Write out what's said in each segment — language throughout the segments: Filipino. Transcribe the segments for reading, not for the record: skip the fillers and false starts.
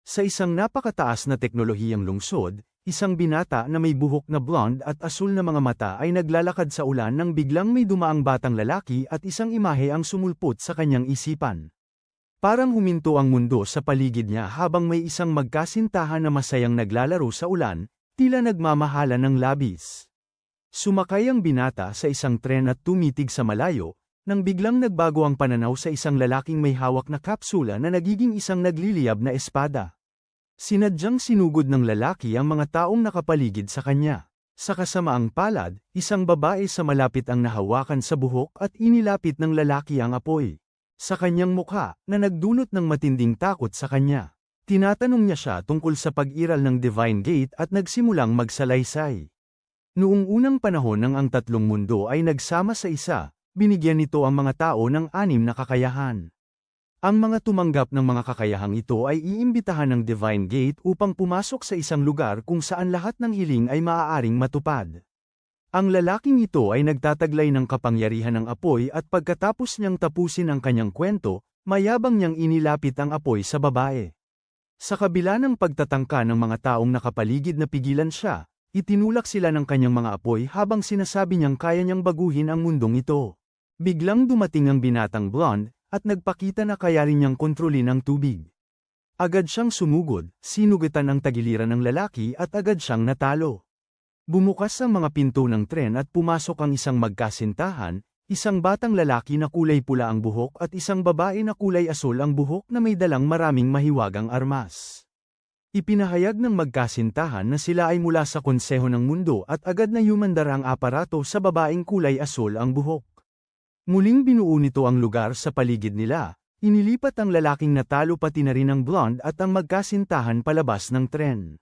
Sa isang napakataas na teknolohiyang lungsod, isang binata na may buhok na blonde at asul na mga mata ay naglalakad sa ulan nang biglang may dumaang batang lalaki at isang imahe ang sumulpot sa kanyang isipan. Parang huminto ang mundo sa paligid niya habang may isang magkasintahan na masayang naglalaro sa ulan, tila nagmamahalan ng labis. Sumakay ang binata sa isang tren at tumitig sa malayo, nang biglang nagbago ang pananaw sa isang lalaking may hawak na kapsula na nagiging isang nagliliyab na espada. Sinadyang sinugod ng lalaki ang mga taong nakapaligid sa kanya. Sa kasamaang palad, isang babae sa malapit ang nahawakan sa buhok at inilapit ng lalaki ang apoy sa kanyang mukha, na nagdulot ng matinding takot sa kanya. Tinatanong niya siya tungkol sa pag-iral ng Divine Gate at nagsimulang magsalaysay. Noong unang panahon nang ang tatlong mundo ay nagsama sa isa, binigyan nito ang mga tao ng 6 na kakayahan. Ang mga tumanggap ng mga kakayahang ito ay iimbitahan ng Divine Gate upang pumasok sa isang lugar kung saan lahat ng hiling ay maaaring matupad. Ang lalaking ito ay nagtataglay ng kapangyarihan ng apoy at pagkatapos niyang tapusin ang kanyang kwento, mayabang niyang inilapit ang apoy sa babae. Sa kabila ng pagtatangka ng mga taong nakapaligid na pigilan siya, itinulak sila ng kanyang mga apoy habang sinasabi niyang kaya niyang baguhin ang mundong ito. Biglang dumating ang binatang blonde, at nagpakita na kaya rin niyang kontrolin ang tubig. Agad siyang sumugod, sinugutan ang tagiliran ng lalaki at agad siyang natalo. Bumukas ang mga pinto ng tren at pumasok ang isang magkasintahan, isang batang lalaki na kulay pula ang buhok at isang babae na kulay asul ang buhok na may dalang maraming mahiwagang armas. Ipinahayag ng magkasintahan na sila ay mula sa Konseho ng Mundo at agad na yumandar ang aparato sa babaeng kulay asul ang buhok. Muling binuo nito ang lugar sa paligid nila, inilipat ang lalaking natalo pati na rin ang blonde at ang magkasintahan palabas ng tren.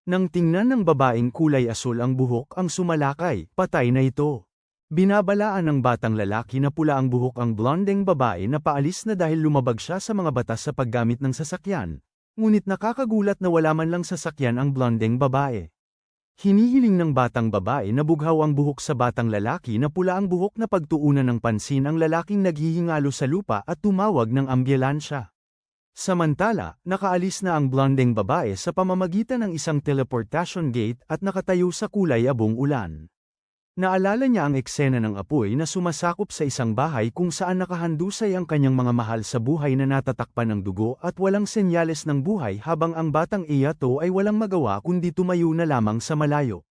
Nang tingnan ng babaeng kulay asul ang buhok ang sumalakay, patay na ito. Binabalaan ng batang lalaki na pula ang buhok ang blondeng babae na paalis na dahil lumabag siya sa mga batas sa paggamit ng sasakyan, ngunit nakakagulat na wala man lang sasakyan ang blondeng babae. Hinihiling ng batang babae na bughaw ang buhok sa batang lalaki na pula ang buhok na pagtuunan ng pansin ang lalaking naghihingalo sa lupa at tumawag ng ambulansya. Samantala, nakaalis na ang blondeng babae sa pamamagitan ng isang teleportation gate at nakatayo sa kulay abong ulan. Naalala niya ang eksena ng apoy na sumasakop sa isang bahay kung saan nakahandusay ang kanyang mga mahal sa buhay na natatakpan ng dugo at walang senyales ng buhay habang ang batang Iato ay walang magawa kundi tumayo na lamang sa malayo.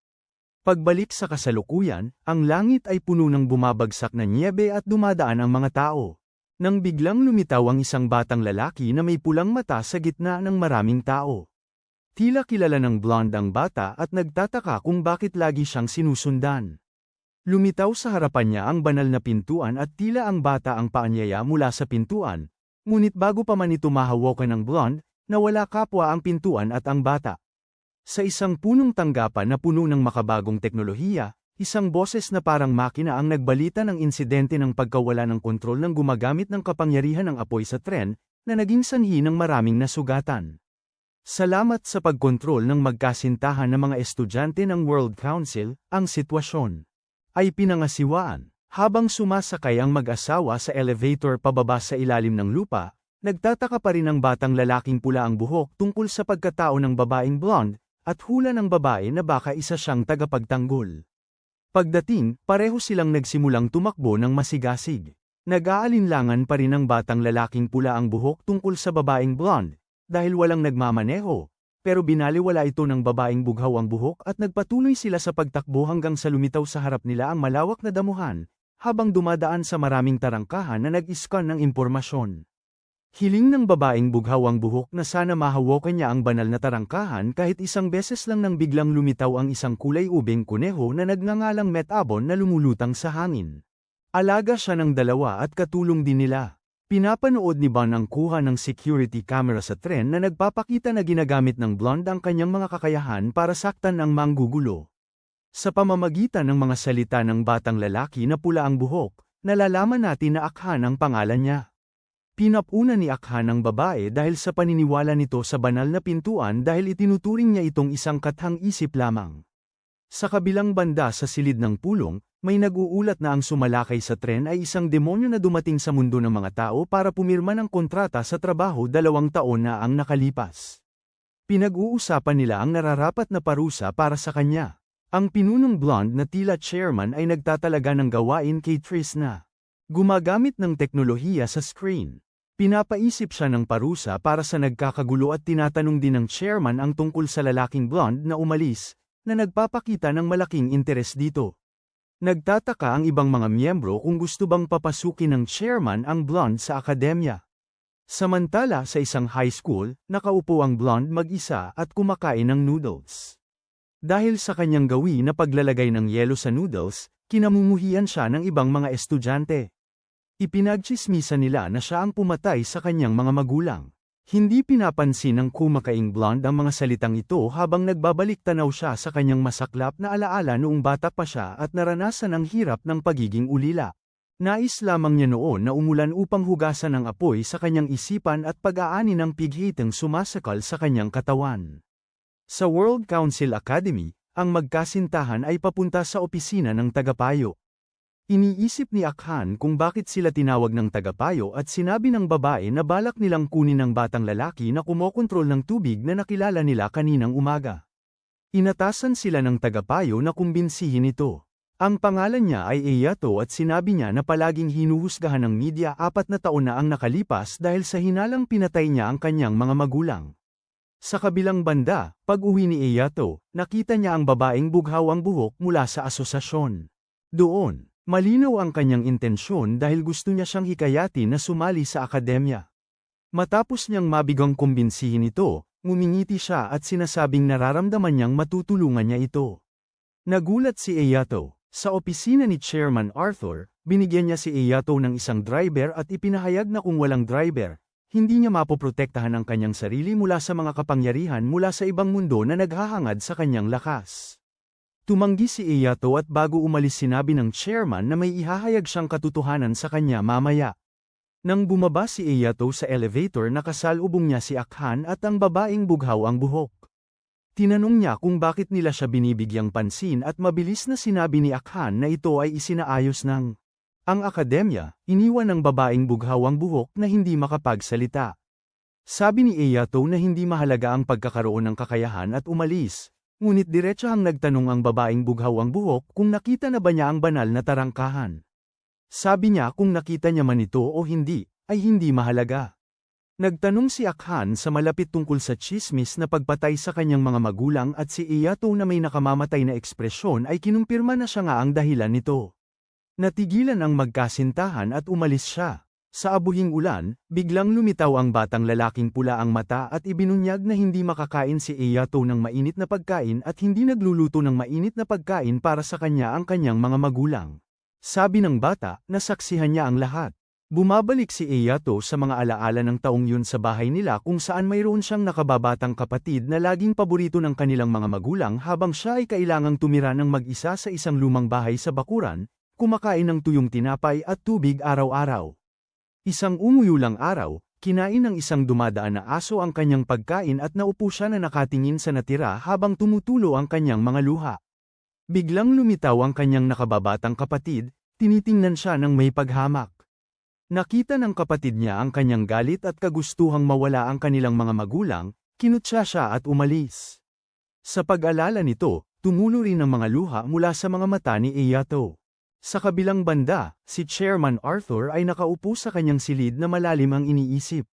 Pagbalik sa kasalukuyan, ang langit ay puno ng bumabagsak na nyebe at dumadaan ang mga tao. Nang biglang lumitaw ang isang batang lalaki na may pulang mata sa gitna ng maraming tao. Tila kilala ng blonde ang bata at nagtataka kung bakit lagi siyang sinusundan. Lumitaw sa harapan niya ang banal na pintuan at tila ang bata ang paanyaya mula sa pintuan, ngunit bago pa man ito mahawakan ng blonde, nawala kapwa ang pintuan at ang bata. Sa isang punong tanggapan na puno ng makabagong teknolohiya, isang boses na parang makina ang nagbalita ng insidente ng pagkawala ng kontrol ng gumagamit ng kapangyarihan ng apoy sa tren, na naging sanhi ng maraming nasugatan. Salamat sa pagkontrol ng magkasintahan ng mga estudyante ng World Council, ang sitwasyon ay pinangasiwaan. Habang sumasakay ang mag-asawa sa elevator pababa sa ilalim ng lupa, nagtataka pa rin ang batang lalaking pula ang buhok tungkol sa pagkatao ng babaeng blonde, at hula ng babae na baka isa siyang tagapagtanggol. Pagdating, pareho silang nagsimulang tumakbo ng masigasig. Nag-aalinlangan pa rin ang batang lalaking pula ang buhok tungkol sa babaeng blonde, dahil walang nagmamaneho, pero binaliwala ito ng babaeng bughaw ang buhok at nagpatuloy sila sa pagtakbo hanggang sa lumitaw sa harap nila ang malawak na damuhan, habang dumadaan sa maraming tarangkahan na nag-iskan ng impormasyon. Hiling ng babaeng bughaw ang buhok na sana mahawakan niya ang banal na tarangkahan kahit isang beses lang nang biglang lumitaw ang isang kulay ubeng kuneho na nagngangalang Metabon na lumulutang sa hangin. Alaga siya ng dalawa at katulong din nila. Pinapanood ni Bon ang kuha ng security camera sa tren na nagpapakita na ginagamit ng blonde ang kanyang mga kakayahan para saktan ang manggugulo. Sa pamamagitan ng mga salita ng batang lalaki na pula ang buhok, nalalaman natin na Akhan ang pangalan niya. Pinapuna ni Akhan ang babae dahil sa paniniwala nito sa banal na pintuan dahil itinuturing niya itong isang kathang-isip lamang. Sa kabilang banda sa silid ng pulong, may nag-uulat na ang sumalakay sa tren ay isang demonyo na dumating sa mundo ng mga tao para pumirma ng kontrata sa trabaho 2 taon na ang nakalipas. Pinag-uusapan nila ang nararapat na parusa para sa kanya. Ang pinunong blonde na tila chairman ay nagtatalaga ng gawain kay Tris na gumagamit ng teknolohiya sa screen. Pinapaisip siya ng parusa para sa nagkakagulo at tinatanong din ng chairman ang tungkol sa lalaking blonde na umalis, na nagpapakita ng malaking interes dito. Nagtataka ang ibang mga miyembro kung gusto bang papasukin ng chairman ang blonde sa akademya. Samantala sa isang high school, nakaupo ang blonde mag-isa at kumakain ng noodles. Dahil sa kanyang gawi na paglalagay ng yelo sa noodles, kinamumuhian siya ng ibang mga estudyante. Ipinagtsismisan nila na siya ang pumatay sa kanyang mga magulang. Hindi pinapansin ng kumakaing blonde ang mga salitang ito habang nagbabalik tanaw siya sa kanyang masaklap na alaala noong bata pa siya at naranasan ang hirap ng pagiging ulila. Nais lamang niya noon na umulan upang hugasan ang apoy sa kanyang isipan at pag-aani ng pighitang sumasakal sa kanyang katawan. Sa World Council Academy, ang magkasintahan ay papunta sa opisina ng tagapayo. Iniisip ni Akhan kung bakit sila tinawag ng tagapayo at sinabi ng babae na balak nilang kunin ang batang lalaki na kumokontrol ng tubig na nakilala nila kaninang umaga. Inatasan sila ng tagapayo na kumbinsihin ito. Ang pangalan niya ay Eyato at sinabi niya na palaging hinuhusgahan ng media 4 na taon na ang nakalipas dahil sa hinalang pinatay niya ang kanyang mga magulang. Sa kabilang banda, pag-uwi ni Eyato, nakita niya ang babaeng bughaw ang buhok mula sa asosasyon. Doon, malinaw ang kanyang intensyon dahil gusto niya siyang hikayatin na sumali sa akademya. Matapos niyang mabigang kumbinsihin ito, ngumingiti siya at sinasabing nararamdaman niyang matutulungan niya ito. Nagulat si Eyato. Sa opisina ni Chairman Arthur, binigyan niya si Eyato ng isang driver at ipinahayag na kung walang driver, hindi niya mapoprotektahan ang kanyang sarili mula sa mga kapangyarihan mula sa ibang mundo na naghahangad sa kanyang lakas. Tumanggi si Eyato at bago umalis sinabi ng chairman na may ihahayag siyang katotohanan sa kanya mamaya. Nang bumaba si Eyato sa elevator nakasalubong niya si Akhan at ang babaeng bughaw ang buhok. Tinanong niya kung bakit nila siya binibigyang pansin at mabilis na sinabi ni Akhan na ito ay isinaayos ng ang akademya, iniwan ng babaeng bughaw ang buhok na hindi makapagsalita. Sabi ni Eyato na hindi mahalaga ang pagkakaroon ng kakayahan at umalis, ngunit diretsahang nagtanong ang babaeng bughaw ang buhok kung nakita na ba niya ang banal na tarangkahan. Sabi niya kung nakita niya man ito o hindi, ay hindi mahalaga. Nagtanong si Akhan sa malapit tungkol sa tsismis na pagpatay sa kanyang mga magulang at si Eyato na may nakamamatay na ekspresyon ay kinumpirma na siya nga ang dahilan nito. Natigilan ang magkasintahan at umalis siya. Sa abuhing ulan, biglang lumitaw ang batang lalaking pula ang mata at ibinunyag na hindi makakain si Eyato ng mainit na pagkain at hindi nagluluto ng mainit na pagkain para sa kanya ang kanyang mga magulang. Sabi ng bata, nasaksihan niya ang lahat. Bumabalik si Eyato sa mga alaala ng taong yun sa bahay nila kung saan mayroon siyang nakababatang kapatid na laging paborito ng kanilang mga magulang habang siya ay kailangang tumira ng mag-isa sa isang lumang bahay sa bakuran, kumakain ng tuyong tinapay at tubig araw-araw. Isang umuyulang araw, kinain ng isang dumadaan na aso ang kanyang pagkain at naupo siya na nakatingin sa natira habang tumutulo ang kanyang mga luha. Biglang lumitaw ang kanyang nakababatang kapatid, tinitingnan siya ng may paghamak. Nakita ng kapatid niya ang kanyang galit at kagustuhang mawala ang kanilang mga magulang, kinutya siya at umalis. Sa pag-alala nito, tumulo rin ang mga luha mula sa mga mata ni Eyato. Sa kabilang banda, si Chairman Arthur ay nakaupo sa kanyang silid na malalim ang iniisip.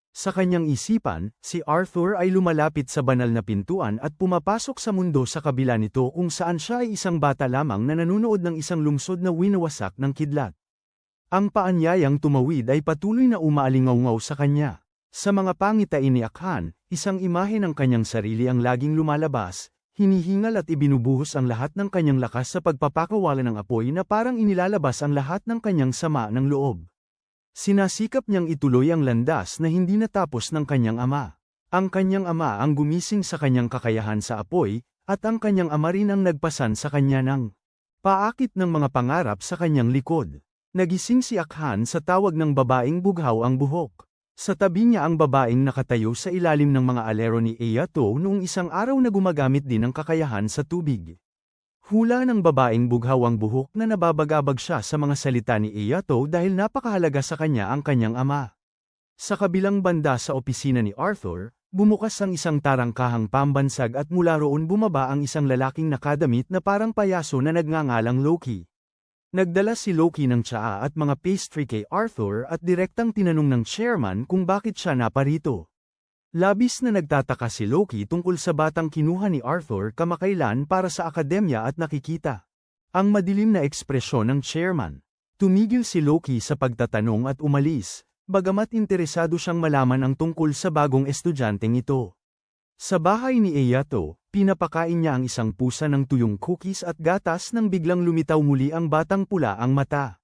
Sa kanyang isipan, si Arthur ay lumalapit sa banal na pintuan at pumapasok sa mundo sa kabila nito kung saan siya ay isang bata lamang na nanunood ng isang lungsod na winawasak ng kidlat. Ang paanyayang tumawid ay patuloy na umaalingaw sa kanya. Sa mga pangitain ni Akhan, isang imahe ng kanyang sarili ang laging lumalabas, hinihingal at ibinubuhos ang lahat ng kanyang lakas sa pagpapakawala ng apoy na parang inilalabas ang lahat ng kanyang sama ng loob. Sinasikap niyang ituloy ang landas na hindi natapos ng kanyang ama. Ang kanyang ama ang gumising sa kanyang kakayahan sa apoy, at ang kanyang ama rin ang nagpasan sa kanya ng paakit ng mga pangarap sa kanyang likod. Nagising si Akhan sa tawag ng babaeng bughaw ang buhok. Sa tabi niya ang babaeng nakatayo sa ilalim ng mga alero ni Eyato noong isang araw na gumagamit din ng kakayahan sa tubig. Hula ng babaeng bughaw ang buhok na nababagabag siya sa mga salita ni Eyato dahil napakahalaga sa kanya ang kanyang ama. Sa kabilang banda sa opisina ni Arthur, Bumukas ang isang tarangkahang pambansag at mula roon bumaba ang isang lalaking nakadamit na parang payaso na nagngangalang Loki. Nagdala si Loki ng tsaa at mga pastry kay Arthur at direktang tinanong ng chairman kung bakit siya naparito. Labis na nagtataka si Loki tungkol sa batang kinuha ni Arthur kamakailan para sa akademya at nakikita ang madilim na ekspresyon ng chairman. Tumigil si Loki sa pagtatanong at umalis, bagamat interesado siyang malaman ang tungkol sa bagong estudyanteng ito. Sa bahay ni Eyato, pinapakain niya ang isang pusa ng tuyong cookies at gatas nang biglang lumitaw muli ang batang pula ang mata.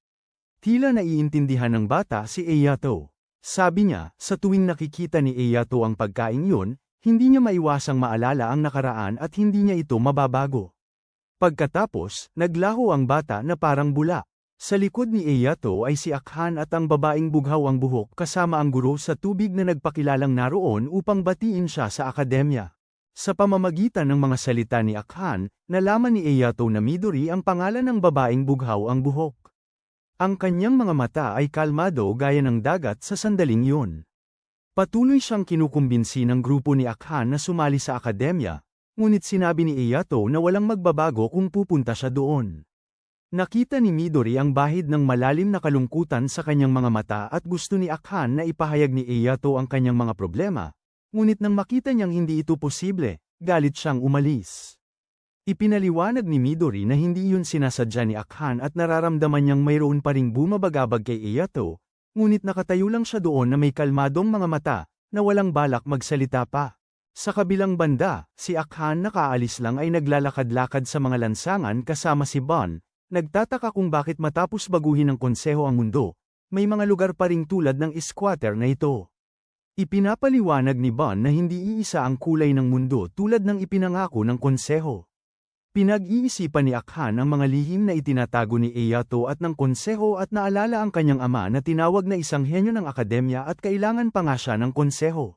Tila naiintindihan ng bata si Eyato. Sabi niya, sa tuwing nakikita ni Eyato ang pagkain yun, hindi niya maiwasang maalala ang nakaraan at hindi niya ito mababago. Pagkatapos, naglaho ang bata na parang bula. Sa likod ni Eyato ay si Akhan at ang babaeng bughaw ang buhok kasama ang guro sa tubig na nagpakilalang naroon upang batiin siya sa akademya. Sa pamamagitan ng mga salita ni Akhan, nalaman ni Eyato na Midori ang pangalan ng babaeng bughaw ang buhok. Ang kanyang mga mata ay kalmado gaya ng dagat sa sandaling yun. Patuloy siyang kinukumbinsi ng grupo ni Akhan na sumali sa akademya, ngunit sinabi ni Eyato na walang magbabago kung pupunta siya doon. Nakita ni Midori ang bahid ng malalim na kalungkutan sa kanyang mga mata at gusto ni Akhan na ipahayag ni Eyato ang kanyang mga problema, ngunit nang makita niyang hindi ito posible, galit siyang umalis. Ipinaliwanag ni Midori na hindi yun sinasadya ni Akhan at nararamdaman niyang mayroon pa ring bumabagabag kay Eyato, ngunit nakatayo lang siya doon na may kalmadong mga mata, na walang balak magsalita pa. Sa kabilang banda, si Akhan nakaalis lang ay naglalakad-lakad sa mga lansangan kasama si Bon. Nagtataka kung bakit matapos baguhin ng konseho ang mundo, may mga lugar pa ring tulad ng squatter na ito. Ipinapaliwanag ni Bon na hindi iisa ang kulay ng mundo tulad ng ipinangako ng konseho. Pinag-iisipan ni Akhan ang mga lihim na itinatago ni Eyato at ng konseho at naalala ang kanyang ama na tinawag na isang henyo ng akademya at kailangan pa nga siya ng konseho.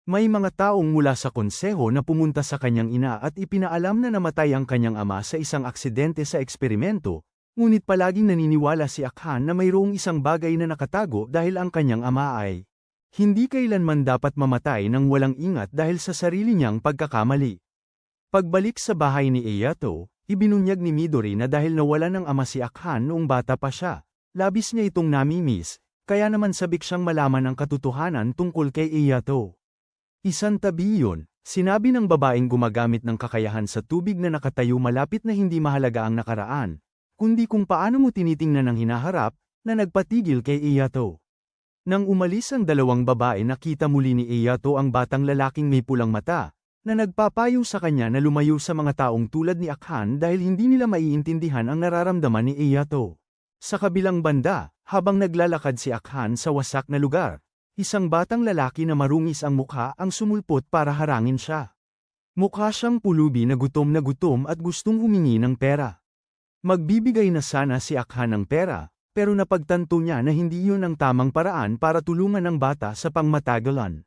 May mga taong mula sa konseho na pumunta sa kanyang ina at ipinaalam na namatay ang kanyang ama sa isang aksidente sa eksperimento, ngunit palaging naniniwala si Akhan na mayroong isang bagay na nakatago dahil ang kanyang ama ay hindi kailanman dapat mamatay ng walang ingat dahil sa sarili niyang pagkakamali. Pagbalik sa bahay ni Eyato, ibinunyag ni Midori na dahil nawala ng ama si Akhan noong bata pa siya, labis niya itong namimiss, kaya naman sabik siyang malaman ang katotohanan tungkol kay Eyato. Isang tabi yun, sinabi ng babaeng gumagamit ng kakayahan sa tubig na nakatayo malapit na hindi mahalaga ang nakaraan, kundi kung paano mo tinitingnan ang hinaharap, na nagpatigil kay Eyato. Nang umalis ang dalawang babae nakita muli ni Eyato ang batang lalaking may pulang mata, na nagpapayo sa kanya na lumayo sa mga taong tulad ni Akhan dahil hindi nila maiintindihan ang nararamdaman ni Eyato. Sa kabilang banda, habang naglalakad si Akhan sa wasak na lugar, isang batang lalaki na marungis ang mukha ang sumulpot para harangin siya. Mukha siyang pulubi na gutom at gustong humingi ng pera. Magbibigay na sana si Akhan ng pera, pero napagtanto niya na hindi yun ang tamang paraan para tulungan ang bata sa pangmatagalan.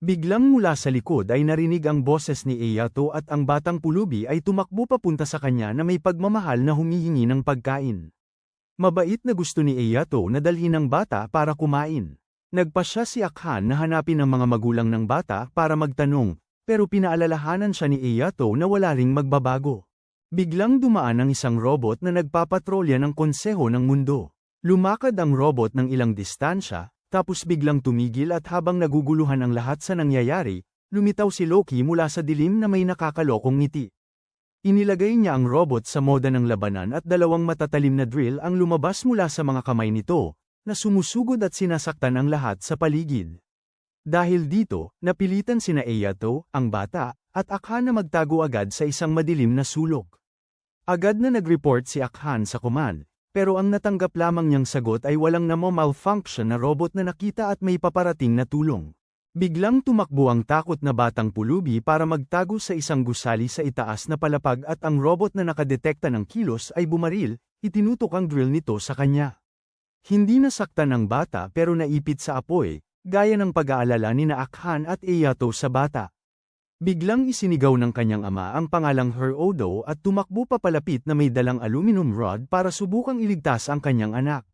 Biglang mula sa likod ay narinig ang boses ni Eyato at ang batang pulubi ay tumakbo papunta sa kanya na may pagmamahal na humihingi ng pagkain. Mabait na gusto ni Eyato na dalhin ang bata para kumain. Nagpasya si Akhan na hanapin ang mga magulang ng bata para magtanong, pero pinaalalahanan siya ni Eyato na wala ring magbabago. Biglang dumaan ang isang robot na nagpapatrolya ng konseho ng mundo. Lumakad ang robot ng ilang distansya, tapos biglang tumigil at habang naguguluhan ang lahat sa nangyayari, lumitaw si Loki mula sa dilim na may nakakalokong ngiti. Inilagay niya ang robot sa moda ng labanan at dalawang matatalim na drill ang lumabas mula sa mga kamay nito, na sumusugod at sinasaktan ang lahat sa paligid. Dahil dito, napilitan sina Eyato, ang bata, at Akhan na magtago agad sa isang madilim na sulok. Agad na nag-report si Akhan sa command, pero ang natanggap lamang niyang sagot ay walang malfunction na robot na nakita at may paparating na tulong. Biglang tumakbo ang takot na batang pulubi para magtago sa isang gusali sa itaas na palapag at ang robot na nakadetekta ng kilos ay bumaril, itinutok ang drill nito sa kanya. Hindi nasaktan ang bata pero naipit sa apoy, gaya ng pag-aalala ni Akhan at Eyato sa bata. Biglang isinigaw ng kanyang ama ang pangalang Herodo at tumakbo papalapit na may dalang aluminum rod para subukang iligtas ang kanyang anak.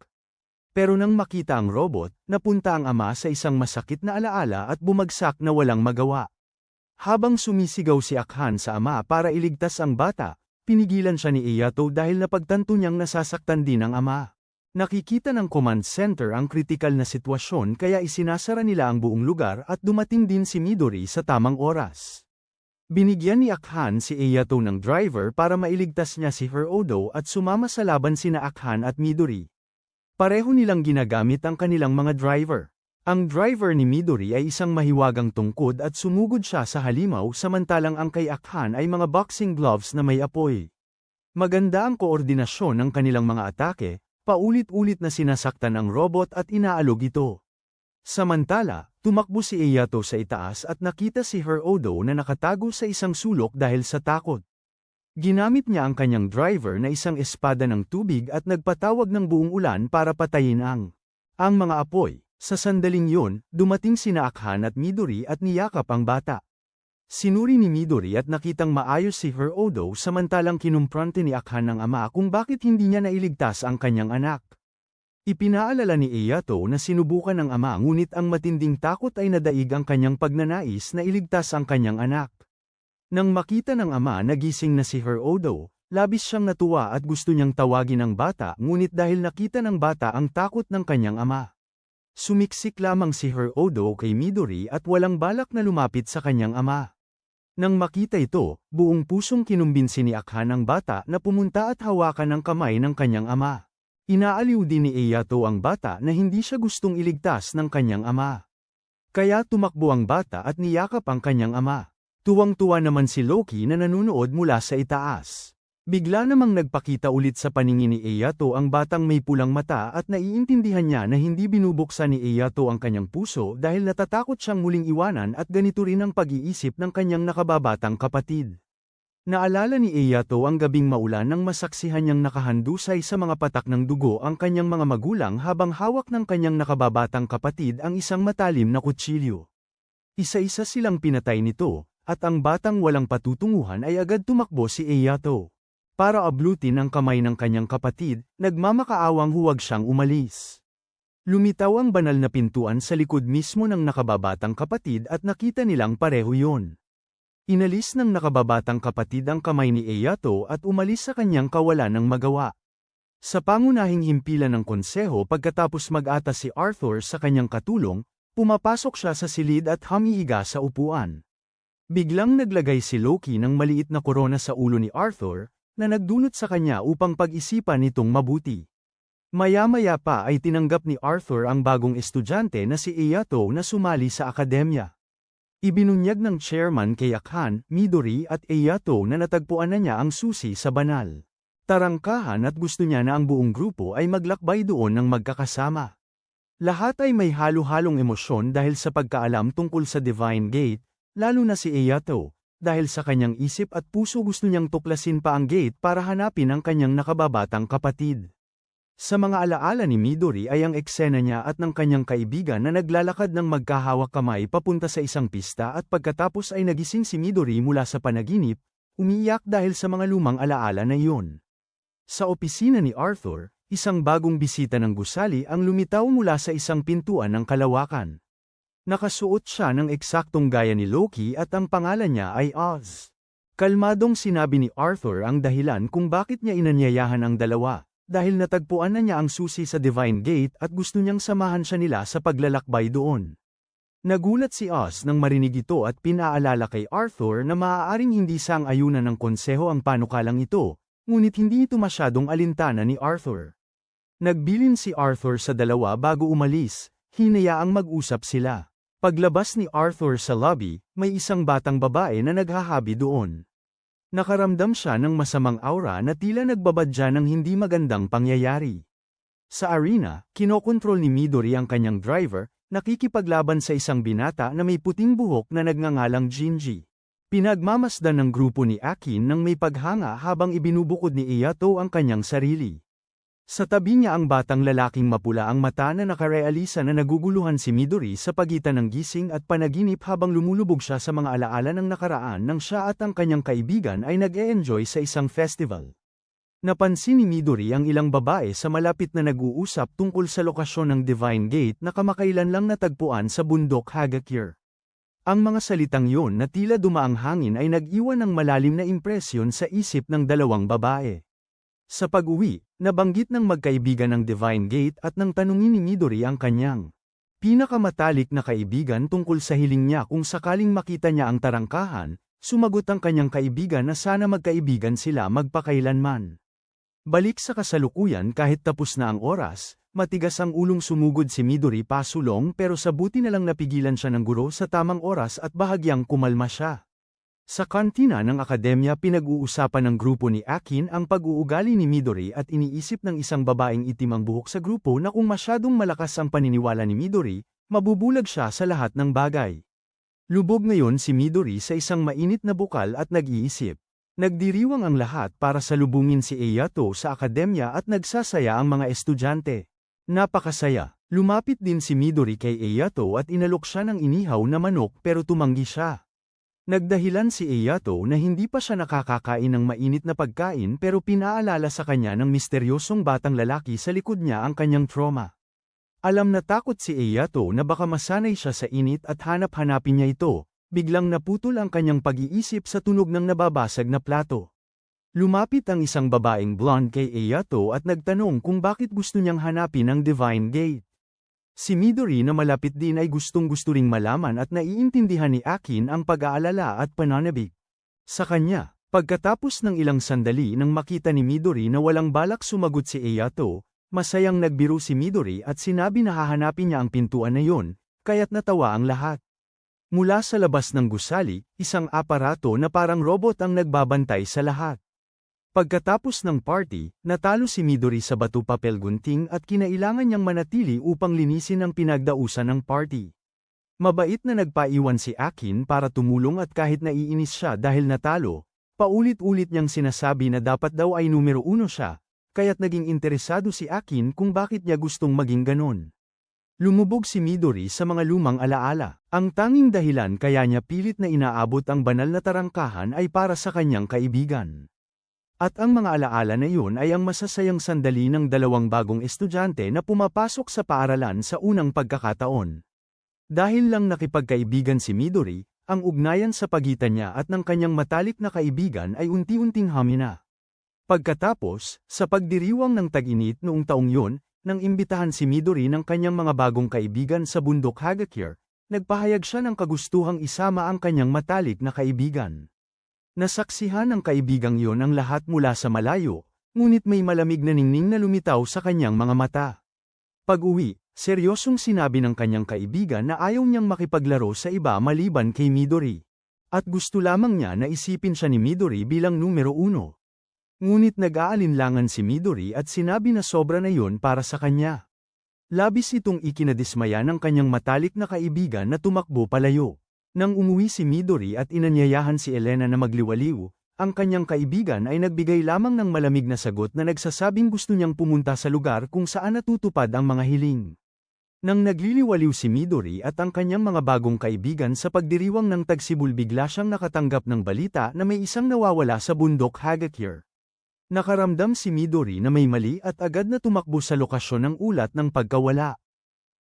Pero nang makita ang robot, napunta ang ama sa isang masakit na alaala at bumagsak na walang magawa. Habang sumisigaw si Akhan sa ama para iligtas ang bata, pinigilan siya ni Eyato dahil napagtanto niyang nasasaktan din ang ama. Nakikita ng command center ang kritikal na sitwasyon kaya isinasara nila ang buong lugar at dumating din si Midori sa tamang oras. Binigyan ni Akhan si Eyato ng driver para mailigtas niya si Odo at sumama sa laban sina Akhan at Midori. Pareho nilang ginagamit ang kanilang mga driver. Ang driver ni Midori ay isang mahiwagang tungkod at sumugod siya sa halimaw samantalang ang kay Akhan ay mga boxing gloves na may apoy. Maganda ang koordinasyon ng kanilang mga atake, paulit-ulit na sinasaktan ang robot at inaalog ito. Samantala, tumakbo si Eyato sa itaas at nakita si Odo na nakatago sa isang sulok dahil sa takot. Ginamit niya ang kanyang driver na isang espada ng tubig at nagpatawag ng buong ulan para patayin ang mga apoy. Sa sandaling yun, dumating sina Akhan at Midori at niyakap ang bata. Sinuri ni Midori at nakitang maayos si Odo samantalang kinumprante ni Akhan ng ama kung bakit hindi niya nailigtas ang kanyang anak. Ipinaalala ni Eyato na sinubukan ng ama ngunit ang matinding takot ay nadaig ang kanyang pagnanais na iligtas ang kanyang anak. Nang makita ng ama nagising na si Odo, labis siyang natuwa at gusto niyang tawagin ang bata ngunit dahil nakita ng bata ang takot ng kanyang ama. Sumiksik lamang si Odo kay Midori at walang balak na lumapit sa kanyang ama. Nang makita ito, buong pusong kinumbinsi ni Akhan ang bata na pumunta at hawakan ang kamay ng kanyang ama. Inaaliw din ni Eyato ang bata na hindi siya gustong iligtas ng kanyang ama. Kaya tumakbo ang bata at niyakap ang kanyang ama. Tuwang-tuwa naman si Loki na nanunood mula sa itaas. Bigla namang nagpakita ulit sa paningin ni Eyato ang batang may pulang mata at naiintindihan niya na hindi binubuksan ni Eyato ang kanyang puso dahil natatakot siyang muling iwanan at ganito rin ang pag-iisip ng kanyang nakababatang kapatid. Naalala ni Eyato ang gabing maulan nang masaksihan niyang nakahandusay sa mga patak ng dugo ang kanyang mga magulang habang hawak ng kanyang nakababatang kapatid ang isang matalim na kutsilyo. Isa-isa silang pinatay nito, at ang batang walang patutunguhan ay agad tumakbo si Eyato. Para ablutin ang kamay ng kanyang kapatid, nagmamakaawang huwag siyang umalis. Lumitaw ang banal na pintuan sa likod mismo ng nakababatang kapatid at nakita nilang pareho yon. Inalis ng nakababatang kapatid ang kamay ni Eyato at umalis sa kanyang kawalan ng magawa. Sa pangunahing himpilan ng konseho pagkatapos mag-atas si Arthur sa kanyang katulong, pumapasok siya sa silid at humihiga sa upuan. Biglang naglagay si Loki ng maliit na korona sa ulo ni Arthur, na nagdulot sa kanya upang pag-isipan nitong mabuti. Maya-maya pa ay tinanggap ni Arthur ang bagong estudyante na si Eyato na sumali sa akademya. Ibinunyag ng chairman kay Akhan, Midori at Eyato na natagpuan na niya ang susi sa banal. Tarangkahan at gusto niya na ang buong grupo ay maglakbay doon ng magkakasama. Lahat ay may halo-halong emosyon dahil sa pagkaalam tungkol sa Divine Gate, lalo na si Eyato, dahil sa kanyang isip at puso gusto niyang tuklasin pa ang gate para hanapin ang kanyang nakababatang kapatid. Sa mga alaala ni Midori ay ang eksena niya at ng kanyang kaibigan na naglalakad ng magkahawak kamay papunta sa isang pista at pagkatapos ay nagising si Midori mula sa panaginip, umiiyak dahil sa mga lumang alaala na iyon. Sa opisina ni Arthur, isang bagong bisita ng gusali ang lumitaw mula sa isang pintuan ng kalawakan. Nakasuot siya ng eksaktong gaya ni Loki at ang pangalan niya ay Oz. Kalmadong sinabi ni Arthur ang dahilan kung bakit niya inanyayahan ang dalawa, dahil natagpuan na niya ang susi sa Divine Gate at gusto niyang samahan siya nila sa paglalakbay doon. Nagulat si Oz nang marinig ito at pinaalala kay Arthur na maaaring hindi sang-ayunan ng konseho ang panukalang ito, ngunit hindi ito masyadong alintana ni Arthur. Nagbilin si Arthur sa dalawa bago umalis, hinayaang mag-usap sila. Paglabas ni Arthur sa lobby, may isang batang babae na naghahabi doon. Nakaramdam siya ng masamang aura na tila nagbabadya ng hindi magandang pangyayari. Sa arena, kinokontrol ni Midori ang kanyang driver, nakikipaglaban sa isang binata na may puting buhok na nagngangalang Jinji. Pinagmamasdan ng grupo ni Akin nang may paghanga habang ibinubukod ni Eyato ang kanyang sarili. Sa tabi niya ang batang lalaking mapula ang mata na nakarealisa na naguguluhan si Midori sa pagitan ng gising at panaginip habang lumulubog siya sa mga alaala ng nakaraan nang siya at ang kanyang kaibigan ay nag-e-enjoy sa isang festival. Napansin ni Midori ang ilang babae sa malapit na nag-uusap tungkol sa lokasyon ng Divine Gate na kamakailan lang natagpuan sa bundok Hagakure. Ang mga salitang yon na tila dumaang hangin ay nag-iwan ng malalim na impresyon sa isip ng dalawang babae. Sa pag-uwi, nabanggit ng magkaibigan ng Divine Gate at nang tanungin ni Midori ang kanyang pinakamatalik na kaibigan tungkol sa hiling niya kung sakaling makita niya ang tarangkahan, sumagot ang kanyang kaibigan na sana magkaibigan sila magpakailanman. Balik sa kasalukuyan kahit tapos na ang oras, matigas ang ulong sumugod si Midori pasulong pero sa buti na lang napigilan siya ng guro sa tamang oras at bahagyang kumalma siya. Sa kantina ng akademya pinag-uusapan ng grupo ni Akin ang pag-uugali ni Midori at iniisip ng isang babaeng itim ang buhok sa grupo na kung masyadong malakas ang paniniwala ni Midori, mabubulag siya sa lahat ng bagay. Lubog ngayon si Midori sa isang mainit na bukal at nag-iisip. Nagdiriwang ang lahat para salubungin si Ayato sa akademya at nagsasaya ang mga estudyante. Napakasaya. Lumapit din si Midori kay Ayato at inalok siya ng inihaw na manok pero tumanggi siya. Nagdahilan si Ayato na hindi pa siya nakakakain ng mainit na pagkain pero pinaalala sa kanya ng misteryosong batang lalaki sa likod niya ang kanyang trauma. Alam na takot si Ayato na baka masanay siya sa init at hanap-hanapin niya ito. Biglang naputol ang kanyang pag-iisip sa tunog ng nababasag na plato. Lumapit ang isang babaeng blonde kay Ayato at nagtanong kung bakit gusto niyang hanapin ang Divine Gate. Si Midori na malapit din ay gustong-gusto ring malaman at naiintindihan ni Akin ang pag-aalala at pananabik. Sa kanya, pagkatapos ng ilang sandali nang makita ni Midori na walang balak sumagot si Ayato, masayang nagbiro si Midori at sinabi na hahanapin niya ang pintuan na yon, kaya't natawa ang lahat. Mula sa labas ng gusali, isang aparato na parang robot ang nagbabantay sa lahat. Pagkatapos ng party, natalo si Midori sa bato-papel gunting at kinailangan niyang manatili upang linisin ang pinagdausan ng party. Mabait na nagpaiwan si Akin para tumulong at kahit naiinis siya dahil natalo, paulit-ulit niyang sinasabi na dapat daw ay numero 1 siya, kaya't naging interesado si Akin kung bakit niya gustong maging ganon. Lumubog si Midori sa mga lumang alaala. Ang tanging dahilan kaya niya pilit na inaabot ang banal na tarangkahan ay para sa kanyang kaibigan. At ang mga alaala na iyon ay ang masasayang sandali ng dalawang bagong estudyante na pumapasok sa paaralan sa unang pagkakataon. Dahil lang nakipagkaibigan si Midori, ang ugnayan sa pagitan niya at ng kanyang matalik na kaibigan ay unti-unting humina. Pagkatapos, sa pagdiriwang ng tag-init noong taong yun, nang imbitahan si Midori ng kanyang mga bagong kaibigan sa bundok Hagakure, nagpahayag siya ng kagustuhang isama ang kanyang matalik na kaibigan. Nasaksihan ng kaibigang yon ang lahat mula sa malayo, ngunit may malamig na ningning na lumitaw sa kanyang mga mata. Pag-uwi, seryosong sinabi ng kanyang kaibigan na ayaw niyang makipaglaro sa iba maliban kay Midori. At gusto lamang niya na isipin siya ni Midori bilang numero 1. Ngunit nag-aalinlangan si Midori at sinabi na sobra na yon para sa kanya. Labis itong ikinadismaya ng kanyang matalik na kaibigan na tumakbo palayo. Nang umuwi si Midori at inanyayahan si Elena na magliwaliw, ang kanyang kaibigan ay nagbigay lamang ng malamig na sagot na nagsasabing gusto niyang pumunta sa lugar kung saan natutupad ang mga hiling. Nang nagliliwaliw si Midori at ang kanyang mga bagong kaibigan sa pagdiriwang ng tagsibol bigla siyang nakatanggap ng balita na may isang nawawala sa bundok Hagakure. Nakaramdam si Midori na may mali at agad na tumakbo sa lokasyon ng ulat ng pagkawala.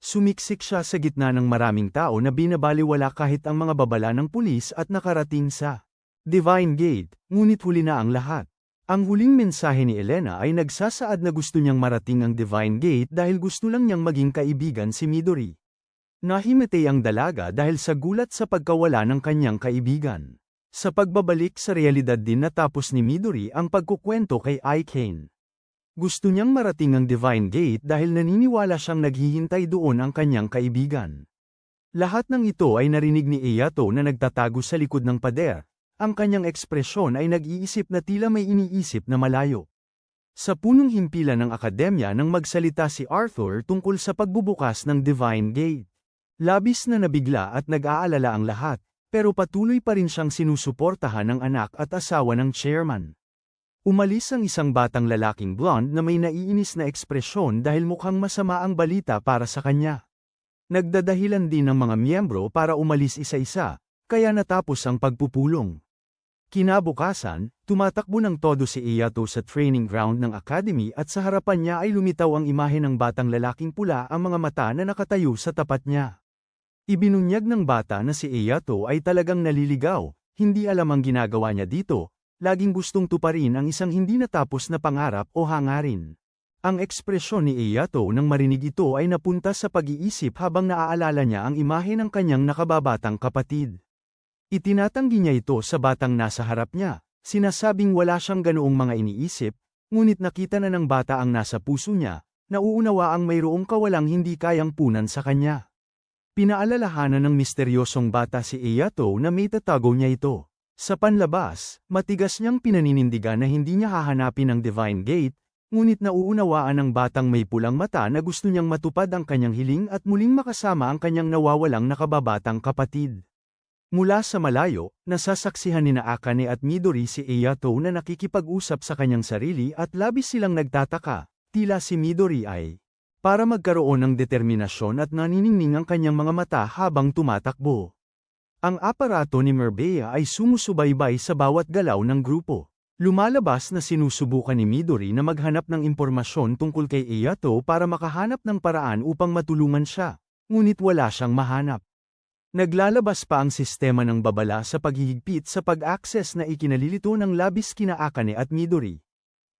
Sumiksik siya sa gitna ng maraming tao na binabaliwala kahit ang mga babala ng pulis at nakarating sa Divine Gate, ngunit huli na ang lahat. Ang huling mensahe ni Elena ay nagsasaad na gusto niyang marating ang Divine Gate dahil gusto lang niyang maging kaibigan si Midori. Nahimatay ang dalaga dahil sa gulat sa pagkawala ng kanyang kaibigan. Sa pagbabalik sa realidad din natapos ni Midori ang pagkukwento kay Akin. Gusto niyang marating ang Divine Gate dahil naniniwala siyang naghihintay doon ang kanyang kaibigan. Lahat ng ito ay narinig ni Ayato na nagtatago sa likod ng pader. Ang kanyang ekspresyon ay nag-iisip na tila may iniisip na malayo. Sa punong himpilan ng akademya nang magsalita si Arthur tungkol sa pagbubukas ng Divine Gate. Labis na nabigla at nag-aalala ang lahat. Pero patuloy pa rin siyang sinusuportahan ng anak at asawa ng chairman. Umalis ang isang batang lalaking blonde na may naiinis na ekspresyon dahil mukhang masama ang balita para sa kanya. Nagdadahilan din ng mga miyembro para umalis isa-isa, kaya natapos ang pagpupulong. Kinabukasan, tumatakbo ng todo si Eyato sa training ground ng academy at sa harapan niya ay lumitaw ang imahe ng batang lalaking pula ang mga mata na nakatayo sa tapat niya. Ibinunyag ng bata na si Eyato ay talagang naliligaw, hindi alam ang ginagawa niya dito, laging gustong tuparin ang isang hindi natapos na pangarap o hangarin. Ang ekspresyon ni Eyato nang marinig ito ay napunta sa pag-iisip habang naaalala niya ang imahe ng kanyang nakababatang kapatid. Itinatanggi niya ito sa batang nasa harap niya, sinasabing wala siyang ganoong mga iniisip, ngunit nakita na ng bata ang nasa puso niya, nauunawaang mayroong kawalang hindi kayang punan sa kanya. Pinaalalahanan ng misteryosong bata si Eyato na may tatago niya ito. Sa panlabas, matigas niyang pinaninindigan na hindi niya hahanapin ang Divine Gate, ngunit nauunawaan ng batang may pulang mata na gusto niyang matupad ang kanyang hiling at muling makasama ang kanyang nawawalang nakababatang kapatid. Mula sa malayo, nasasaksihan ni Akane at Midori si Eyato na nakikipag-usap sa kanyang sarili at labis silang nagtataka, tila si Midori ay para magkaroon ng determinasyon at naniningning ang kanyang mga mata habang tumatakbo. Ang aparato ni Merbea ay sumusubaybay sa bawat galaw ng grupo. Lumalabas na sinusubukan ni Midori na maghanap ng impormasyon tungkol kay Eyato para makahanap ng paraan upang matulungan siya, ngunit wala siyang mahanap. Naglalabas pa ang sistema ng babala sa paghihigpit sa pag-access na ikinalilito ng labis kina Akane at Midori.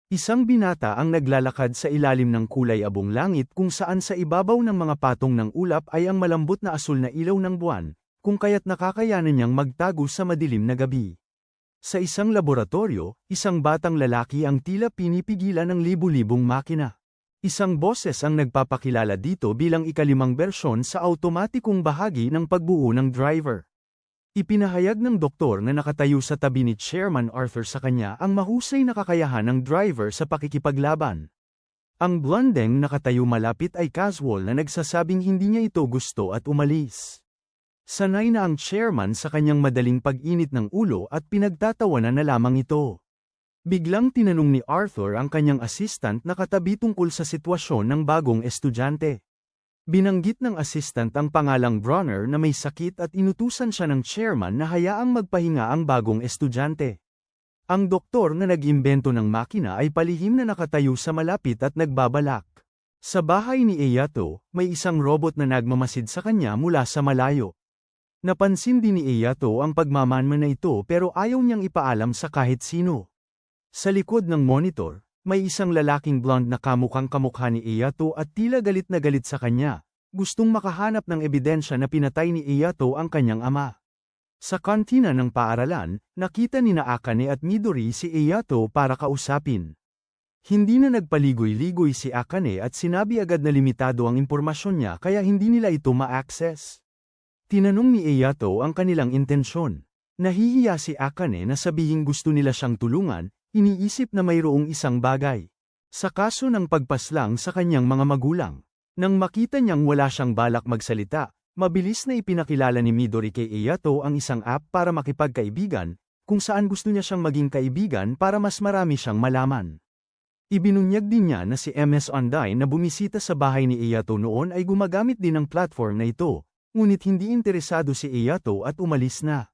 Isang binata ang naglalakad sa ilalim ng kulay abong langit kung saan sa ibabaw ng mga patong ng ulap ay ang malambot na asul na ilaw ng buwan, kung kaya't nakakayanan niyang magtago sa madilim na gabi. Sa isang laboratorio, isang batang lalaki ang tila pinipigilan ng libu-libong makina. Isang boses ang nagpapakilala dito bilang ikalimang bersyon sa automatikong bahagi ng pagbuo ng driver. Ipinahayag ng doktor na nakatayo sa tabi ni Chairman Arthur sa kanya ang mahusay na kakayahan ng driver sa pakikipaglaban. Ang blondeng nakatayo malapit ay casual na nagsasabing hindi niya ito gusto at umalis. Sanay na ang chairman sa kanyang madaling pag-init ng ulo at pinagtatawanan na lamang ito. Biglang tinanong ni Arthur ang kanyang assistant na katabi tungkol sa sitwasyon ng bagong estudyante. Binanggit ng assistant ang pangalang Bronner na may sakit at inutusan siya ng chairman na hayaang magpahinga ang bagong estudyante. Ang doktor na nag-imbento ng makina ay palihim na nakatayo sa malapit at nagbabalak. Sa bahay ni Eyato, may isang robot na nagmamasid sa kanya mula sa malayo. Napansin din ni Eyato ang pagmamanman na ito pero ayaw niyang ipaalam sa kahit sino. Sa likod ng monitor, may isang lalaking blonde na kamukhang-kamukha ni Eyato at tila galit na galit sa kanya, gustong makahanap ng ebidensya na pinatay ni Eyato ang kanyang ama. Sa kantina ng paaralan, nakita ni Akane at Midori si Eyato para kausapin. Hindi na nagpaligoy-ligoy si Akane at sinabi agad na limitado ang impormasyon niya kaya hindi nila ito ma-access. Tinanong ni Eyato ang kanilang intensyon. Nahihiya si Akane na sabihing gusto nila siyang tulungan, iniisip na mayroong isang bagay. Sa kaso ng pagpaslang sa kanyang mga magulang. Nang makita niyang wala siyang balak magsalita, mabilis na ipinakilala ni Midori kay Eyato ang isang app para makipagkaibigan, kung saan gusto niya siyang maging kaibigan para mas marami siyang malaman. Ibinunyag din niya na si MS Undyne na bumisita sa bahay ni Eyato noon ay gumagamit din ng platform na ito, ngunit hindi interesado si Eyato at umalis na.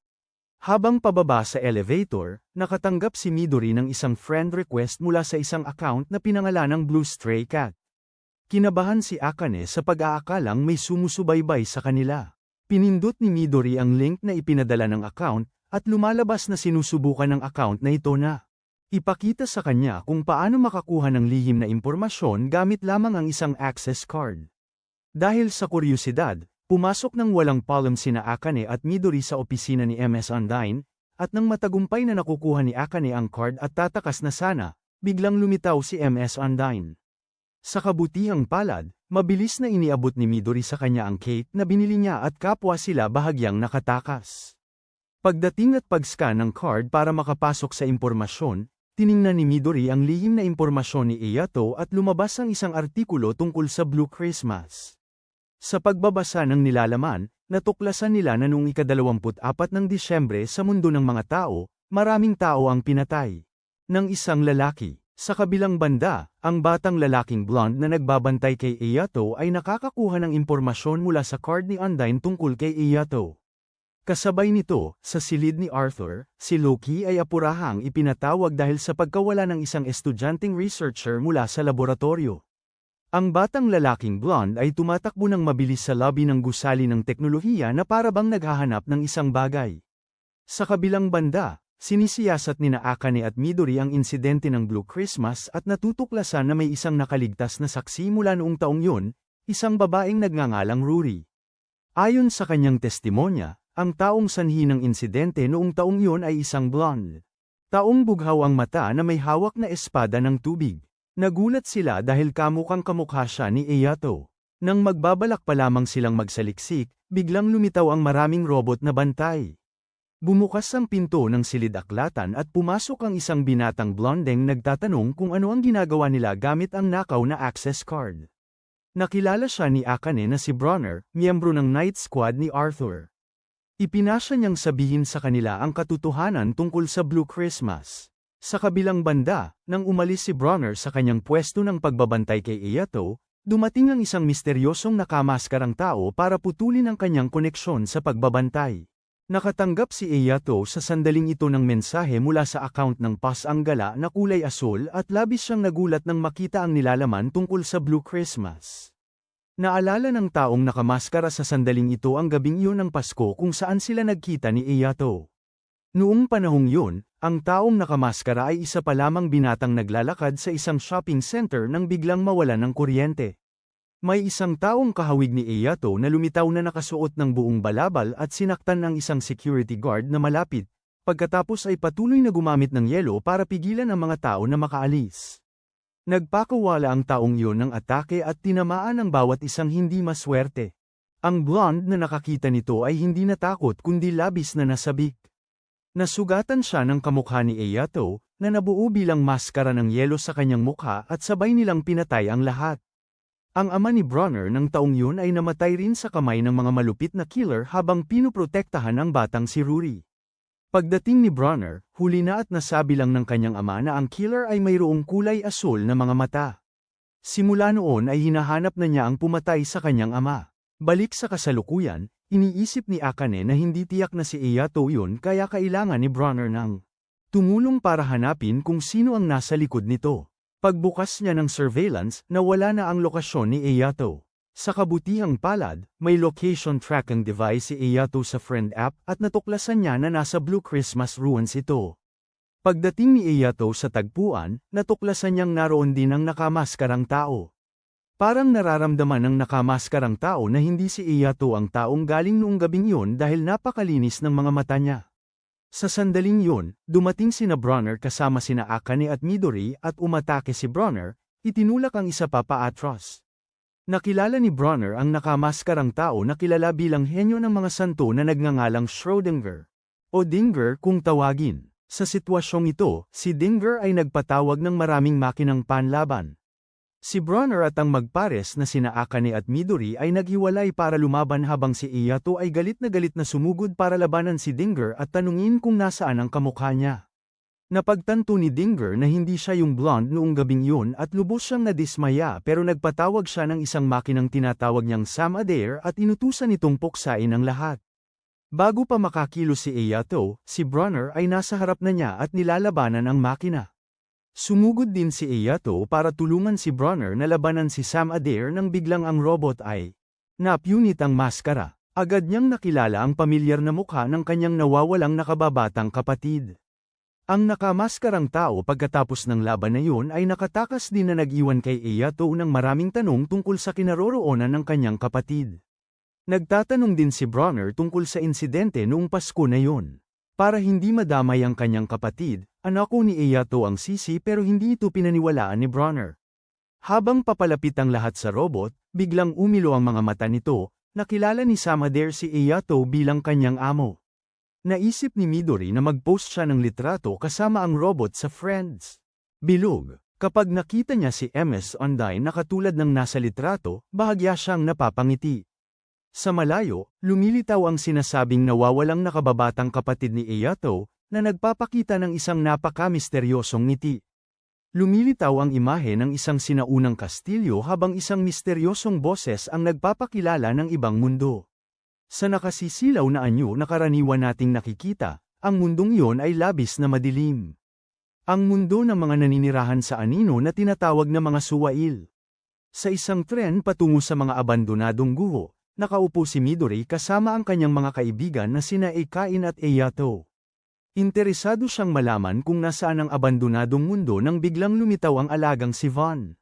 Habang pababa sa elevator, nakatanggap si Midori ng isang friend request mula sa isang account na pinangalanang Blue Stray Cat. Kinabahan si Akane sa pag-aakalang may sumusubaybay sa kanila. Pinindot ni Midori ang link na ipinadala ng account, at lumalabas na sinusubukan ng account na ito na ipakita sa kanya kung paano makakuha ng lihim na impormasyon gamit lamang ang isang access card. Dahil sa kuryosidad, pumasok ng walang palem sina Akane at Midori sa opisina ni MS Undyne, at nang matagumpay na nakukuha ni Akane ang card at tatakas na sana, biglang lumitaw si MS Undyne. Sa kabutihang palad, mabilis na iniabot ni Midori sa kanya ang cake na binili niya at kapwa sila bahagyang nakatakas. Pagdating at pag-scan ng card para makapasok sa impormasyon, tiningnan ni Midori ang lihim na impormasyon ni Eyato at lumabas ang isang artikulo tungkol sa Blue Christmas. Sa pagbabasa ng nilalaman, natuklasan nila na noong ika-24 ng Disyembre sa mundo ng mga tao, maraming tao ang pinatay ng isang lalaki. Sa kabilang banda, ang batang lalaking blonde na nagbabantay kay Eyato ay nakakakuha ng impormasyon mula sa card ni Undyne tungkol kay Eyato. Kasabay nito, sa silid ni Arthur, si Loki ay apurahang ipinatawag dahil sa pagkawala ng isang estudyanteng researcher mula sa laboratorio. Ang batang lalaking blonde ay tumatakbo ng mabilis sa lobby ng gusali ng teknolohiya na parabang naghahanap ng isang bagay. Sa kabilang banda, sinisiyasat ni Akane at Midori ang insidente ng Blue Christmas at natutuklasan na may isang nakaligtas na saksi mula noong taong yun, isang babaeng nagngangalang Ruri. Ayon sa kanyang testimonya, ang taong sanhi ng insidente noong taong yun ay isang blonde. Taong bughaw ang mata na may hawak na espada ng tubig. Nagulat sila dahil kamukha siya ni Eyato. Nang magbabalak pa lamang silang magsaliksik, biglang lumitaw ang maraming robot na bantay. Bumukas ang pinto ng silid-aklatan at pumasok ang isang binatang blondeng nagtatanong kung ano ang ginagawa nila gamit ang nakaw na access card. Nakilala siya ni Akane na si Bronner, miyembro ng Night Squad ni Arthur. Ipinasya niyang sabihin sa kanila ang katotohanan tungkol sa Blue Christmas. Sa kabilang banda, nang umalis si Bronner sa kanyang pwesto ng pagbabantay kay Eyato, dumating ang isang misteryosong nakamaskarang tao para putulin ang kanyang koneksyon sa pagbabantay. Nakatanggap si Eyato sa sandaling ito ng mensahe mula sa account ng Pas Anggala na kulay asul at labis siyang nagulat nang makita ang nilalaman tungkol sa Blue Christmas. Naalala ng taong nakamaskara sa sandaling ito ang gabing iyon ng Pasko kung saan sila nagkita ni Eyato. Noong panahong yun, ang taong nakamaskara ay isa pa lamang binatang naglalakad sa isang shopping center nang biglang mawalan ng kuryente. May isang taong kahawig ni Eyato na lumitaw na nakasuot ng buong balabal at sinaktan ng isang security guard na malapit, pagkatapos ay patuloy na gumamit ng yelo para pigilan ang mga tao na makaalis. Nagpakawala ang taong iyon ng atake at tinamaan ang bawat isang hindi maswerte. Ang blonde na nakakita nito ay hindi natakot kundi labis na nasabik. Nasugatan siya ng kamukha ni Eyato, na nabuo bilang maskara ng yelo sa kanyang mukha at sabay nilang pinatay ang lahat. Ang ama ni Bronner ng taong yun ay namatay rin sa kamay ng mga malupit na killer habang pinuprotektahan ang batang si Ruri. Pagdating ni Bronner, huli na at nasabi lang ng kanyang ama na ang killer ay mayroong kulay asul na mga mata. Simula noon ay hinahanap na niya ang pumatay sa kanyang ama. Balik sa kasalukuyan, iniisip ni Akane na hindi tiyak na si Eyato yun kaya kailangan ni Bronner ng tumulong para hanapin kung sino ang nasa likod nito. Pagbukas niya ng surveillance, nawala na ang lokasyon ni Eyato. Sa kabutihang palad, may location tracking device si Eyato sa friend app at natuklasan niya na nasa Blue Christmas ruins ito. Pagdating ni Eyato sa tagpuan, natuklasan niyang naroon din ang nakamaskarang tao. Parang nararamdaman ng nakamaskarang tao na hindi si Eyato ang taong galing noong gabing yun dahil napakalinis ng mga mata niya. Sa sandaling yun, dumating sina Bronner kasama sina Akane at Midori at umatake si Bronner, itinulak ang isa pa paatros. Nakilala ni Bronner ang nakamaskarang tao na kilala bilang henyo ng mga santo na nagngangalang Schrödinger o Dinger kung tawagin. Sa sitwasyong ito, si Dinger ay nagpatawag ng maraming makinang panlaban. Si Bronner at ang magpares na sina Akane at Midori ay naghiwalay para lumaban habang si Eyato ay galit na sumugod para labanan si Dinger at tanungin kung nasaan ang kamukha niya. Napagtanto ni Dinger na hindi siya yung blonde noong gabing yun at lubos siyang nadismaya pero nagpatawag siya ng isang makinang tinatawag niyang Sam Adair at inutusan nitong puksain ang lahat. Bago pa makakilos si Eyato, si Bronner ay nasa harap na niya at nilalabanan ang makina. Sumugod din si Eyato para tulungan si Bronner na labanan si Sam Adair nang biglang ang robot ay napunit ang maskara. Agad niyang nakilala ang pamilyar na mukha ng kanyang nawawalang nakababatang kapatid. Ang nakamaskarang tao pagkatapos ng laban na yun ay nakatakas din na nag-iwan kay Eyato ng maraming tanong tungkol sa kinaroroonan ng kanyang kapatid. Nagtatanong din si Bronner tungkol sa insidente noong Pasko na yun. Para hindi madamay ang kanyang kapatid, anako ni Eyato ang sisi pero hindi ito pinaniwalaan ni Bronner. Habang papalapit ang lahat sa robot, biglang umilo ang mga mata nito, nakilala ni Sam Adair si Eyato bilang kanyang amo. Naisip ni Midori na mag-post siya ng litrato kasama ang robot sa Friends. Bilog, kapag nakita niya si MS Undyne na katulad ng nasa litrato, bahagya siyang napapangiti. Sa malayo, lumilitaw ang sinasabing nawawalang nakababatang kapatid ni Eyato, na nagpapakita ng isang napaka-misteryosong ngiti. Lumilitaw ang imahe ng isang sinaunang kastilyo habang isang misteryosong boses ang nagpapakilala ng ibang mundo. Sa nakasisilaw na anyo na karaniwan nating nakikita, ang mundong iyon ay labis na madilim. Ang mundo ng mga naninirahan sa anino na tinatawag na mga suwail. Sa isang tren patungo sa mga abandonadong guho, nakaupo si Midori kasama ang kanyang mga kaibigan na sina Eikain at Eyato. Interesado siyang malaman kung nasaan ang abandonadong mundo nang biglang lumitaw ang alagang si Von.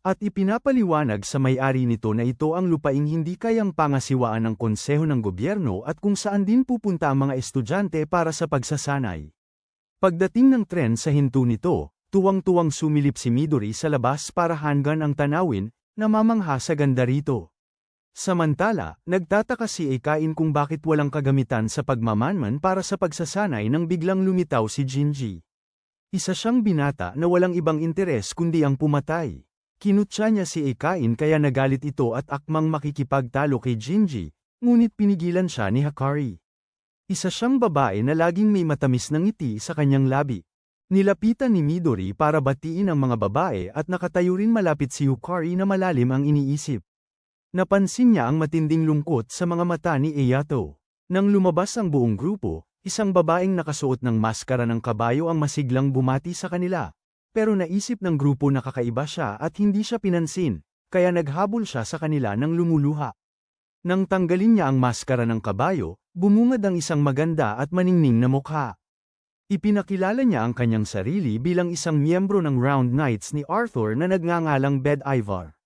At ipinapaliwanag sa may-ari nito na ito ang lupaing hindi kayang pangasiwaan ng konseho ng gobyerno at kung saan din pupunta ang mga estudyante para sa pagsasanay. Pagdating ng tren sa hinto nito, tuwang-tuwang sumilip si Midori sa labas para hanggan ang tanawin, namamangha sa ganda rito. Samantala, nagtataka si Eikain kung bakit walang kagamitan sa pagmamanman para sa pagsasanay nang biglang lumitaw si Jinji. Isa siyang binata na walang ibang interes kundi ang pumatay. Kinutya niya si Eikain kaya nagalit ito at akmang makikipagtalo kay Jinji, ngunit pinigilan siya ni Hakari. Isa siyang babae na laging may matamis na ngiti sa kanyang labi. Nilapitan ni Midori para batiin ang mga babae at nakatayo rin malapit si Hikari na malalim ang iniisip. Napansin niya ang matinding lungkot sa mga mata ni Eyato. Nang lumabas ang buong grupo, isang babaeng nakasuot ng maskara ng kabayo ang masiglang bumati sa kanila. Pero naisip ng grupo na kakaiba siya at hindi siya pinansin, kaya naghabol siya sa kanila nang lumuluha. Nang tanggalin niya ang maskara ng kabayo, bumungad ang isang maganda at maningning na mukha. Ipinakilala niya ang kanyang sarili bilang isang miyembro ng Round Knights ni Arthur na nagngangalang Bed Ivar.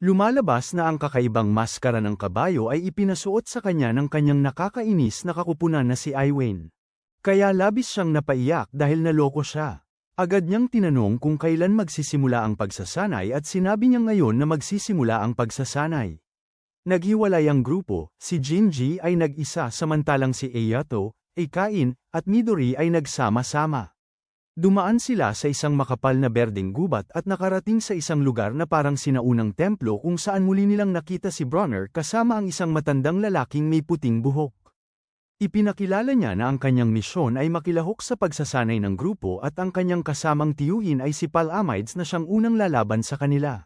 Lumalabas na ang kakaibang maskara ng kabayo ay ipinasuot sa kanya ng kanyang nakakainis na kakupunan na si Iwin. Kaya labis siyang napaiyak dahil naloko siya. Agad niyang tinanong kung kailan magsisimula ang pagsasanay at sinabi niya ngayon na magsisimula ang pagsasanay. Naghiwalay ang grupo, si Jinji ay nag-isa samantalang si Eyato, Eikain, at Midori ay nagsama-sama. Dumaan sila sa isang makapal na berdeng gubat at nakarating sa isang lugar na parang sinaunang templo kung saan muli nilang nakita si Bronner kasama ang isang matandang lalaking may puting buhok. Ipinakilala niya na ang kanyang misyon ay makilahok sa pagsasanay ng grupo at ang kanyang kasamang tiyuhin ay si Palamides na siyang unang lalaban sa kanila.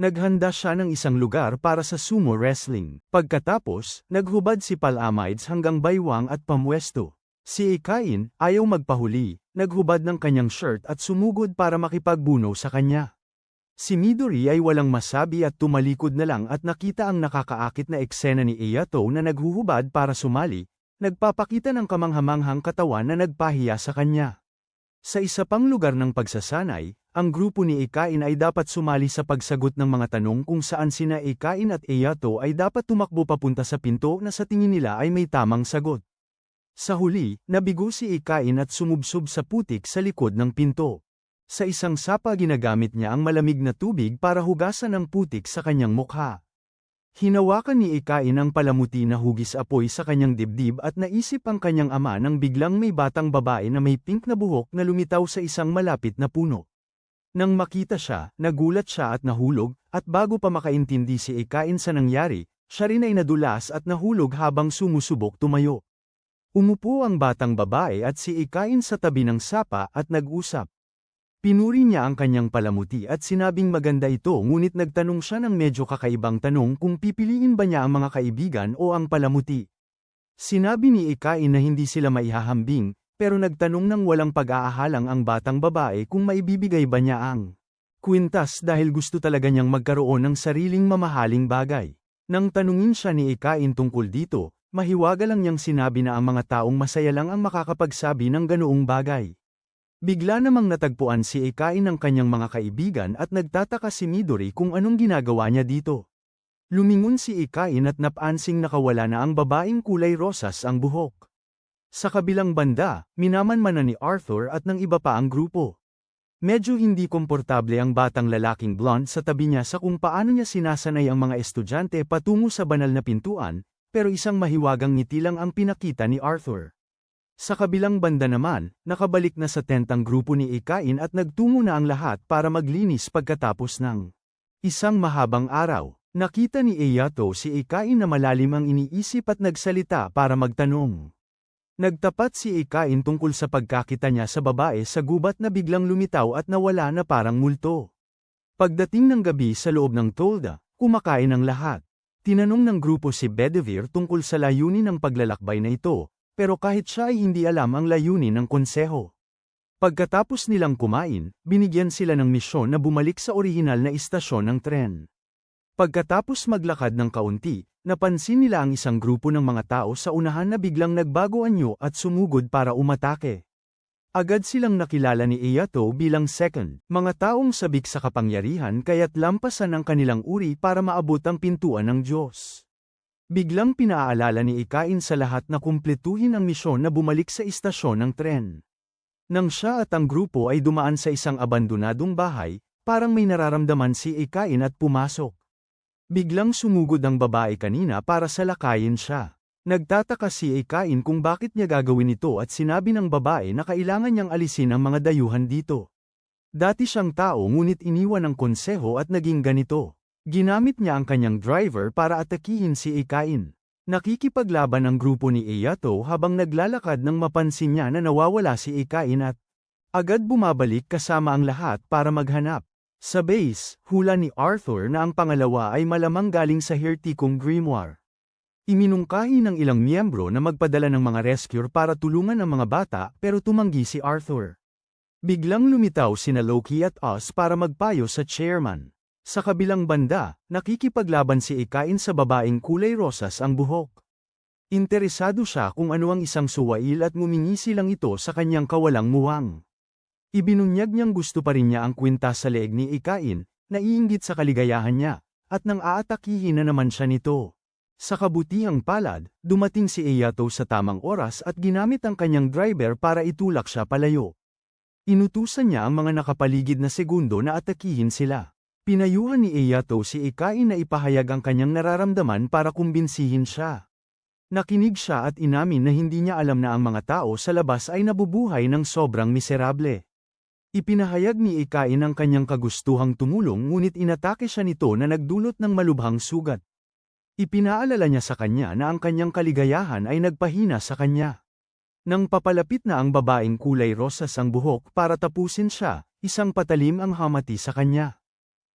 Naghanda siya ng isang lugar para sa sumo wrestling. Pagkatapos, naghubad si Palamides hanggang baywang at pamwesto. Si Eikain, ayaw magpahuli, naghubad ng kanyang shirt at sumugod para makipagbuno sa kanya. Si Midori ay walang masabi at tumalikod na lang at nakita ang nakakaakit na eksena ni Eyato na naghuhubad para sumali, nagpapakita ng kamanghamanghang katawan na nagpahiya sa kanya. Sa isa pang lugar ng pagsasanay, ang grupo ni Eikain ay dapat sumali sa pagsagot ng mga tanong kung saan sina Eikain at Eyato ay dapat tumakbo papunta sa pinto na sa tingin nila ay may tamang sagot. Sa huli, nabigo si Eikain at sumubsob sa putik sa likod ng pinto. Sa isang sapa ginagamit niya ang malamig na tubig para hugasan ang putik sa kanyang mukha. Hinawakan ni Eikain ang palamuti na hugis apoy sa kanyang dibdib at naisip ang kanyang ama nang biglang may batang babae na may pink na buhok na lumitaw sa isang malapit na puno. Nang makita siya, nagulat siya at nahulog, at bago pa makaintindi si Eikain sa nangyari, siya rin ay nadulas at nahulog habang sumusubok tumayo. Umupo ang batang babae at si Eikain sa tabi ng sapa at nag-usap. Pinuri niya ang kanyang palamuti at sinabing maganda ito ngunit nagtanong siya ng medyo kakaibang tanong kung pipiliin ba niya ang mga kaibigan o ang palamuti. Sinabi ni Eikain na hindi sila maihahambing, pero nagtanong ng walang pag-aahalang ang batang babae kung maibibigay ba niya ang kwintas dahil gusto talaga niyang magkaroon ng sariling mamahaling bagay. Nang tanungin siya ni Eikain tungkol dito, mahiwaga lang niyang sinabi na ang mga taong masaya lang ang makakapagsabi ng ganoong bagay. Bigla namang natagpuan si Eikain ng kanyang mga kaibigan at nagtataka si Midori kung anong ginagawa niya dito. Lumingon si Eikain at napansing nakawala na ang babaeng kulay rosas ang buhok. Sa kabilang banda, minamanmanan ni Arthur at ng iba pa ang grupo. Medyo hindi komportable ang batang lalaking blonde sa tabi niya sa kung paano niya sinasanay ang mga estudyante patungo sa banal na pintuan, pero isang mahiwagang ngiti lang ang pinakita ni Arthur. Sa kabilang banda naman, nakabalik na sa tent ang grupo ni Eikain at nagtungo na ang lahat para maglinis pagkatapos ng isang mahabang araw. Nakita ni Eyato si Eikain na malalim ang iniisip at nagsalita para magtanong. Nagtapat si Eikain tungkol sa pagkakita niya sa babae sa gubat na biglang lumitaw at nawala na parang multo. Pagdating ng gabi sa loob ng tolda, kumakain ang lahat. Tinanong ng grupo si Bedivere tungkol sa layunin ng paglalakbay na ito, pero kahit siya ay hindi alam ang layunin ng konseho. Pagkatapos nilang kumain, binigyan sila ng misyon na bumalik sa orihinal na istasyon ng tren. Pagkatapos maglakad ng kaunti, napansin nila ang isang grupo ng mga tao sa unahan na biglang nagbago anyo at sumugod para umatake. Agad silang nakilala ni Eyato bilang second, mga taong sabik sa kapangyarihan kaya't lampasan ang kanilang uri para maabot ang pintuan ng Diyos. Biglang pinaalala ni Ikain sa lahat na kumpletuhin ang misyon na bumalik sa istasyon ng tren. Nang siya at ang grupo ay dumaan sa isang abandonadong bahay, parang may nararamdaman si Ikain at pumasok. Biglang sumugod ang babae kanina para salakayin siya. Nagtataka si Ikain kung bakit niya gagawin ito at sinabi ng babae na kailangan niyang alisin ang mga dayuhan dito. Dati siyang tao ngunit iniwan ng konseho at naging ganito. Ginamit niya ang kanyang driver para atakihin si Ikain. Nakikipaglaban ang grupo ni Eyato habang naglalakad nang mapansin niya na nawawala si Ikain at agad bumabalik kasama ang lahat para maghanap. Sa base, hula ni Arthur na ang pangalawa ay malamang galing sa Hertikong Grimoire. Iminungkahi ng ilang miyembro na magpadala ng mga rescuer para tulungan ang mga bata pero tumanggi si Arthur. Biglang lumitaw sina Loki at Oz para magpayo sa chairman. Sa kabilang banda, nakikipaglaban si Ikain sa babaeng kulay rosas ang buhok. Interesado siya kung ano ang isang suwail at ngumingisi lang ito sa kanyang kawalang muwang. Ibinunyag niyang gusto pa rin niya ang kwintas sa leeg ni Ikain, naiinggit sa kaligayahan niya, at nang aatakihin na naman siya nito. Sa kabutihang palad, dumating si Eyato sa tamang oras at ginamit ang kanyang driver para itulak siya palayo. Inutusan niya ang mga nakapaligid na segundo na atakihin sila. Pinayuhan ni Eyato si Ikain na ipahayag ang kanyang nararamdaman para kumbinsihin siya. Nakinig siya at inamin na hindi niya alam na ang mga tao sa labas ay nabubuhay ng sobrang miserable. Ipinahayag ni Ikain ang kanyang kagustuhang tumulong ngunit inatake siya nito na nagdulot ng malubhang sugat. Ipinaalala niya sa kanya na ang kanyang kaligayahan ay nagpahina sa kanya. Nang papalapit na ang babaeng kulay rosas ang buhok para tapusin siya, isang patalim ang hamati sa kanya.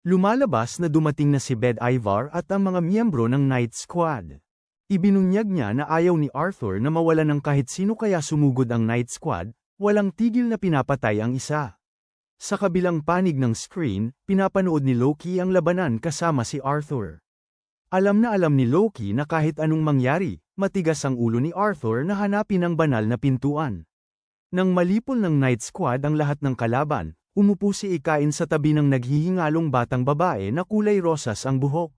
Lumalabas na dumating na si Bedivere at ang mga miyembro ng Night Squad. Ibinunyag niya na ayaw ni Arthur na mawala ng kahit sino kaya sumugod ang Night Squad, walang tigil na pinapatay ang isa. Sa kabilang panig ng screen, pinapanood ni Loki ang labanan kasama si Arthur. Alam ni Loki na kahit anong mangyari, matigas ang ulo ni Arthur na hanapin ang banal na pintuan. Nang malipol ng Night Squad ang lahat ng kalaban, umupo si Ikain sa tabi ng naghihingalong batang babae na kulay rosas ang buhok.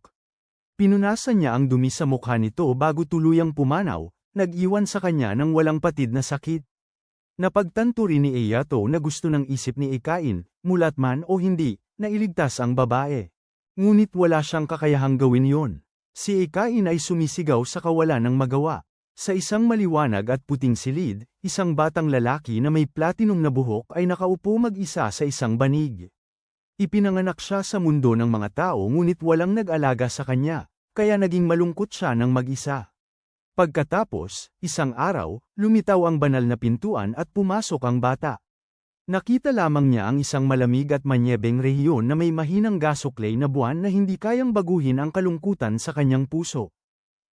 Pinunasan niya ang dumi sa mukha nito bago tuluyang pumanaw, nag-iwan sa kanya ng walang patid na sakit. Napagtanto rin ni Eyato na gusto ng isip ni Ikain, mulat man o hindi, na iligtas ang babae. Ngunit wala siyang kakayahang gawin yon. Si Ikain ay sumisigaw sa kawalan ng magawa. Sa isang maliwanag at puting silid, isang batang lalaki na may platinum na buhok ay nakaupo mag-isa sa isang banig. Ipinanganak siya sa mundo ng mga tao ngunit walang nag-alaga sa kanya, kaya naging malungkot siya ng mag-isa. Pagkatapos, isang araw, lumitaw ang banal na pintuan at pumasok ang bata. Nakita lamang niya ang isang malamig at manyebeng rehiyon na may mahinang gasuklay na buwan na hindi kayang baguhin ang kalungkutan sa kanyang puso.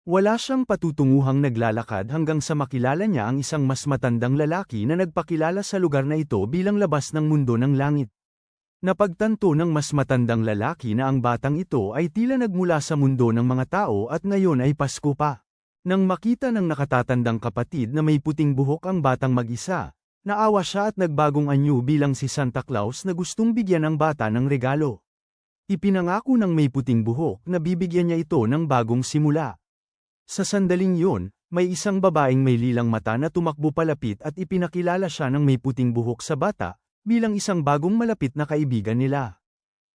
Wala siyang patutunguhang naglalakad hanggang sa makilala niya ang isang mas matandang lalaki na nagpakilala sa lugar na ito bilang labas ng mundo ng langit. Napagtanto ng mas matandang lalaki na ang batang ito ay tila nagmula sa mundo ng mga tao at ngayon ay Pasko pa. Nang makita ng nakatatandang kapatid na may puting buhok ang batang mag-isa, naawa siya at nagbagong anyo bilang si Santa Claus na gustong bigyan ang bata ng regalo. Ipinangako ng may puting buhok na bibigyan niya ito ng bagong simula. Sa sandaling yun, may isang babaeng may lilang mata na tumakbo palapit at ipinakilala siya ng may puting buhok sa bata, bilang isang bagong malapit na kaibigan nila.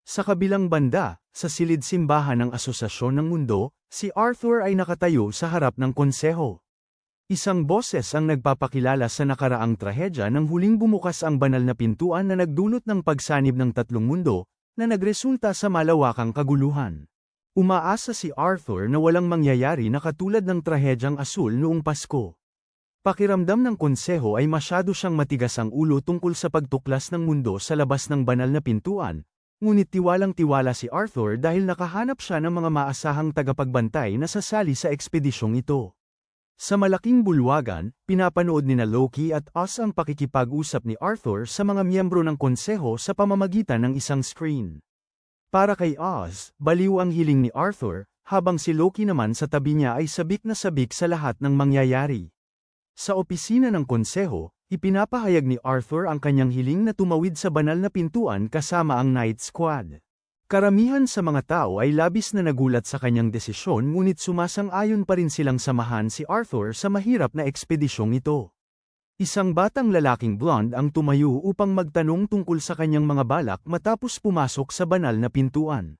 Sa kabilang banda, sa silid simbahan ng Asosasyon ng Mundo, si Arthur ay nakatayo sa harap ng konseho. Isang boses ang nagpapakilala sa nakaraang trahedya nang huling bumukas ang banal na pintuan na nagdulot ng pagsanib ng tatlong mundo, na nagresulta sa malawakang kaguluhan. Umaasa si Arthur na walang mangyayari na katulad ng trahedyang asul noong Pasko. Pakiramdam ng konseho ay masyado siyang matigas ang ulo tungkol sa pagtuklas ng mundo sa labas ng banal na pintuan, Ngunit tiwalang-tiwala si Arthur dahil nakahanap siya ng mga maasahang tagapagbantay na sasali sa ekspedisyong ito. Sa malaking bulwagan, pinapanood nina Loki at Oz ang pakikipag-usap ni Arthur sa mga miyembro ng konseho sa pamamagitan ng isang screen. Para kay Oz, baliw ang hiling ni Arthur, habang si Loki naman sa tabi niya ay sabik na sabik sa lahat ng mangyayari. Sa opisina ng konseho, ipinapahayag ni Arthur ang kanyang hiling na tumawid sa banal na pintuan kasama ang Night Squad. Karamihan sa mga tao ay labis na nagulat sa kanyang desisyon ngunit sumasang-ayon pa rin silang samahan si Arthur sa mahirap na ekspedisyong ito. Isang batang lalaking blonde ang tumayo upang magtanong tungkol sa kanyang mga balak matapos pumasok sa banal na pintuan.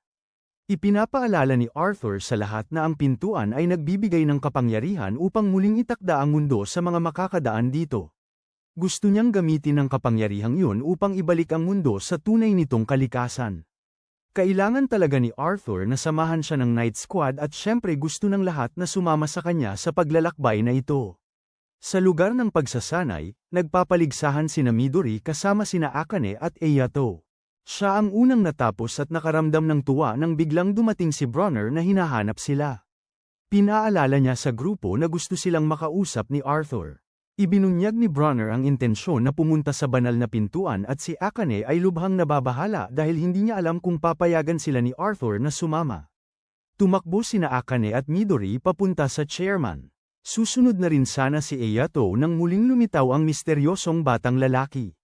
Ipinapaalala ni Arthur sa lahat na ang pintuan ay nagbibigay ng kapangyarihan upang muling itakda ang mundo sa mga makakadaan dito. Gusto niyang gamitin ang kapangyarihang yun upang ibalik ang mundo sa tunay nitong kalikasan. Kailangan talaga ni Arthur na samahan siya ng Night Squad at syempre gusto ng lahat na sumama sa kanya sa paglalakbay na ito. Sa lugar ng pagsasanay, nagpapaligsahan sina Midori kasama sina Akane at Eyato. Siya ang unang natapos at nakaramdam ng tuwa nang biglang dumating si Bronner na hinahanap sila. Pinaalala niya sa grupo na gusto silang makausap ni Arthur. Ibinunyag ni Bronner ang intensyon na pumunta sa banal na pintuan at si Akane ay lubhang nababahala dahil hindi niya alam kung papayagan sila ni Arthur na sumama. Tumakbo sina Akane at Midori papunta sa chairman. Susunod na rin sana si Eyato nang muling lumitaw ang misteryosong batang lalaki.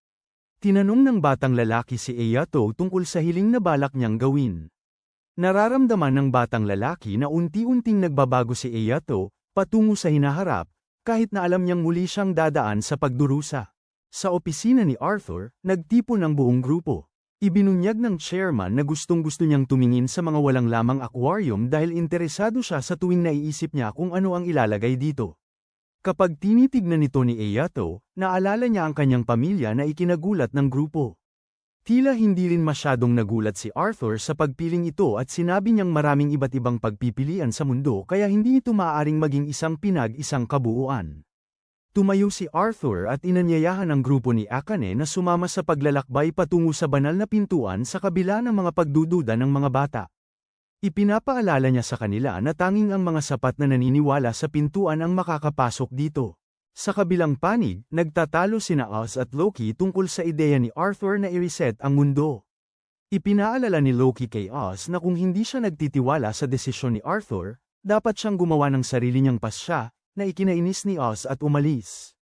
Tinanong ng batang lalaki si Eyato tungkol sa hiling na balak niyang gawin. Nararamdaman ng batang lalaki na unti-unting nagbabago si Eyato, patungo sa hinaharap, kahit na alam niyang muli siyang dadaan sa pagdurusa. Sa opisina ni Arthur, nagtipon ang buong grupo. Ibinunyag ng chairman na gustong-gusto niyang tumingin sa mga walang lamang aquarium dahil interesado siya sa tuwing naiisip niya kung ano ang ilalagay dito. Kapag tinitignan nito ni Eyato, naalala niya ang kanyang pamilya na ikinagulat ng grupo. Tila hindi rin masyadong nagulat si Arthur sa pagpiling ito at sinabi niyang maraming iba't ibang pagpipilian sa mundo kaya hindi ito maaaring maging isang pinag-isang kabuuan. Tumayo si Arthur at inanyayahan ang grupo ni Akane na sumama sa paglalakbay patungo sa banal na pintuan sa kabila ng mga pagdududa ng mga bata. Ipinapaalala niya sa kanila na tanging ang mga sapat na naniniwala sa pintuan ang makakapasok dito. Sa kabilang panig, nagtatalo sina Oz at Loki tungkol sa ideya ni Arthur na i-reset ang mundo. Ipinaalala ni Loki kay Oz na kung hindi siya nagtitiwala sa desisyon ni Arthur, dapat siyang gumawa ng sarili niyang pasya, na ikinainis ni Oz at umalis.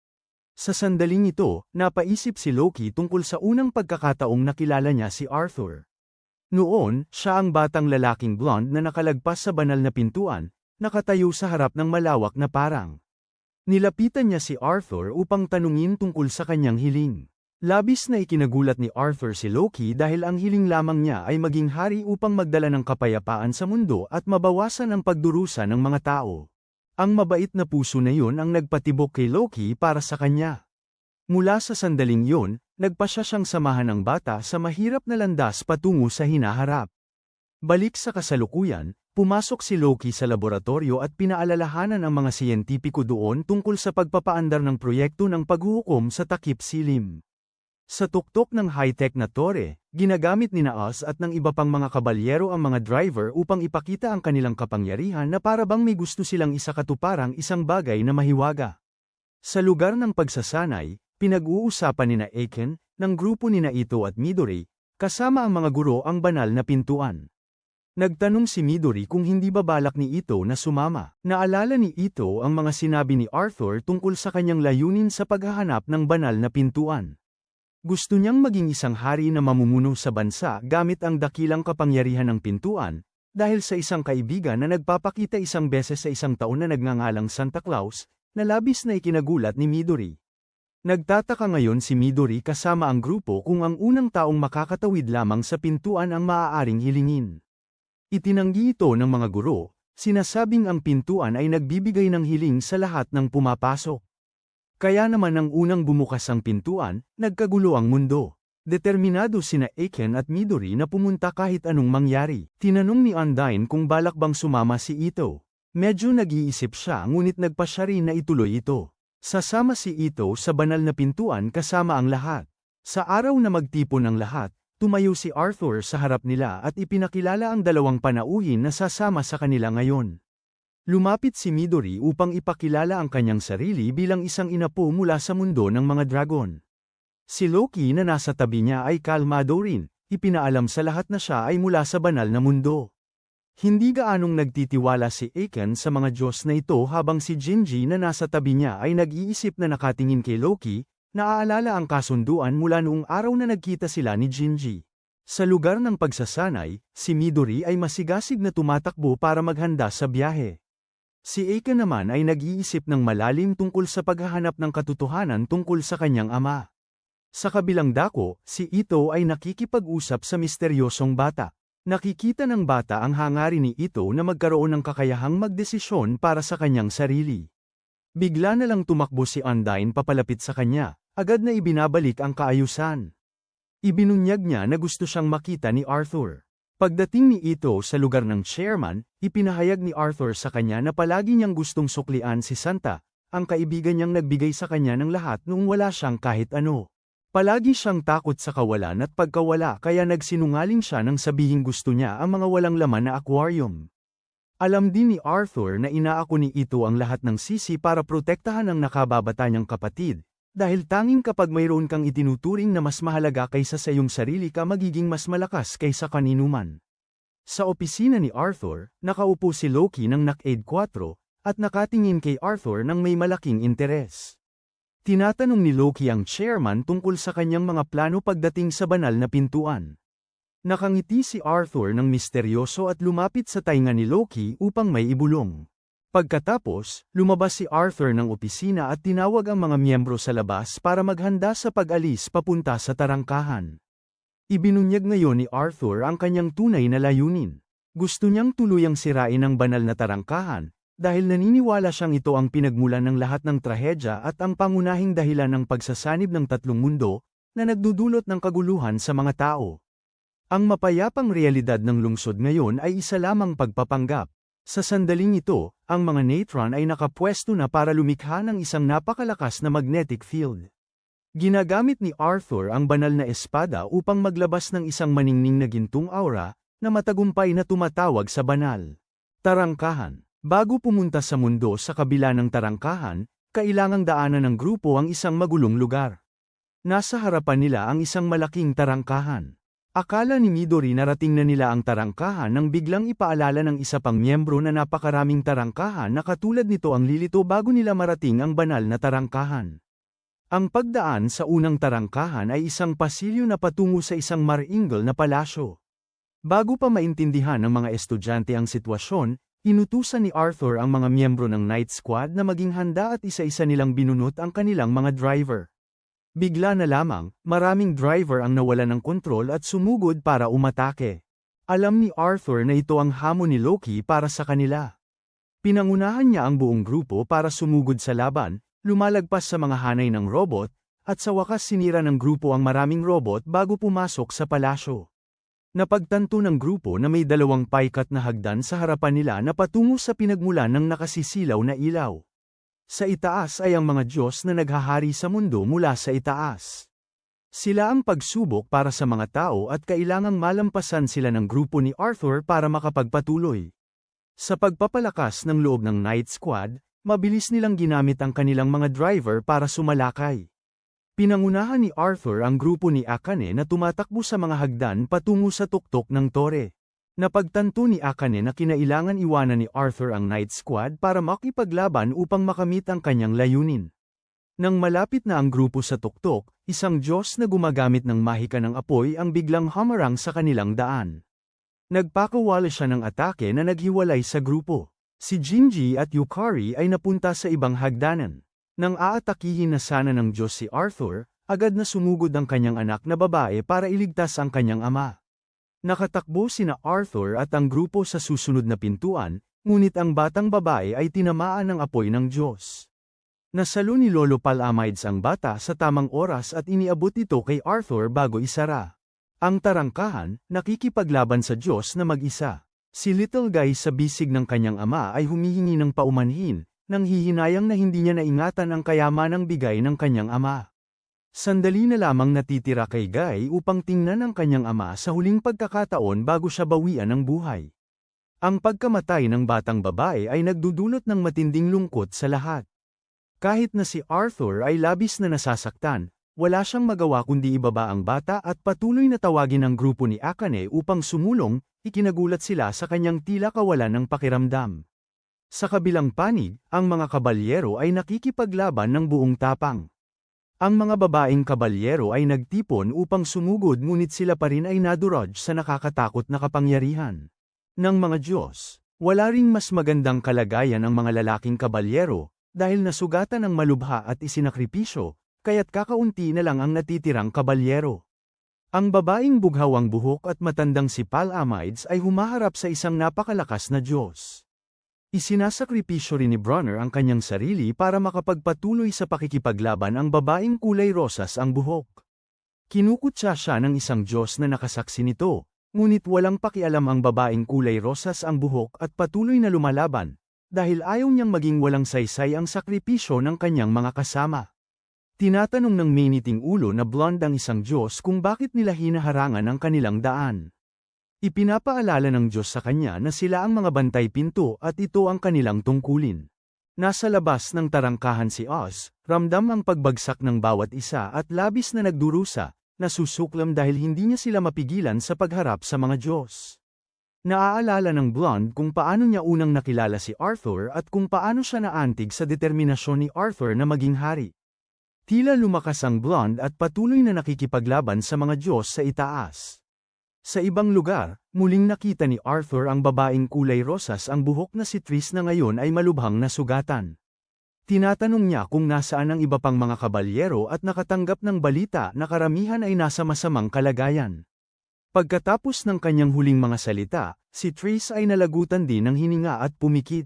Sa sandaling ito, napaisip si Loki tungkol sa unang pagkakataong nakilala niya si Arthur. Noon, siya ang batang lalaking blonde na nakalagpas sa banal na pintuan, nakatayo sa harap ng malawak na parang. Nilapitan niya si Arthur upang tanungin tungkol sa kanyang hiling. Labis na ikinagulat ni Arthur si Loki dahil ang hiling lamang niya ay maging hari upang magdala ng kapayapaan sa mundo at mabawasan ang pagdurusa ng mga tao. Ang mabait na puso na yun ang nagpatibok kay Loki para sa kanya. Mula sa sandaling yun, nagpasya siyang samahan ng bata sa mahirap na landas patungo sa hinaharap. Balik sa kasalukuyan, pumasok si Loki sa laboratorio at pinaalalahanan ang mga siyentipiko doon tungkol sa pagpapaandar ng proyekto ng paghuhukom sa takip silim. Sa tuktok ng high-tech na tore, ginagamit ni Oz at ng iba pang mga kabalyero ang mga driver upang ipakita ang kanilang kapangyarihan na para bang may gusto silang isakatuparang isang bagay na mahiwaga. Sa lugar ng pagsasanay, pinag-uusapan ni Aiken, ng grupo ni Ito at Midori, kasama ang mga guro ang banal na pintuan. Nagtanong si Midori kung hindi ba balak ni Ito na sumama. Naalala ni Ito ang mga sinabi ni Arthur tungkol sa kanyang layunin sa paghahanap ng banal na pintuan. Gusto niyang maging isang hari na mamumuno sa bansa gamit ang dakilang kapangyarihan ng pintuan, dahil sa isang kaibigan na nagpapakita isang beses sa isang taon na nagngangalang Santa Claus, na labis na ikinagulat ni Midori. Nagtataka ngayon si Midori kasama ang grupo kung ang unang taong makakatawid lamang sa pintuan ang maaaring hilingin. Itinanggi ito ng mga guro, sinasabing ang pintuan ay nagbibigay ng hiling sa lahat ng pumapasok. Kaya naman ang unang bumukas ang pintuan, nagkagulo ang mundo. Determinado sina Aiken at Midori na pumunta kahit anong mangyari. Tinanong ni Undyne kung balak bang sumama si Ito. Medyo nag-iisip siya ngunit nagpasya rin na ituloy ito. Sasama si Ito sa banal na pintuan kasama ang lahat. Sa araw na magtipon ang lahat, Tumayo si Arthur sa harap nila at ipinakilala ang dalawang panauhin na sasama sa kanila ngayon. Lumapit si Midori upang ipakilala ang kanyang sarili bilang isang inapo mula sa mundo ng mga dragon. Si Loki na nasa tabi niya ay kalmado rin, ipinaalam sa lahat na siya ay mula sa banal na mundo. Hindi gaanong nagtitiwala si Aiken sa mga Diyos na ito habang si Jinji na nasa tabi niya ay nag-iisip na nakatingin kay Loki. Naaalala ang kasunduan mula noong araw na nagkita sila ni Jinji. Sa lugar ng pagsasanay, si Midori ay masigasig na tumatakbo para maghanda sa biyahe. Si Aiken naman ay nag-iisip ng malalim tungkol sa paghahanap ng katotohanan tungkol sa kanyang ama. Sa kabilang dako, si Ito ay nakikipag-usap sa misteryosong bata. Nakikita ng bata ang hangarin ni Ito na magkaroon ng kakayahang magdesisyon para sa kanyang sarili. Bigla na lang tumakbo si Undyne papalapit sa kanya, agad na ibinabalik ang kaayusan. Ibinunyag niya na gusto siyang makita ni Arthur. Pagdating ni Ito sa lugar ng chairman, ipinahayag ni Arthur sa kanya na palagi niyang gustong suklian si Santa, ang kaibigan niyang nagbigay sa kanya ng lahat noong wala siyang kahit ano. Palagi siyang takot sa kawalan at pagkawala kaya nagsinungaling siya nang sabihing gusto niya ang mga walang laman na aquarium. Alam din ni Arthur na inaako ni Ito ang lahat ng sisi para protektahan ang nakababata niyang kapatid, dahil tanging kapag mayroon kang itinuturing na mas mahalaga kaysa sa iyong sarili ka magiging mas malakas kaysa kaninuman. Sa opisina ni Arthur, nakaupo si Loki ng Naked 4, at nakatingin kay Arthur ng may malaking interes. Tinatanong ni Loki ang chairman tungkol sa kanyang mga plano pagdating sa banal na pintuan. Nakangiti si Arthur ng misteryoso at lumapit sa tainga ni Loki upang may ibulong. Pagkatapos, lumabas si Arthur ng opisina at tinawag ang mga miyembro sa labas para maghanda sa pag-alis papunta sa tarangkahan. Ibinunyag ngayon ni Arthur ang kanyang tunay na layunin. Gusto niyang tuluyang sirain ang banal na tarangkahan, dahil naniniwala siyang ito ang pinagmulan ng lahat ng trahedya at ang pangunahing dahilan ng pagsasanib ng tatlong mundo, na nagdudulot ng kaguluhan sa mga tao. Ang mapayapang realidad ng lungsod ngayon ay isa lamang pagpapanggap. Sa sandaling ito, ang mga Natron ay nakapwesto na para lumikha ng isang napakalakas na magnetic field. Ginagamit ni Arthur ang banal na espada upang maglabas ng isang maningning na gintong aura, na matagumpay na tumatawag sa banal. Tarangkahan. Bago pumunta sa mundo sa kabila ng tarangkahan, kailangang daanan ng grupo ang isang magulong lugar. Nasa harapan nila ang isang malaking tarangkahan. Akala ni Midori narating na nila ang tarangkahan nang biglang ipaalala ng isa pang miyembro na napakaraming tarangkahan na katulad nito ang lilito bago nila marating ang banal na tarangkahan. Ang pagdaan sa unang tarangkahan ay isang pasilyo na patungo sa isang maringal na palasyo. Bago pa maintindihan ng mga estudyante ang sitwasyon, inutusan ni Arthur ang mga miyembro ng Night Squad na maging handa at isa-isa nilang binunot ang kanilang mga driver. Bigla na lamang, maraming driver ang nawala ng kontrol at sumugod para umatake. Alam ni Arthur na ito ang hamon ni Loki para sa kanila. Pinangunahan niya ang buong grupo para sumugod sa laban, lumalagpas sa mga hanay ng robot, at sa wakas sinira ng grupo ang maraming robot bago pumasok sa palasyo. Napagtanto ng grupo na may dalawang paikat na hagdan sa harapan nila na patungo sa pinagmulan ng nakasisilaw na ilaw. Sa itaas ay ang mga Diyos na naghahari sa mundo mula sa itaas. Sila ang pagsubok para sa mga tao at kailangang malampasan sila ng grupo ni Arthur para makapagpatuloy. Sa pagpapalakas ng loob ng Night Squad, mabilis nilang ginamit ang kanilang mga driver para sumalakay. Pinangunahan ni Arthur ang grupo ni Akane na tumatakbo sa mga hagdan patungo sa tuktok ng tore. Napagtanto ni Akane na kinailangan iwanan ni Arthur ang Night Squad para makipaglaban upang makamit ang kanyang layunin. Nang malapit na ang grupo sa tuktok, isang Diyos na gumagamit ng mahika ng apoy ang biglang hamarang sa kanilang daan. Nagpakawala siya ng atake na naghiwalay sa grupo. Si Jinji at Yukari ay napunta sa ibang hagdanan. Nang aatakihin na sana ng Diyos si Arthur, agad na sumugod ang kanyang anak na babae para iligtas ang kanyang ama. Nakatakbo sina Arthur at ang grupo sa susunod na pintuan, ngunit ang batang babae ay tinamaan ng apoy ng Diyos. Nasalo ni Lolo Palamides ang bata sa tamang oras at iniabot ito kay Arthur bago isara. Ang tarangkahan, nakikipaglaban sa Diyos na mag-isa. Si Little Guy sa bisig ng kanyang ama ay humihingi ng paumanhin, nang hihinayang na hindi niya naingatan ang kayamanang bigay ng kanyang ama. Sandali na lamang natitira kay Guy upang tingnan ang kanyang ama sa huling pagkakataon bago siya bawian ng buhay. Ang pagkamatay ng batang babae ay nagdudulot ng matinding lungkot sa lahat. Kahit na si Arthur ay labis na nasasaktan, wala siyang magawa kundi ibaba ang bata at patuloy na tawagin ang grupo ni Akane upang sumulong, ikinagulat sila sa kanyang tila kawalan ng pakiramdam. Sa kabilang panig, ang mga kabalyero ay nakikipaglaban ng buong tapang. Ang mga babaeng kabalyero ay nagtipon upang sumugod ngunit sila pa rin ay nadurog sa nakakatakot na kapangyarihan ng mga Diyos. Wala ring mas magandang kalagayan ang mga lalaking kabalyero, dahil nasugatan ng malubha at isinakripisyo, kaya't kakaunti na lang ang natitirang kabalyero. Ang babaeng bughawang buhok at matandang si Palamides ay humaharap sa isang napakalakas na Diyos. Isinasakripisyo rin ni Bronner ang kanyang sarili para makapagpatuloy sa pakikipaglaban. Ang babaeng kulay rosas ang buhok. Kinukutya siya ng isang Diyos na nakasaksi nito, ngunit walang pakialam ang babaeng kulay rosas ang buhok at patuloy na lumalaban, dahil ayaw niyang maging walang saysay ang sakripisyo ng kanyang mga kasama. Tinatanong ng mainiting ulo na blonde ang isang Diyos kung bakit nila hinaharangan ang kanilang daan. Ipinapaalala ng Diyos sa kanya na sila ang mga bantay pinto at ito ang kanilang tungkulin. Nasa labas ng tarangkahan si Oz, ramdam ang pagbagsak ng bawat isa at labis na nagdurusa, nasusuklam dahil hindi niya sila mapigilan sa pagharap sa mga Diyos. Naaalala ng blonde kung paano niya unang nakilala si Arthur at kung paano siya naantig sa determinasyon ni Arthur na maging hari. Tila lumakas ang blonde at patuloy na nakikipaglaban sa mga Diyos sa itaas. Sa ibang lugar, muling nakita ni Arthur ang babaeng kulay rosas ang buhok na si Tris na ngayon ay malubhang nasugatan. Tinatanong niya kung nasaan ang iba pang mga kabalyero at nakatanggap ng balita na karamihan ay nasa masamang kalagayan. Pagkatapos ng kanyang huling mga salita, si Tris ay nalagutan din ng hininga at pumikit.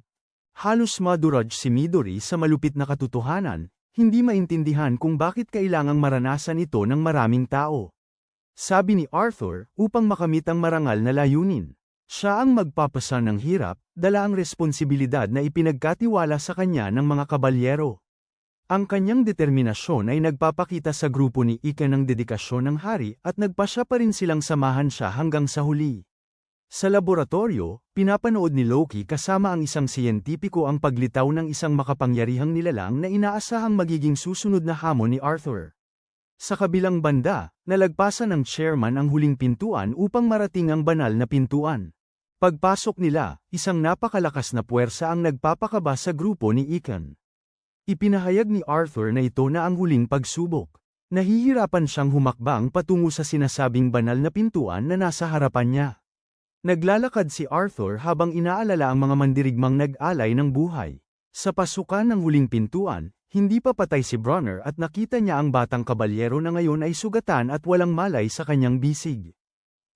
Halos madurog si Midori sa malupit na katotohanan, hindi maintindihan kung bakit kailangang maranasan ito ng maraming tao. Sabi ni Arthur, upang makamit ang marangal na layunin. Siya ang magpapasa ng hirap, dala ang responsibilidad na ipinagkatiwala sa kanya ng mga kabalyero. Ang kanyang determinasyon ay nagpapakita sa grupo ni Ika ng dedikasyon ng hari at nagpasya pa rin silang samahan siya hanggang sa huli. Sa laboratorio, pinapanood ni Loki kasama ang isang siyentipiko ang paglitaw ng isang makapangyarihang nilalang na inaasahang magiging susunod na hamon ni Arthur. Sa kabilang banda, nalagpasan ng chairman ang huling pintuan upang marating ang banal na pintuan. Pagpasok nila, isang napakalakas na puwersa ang nagpapakaba sa grupo ni Ikan. Ipinahayag ni Arthur na ito na ang huling pagsubok. Nahihirapan siyang humakbang patungo sa sinasabing banal na pintuan na nasa harapan niya. Naglalakad si Arthur habang inaalala ang mga mandirigmang nag-alay ng buhay. Sa pasukan ng huling pintuan, hindi pa patay si Bronner at nakita niya ang batang kabalyero na ngayon ay sugatan at walang malay sa kanyang bisig.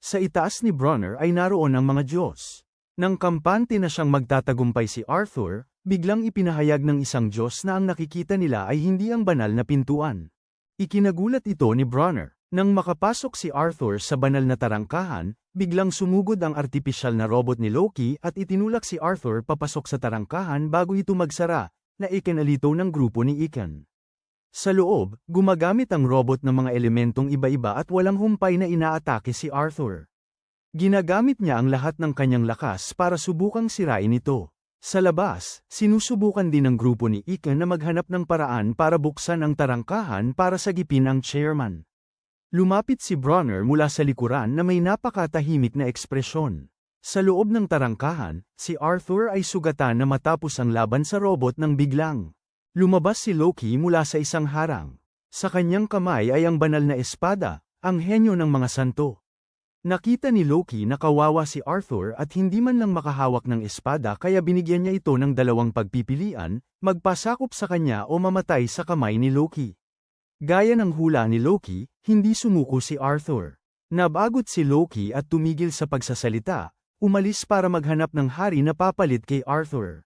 Sa itaas ni Bronner ay naroon ang mga Diyos. Nang kampante na siyang magtatagumpay si Arthur, biglang ipinahayag ng isang Diyos na ang nakikita nila ay hindi ang banal na pintuan. Ikinagulat ito ni Bronner. Nang makapasok si Arthur sa banal na tarangkahan, biglang sumugod ang artipisyal na robot ni Loki at itinulak si Arthur papasok sa tarangkahan bago ito magsara, na ikinalito ng grupo ni Ikan. Sa loob, gumagamit ang robot ng mga elementong iba-iba at walang humpay na inaatake si Arthur. Ginagamit niya ang lahat ng kanyang lakas para subukang sirain ito. Sa labas, sinusubukan din ng grupo ni Ikan na maghanap ng paraan para buksan ang tarangkahan para sagipin ang chairman. Lumapit si Bronner mula sa likuran na may napakatahimik na ekspresyon. Sa loob ng tarangkahan, si Arthur ay sugatan na matapos ang laban sa robot nang biglang lumabas si Loki mula sa isang harang. Sa kanyang kamay ay ang banal na espada, ang henyo ng mga santo. Nakita ni Loki na kawawa si Arthur at hindi man lang makahawak ng espada kaya binigyan niya ito ng dalawang pagpipilian, magpasakop sa kanya o mamatay sa kamay ni Loki. Gaya ng hula ni Loki, hindi sumuko si Arthur. Nabagot si Loki at tumigil sa pagsasalita. Umalis para maghanap ng hari na papalit kay Arthur.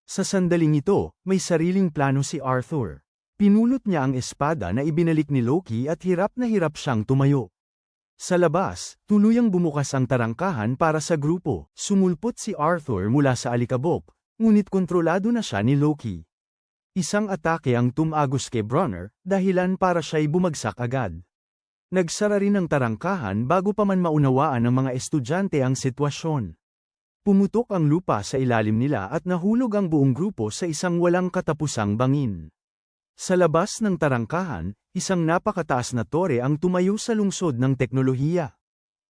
Sa sandaling ito, may sariling plano si Arthur. Pinulot niya ang espada na ibinalik ni Loki at hirap na hirap siyang tumayo. Sa labas, tuluyang bumukas ang tarangkahan para sa grupo. Sumulpot si Arthur mula sa alikabok, ngunit kontrolado na siya ni Loki. Isang atake ang tumagos kay Bronner, dahilan para siya'y bumagsak agad. Nagsara rin ang tarangkahan bago pa man maunawaan ng mga estudyante ang sitwasyon. Pumutok ang lupa sa ilalim nila at nahulog ang buong grupo sa isang walang katapusang bangin. Sa labas ng tarangkahan, isang napakataas na tore ang tumayo sa lungsod ng teknolohiya.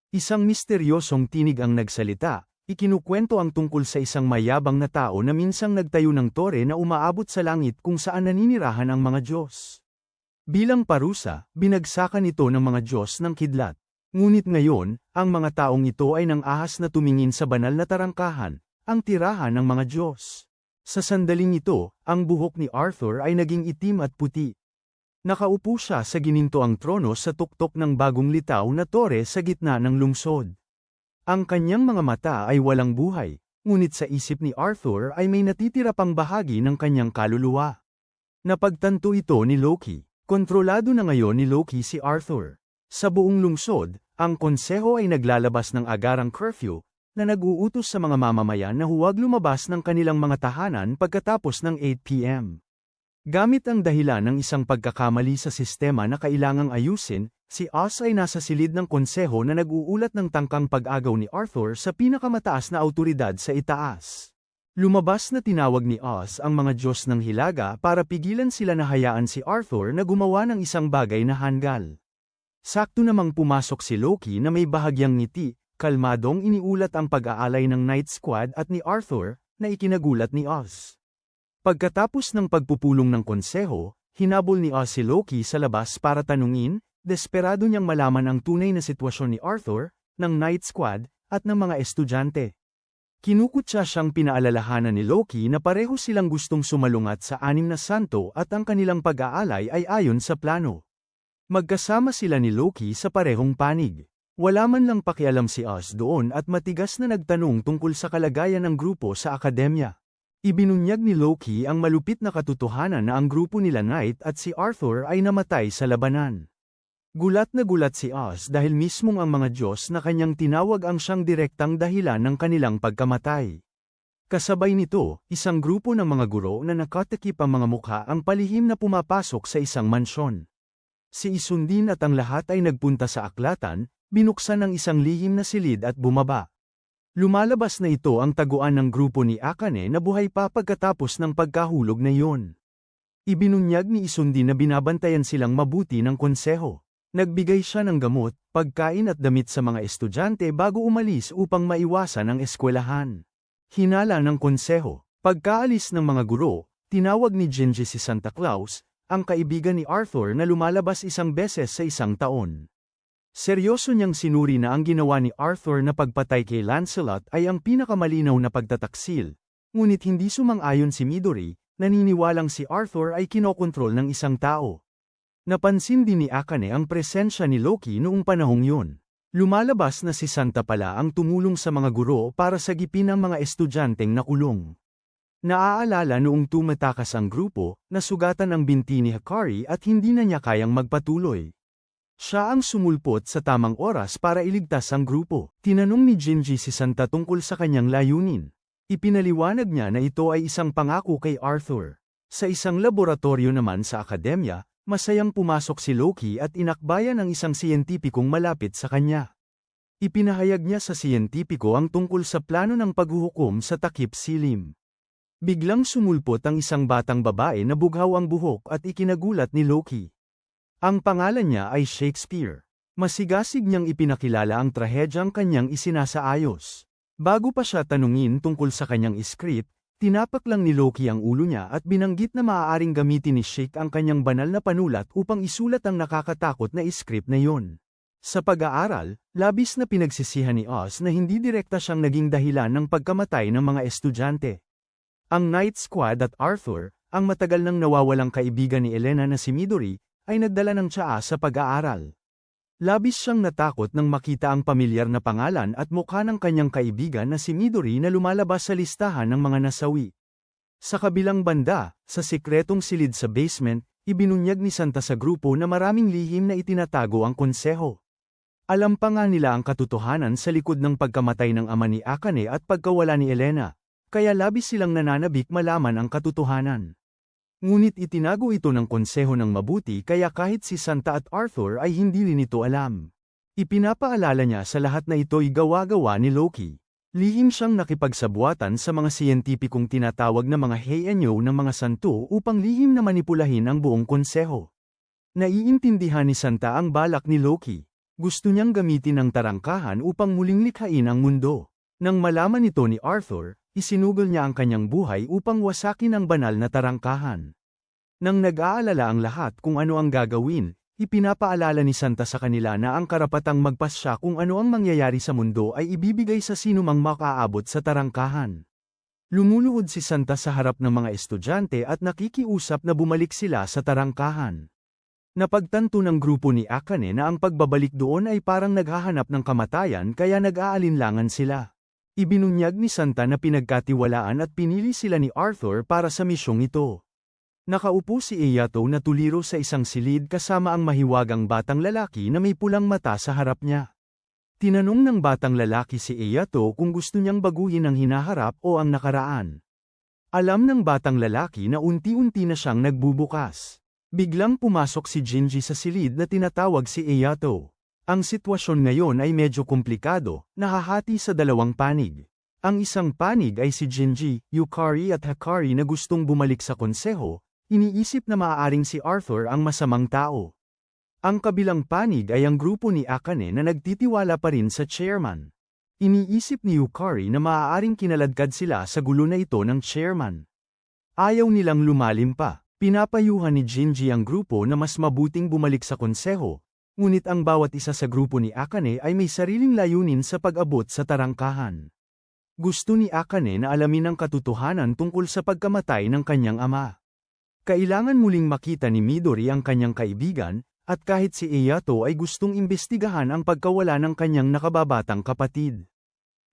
Isang misteryosong tinig ang nagsalita, ikinukwento ang tungkol sa isang mayabang na tao na minsang nagtayo ng tore na umaabot sa langit kung saan naninirahan ang mga Diyos. Bilang parusa, binagsakan ito ng mga Diyos ng kidlat. Ngunit ngayon, ang mga taong ito ay nang ahas na tumingin sa banal na tarangkahan, ang tirahan ng mga Diyos. Sa sandaling ito, ang buhok ni Arthur ay naging itim at puti. Nakaupo siya sa ginintoang trono sa tuktok ng bagong litaw na tore sa gitna ng lungsod. Ang kanyang mga mata ay walang buhay, ngunit sa isip ni Arthur ay may natitira pang bahagi ng kanyang kaluluwa. Napagtanto ito ni Loki. Kontrolado na ngayon ni Loki si Arthur. Sa buong lungsod, ang konseho ay naglalabas ng agarang curfew, na nag-uutos sa mga mamamayan na huwag lumabas ng kanilang mga tahanan pagkatapos ng 8 p.m. Gamit ang dahilan ng isang pagkakamali sa sistema na kailangang ayusin, si Oz ay nasa silid ng konseho na nag-uulat ng tangkang pag-agaw ni Arthur sa pinakamataas na awtoridad sa itaas. Lumabas na tinawag ni Oz ang mga Diyos ng Hilaga para pigilan sila na hayaan si Arthur na gumawa ng isang bagay na hanggal. Sakto namang pumasok si Loki na may bahagyang ngiti, kalmadong iniulat ang pag-aalay ng Night Squad at ni Arthur, na ikinagulat ni Oz. Pagkatapos ng pagpupulong ng konseho, hinabol ni Oz si Loki sa labas para tanungin, desperado niyang malaman ang tunay na sitwasyon ni Arthur, ng Night Squad, at ng mga estudyante. Kinukutya siyang pinaalalahanan ni Loki na pareho silang gustong sumalungat sa anim na santo at ang kanilang pag-aalay ay ayon sa plano. Magkasama sila ni Loki sa parehong panig. Wala man lang pakialam si Oz doon at matigas na nagtanong tungkol sa kalagayan ng grupo sa akademya. Ibinunyag ni Loki ang malupit na katotohanan na ang grupo nila Knight at si Arthur ay namatay sa labanan. Gulat na gulat si Oz dahil mismong ang mga Diyos na kanyang tinawag ang siyang direktang dahilan ng kanilang pagkamatay. Kasabay nito, isang grupo ng mga guro na nakatakip ang mga mukha ang palihim na pumapasok sa isang mansyon. Si Isundin at ang lahat ay nagpunta sa aklatan, binuksan ang isang lihim na silid at bumaba. Lumalabas na ito ang taguan ng grupo ni Akane na buhay pa pagkatapos ng pagkahulog na iyon. Ibinunyag ni Isundin na binabantayan silang mabuti ng konseho. Nagbigay siya ng gamot, pagkain at damit sa mga estudyante bago umalis upang maiwasan ang eskwelahan. Hinala ng konseho. Pagkaalis ng mga guro, tinawag ni Gingy si Santa Claus, ang kaibigan ni Arthur na lumalabas isang beses sa isang taon. Seryoso niyang sinuri na ang ginawa ni Arthur na pagpatay kay Lancelot ay ang pinakamalinaw na pagtataksil, ngunit hindi sumang-ayon si Midori, naniniwalang si Arthur ay kinokontrol ng isang tao. Napansin din ni Akane ang presensya ni Loki noong panahong yun. Lumalabas na si Santa pala ang tumulong sa mga guro para sagipin ang mga estudyanteng nakulong. Naaalala noong tumatakas ang grupo, nasugatan ang binti ni Hikari at hindi na niya kayang magpatuloy. Siya ang sumulpot sa tamang oras para iligtas ang grupo. Tinanong ni Gingy si Santa tungkol sa kanyang layunin. Ipinaliwanag niya na ito ay isang pangako kay Arthur. Sa isang laboratorio naman sa akademya, masayang pumasok si Loki at inakbayan ang isang siyentipikong malapit sa kanya. Ipinahayag niya sa siyentipiko ang tungkol sa plano ng paghuhukom sa takip silim. Biglang sumulpot ang isang batang babae na bughaw ang buhok at ikinagulat ni Loki. Ang pangalan niya ay Shakespeare. Masigasig niyang ipinakilala ang trahedyang kanyang isinasaayos. Bago pa siya tanungin tungkol sa kanyang script, tinapak lang ni Loki ang ulo niya at binanggit na maaaring gamitin ni Shake ang kanyang banal na panulat upang isulat ang nakakatakot na script na yun. Sa pag-aaral, labis na pinagsisihan ni Oz na hindi direkta siyang naging dahilan ng pagkamatay ng mga estudyante. Ang Night Squad at Arthur, ang matagal nang nawawalang kaibigan ni Elena na si Midori, ay nagdala ng tsaa sa pag-aaral. Labis siyang natakot nang makita ang pamilyar na pangalan at mukha ng kanyang kaibigan na si Midori na lumalabas sa listahan ng mga nasawi. Sa kabilang banda, sa sikretong silid sa basement, ibinunyag ni Santa sa grupo na maraming lihim na itinatago ang konseho. Alam pa nga nila ang katotohanan sa likod ng pagkamatay ng ama ni Akane at pagkawala ni Elena, kaya labis silang nananabik malaman ang katotohanan. Ngunit itinago ito ng konseho ng mabuti kaya kahit si Santa at Arthur ay hindi rin ito alam. Ipinapaalala niya sa lahat na ito'y gawa-gawa ni Loki. Lihim siyang nakipagsabuatan sa mga siyentipikong tinatawag na mga Heianyo ng mga santo upang lihim na manipulahin ang buong konseho. Naiintindihan ni Santa ang balak ni Loki. Gusto niyang gamitin ang tarangkahan upang muling likhain ang mundo. Nang malaman ito ni Arthur, isinugol niya ang kanyang buhay upang wasakin ang banal na tarangkahan. Nang nag-aalala ang lahat kung ano ang gagawin, ipinapaalala ni Santa sa kanila na ang karapatang magpasya kung ano ang mangyayari sa mundo ay ibibigay sa sinumang makaabot sa tarangkahan. Lumuluhod si Santa sa harap ng mga estudyante at nakikiusap na bumalik sila sa tarangkahan. Napagtanto ng grupo ni Akane na ang pagbabalik doon ay parang naghahanap ng kamatayan kaya nag-aalinlangan sila. Ibinunyag ni Santa na pinagkatiwalaan at pinili sila ni Arthur para sa misyong ito. Nakaupo si Eyato na tuliro sa isang silid kasama ang mahiwagang batang lalaki na may pulang mata sa harap niya. Tinanong ng batang lalaki si Eyato kung gusto niyang baguhin ang hinaharap o ang nakaraan. Alam ng batang lalaki na unti-unti na siyang nagbubukas. Biglang pumasok si Jinji sa silid na tinatawag si Eyato. Ang sitwasyon ngayon ay medyo komplikado, nahahati sa dalawang panig. Ang isang panig ay si Jinji, Yukari at Hakari na gustong bumalik sa konseho, iniisip na maaaring si Arthur ang masamang tao. Ang kabilang panig ay ang grupo ni Akane na nagtitiwala pa rin sa chairman. Iniisip ni Yukari na maaaring kinaladkad sila sa gulo na ito ng chairman. Ayaw nilang lumalim pa. Pinapayuhan ni Jinji ang grupo na mas mabuting bumalik sa konseho, ngunit ang bawat isa sa grupo ni Akane ay may sariling layunin sa pag-abot sa tarangkahan. Gusto ni Akane na alamin ang katotohanan tungkol sa pagkamatay ng kanyang ama. Kailangan muling makita ni Midori ang kanyang kaibigan, at kahit si Eyato ay gustong imbestigahan ang pagkawala ng kanyang nakababatang kapatid.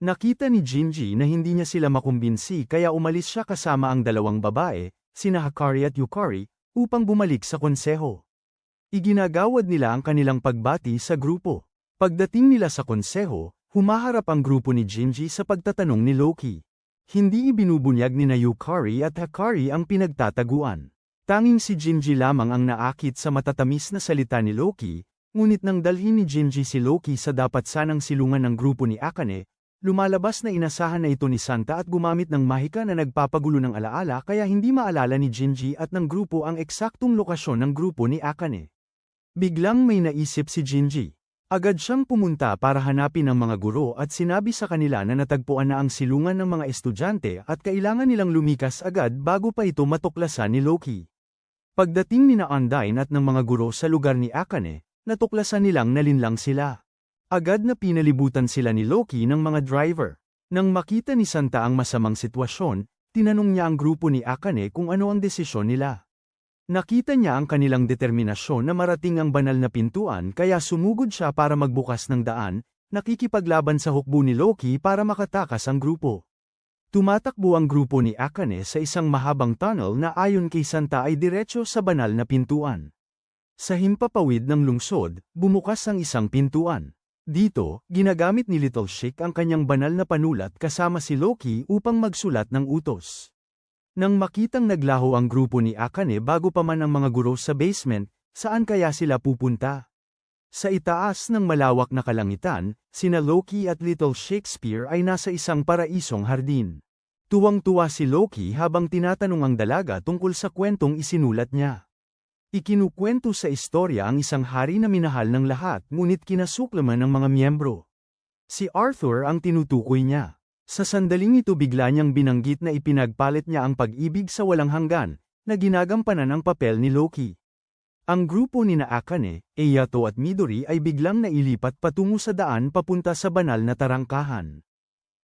Nakita ni Jinji na hindi niya sila makumbinsi kaya umalis siya kasama ang dalawang babae, sina Hakari at Yukari, upang bumalik sa konseho. Iginagawad nila ang kanilang pagbati sa grupo. Pagdating nila sa konseho, humaharap ang grupo ni Jinji sa pagtatanong ni Loki. Hindi ibinubunyag ni Yukari at Hakari ang pinagtataguan. Tanging si Jinji lamang ang naakit sa matatamis na salita ni Loki, ngunit nang dalhin ni Jinji si Loki sa dapat sanang silungan ng grupo ni Akane, lumalabas na inasahan na ito ni Santa at gumamit ng mahika na nagpapagulo ng alaala kaya hindi maalala ni Jinji at ng grupo ang eksaktong lokasyon ng grupo ni Akane. Biglang may naisip si Jinji. Agad siyang pumunta para hanapin ang mga guro at sinabi sa kanila na natagpuan na ang silungan ng mga estudyante at kailangan nilang lumikas agad bago pa ito matuklasan ni Loki. Pagdating ni Undyne at ng mga guro sa lugar ni Akane, natuklasan nilang nalinlang sila. Agad na pinalibutan sila ni Loki ng mga driver. Nang makita ni Santa ang masamang sitwasyon, tinanong niya ang grupo ni Akane kung ano ang desisyon nila. Nakita niya ang kanilang determinasyon na marating ang banal na pintuan kaya sumugod siya para magbukas ng daan, nakikipaglaban sa hukbo ni Loki para makatakas ang grupo. Tumatakbo ang grupo ni Akane sa isang mahabang tunnel na ayon kay Santa ay diretso sa banal na pintuan. Sa himpapawid ng lungsod, bumukas ang isang pintuan. Dito, ginagamit ni Little Sheik ang kanyang banal na panulat kasama si Loki upang magsulat ng utos. Nang makitang naglaho ang grupo ni Akane bago pa man ang mga guro sa basement, saan kaya sila pupunta? Sa itaas ng malawak na kalangitan, sina Loki at Little Shakespeare ay nasa isang paraisong hardin. Tuwang-tuwa si Loki habang tinatanong ang dalaga tungkol sa kwentong isinulat niya. Ikinukwento sa istorya ang isang hari na minahal ng lahat ngunit kinasuklaman ng mga miyembro. Si Arthur ang tinutukoy niya. Sa sandaling ito bigla niyang binanggit na ipinagpalit niya ang pag-ibig sa walang hanggan, na ginagampanan ang papel ni Loki. Ang grupo ni Akane, Eyato at Midori ay biglang nailipat patungo sa daan papunta sa banal na tarangkahan.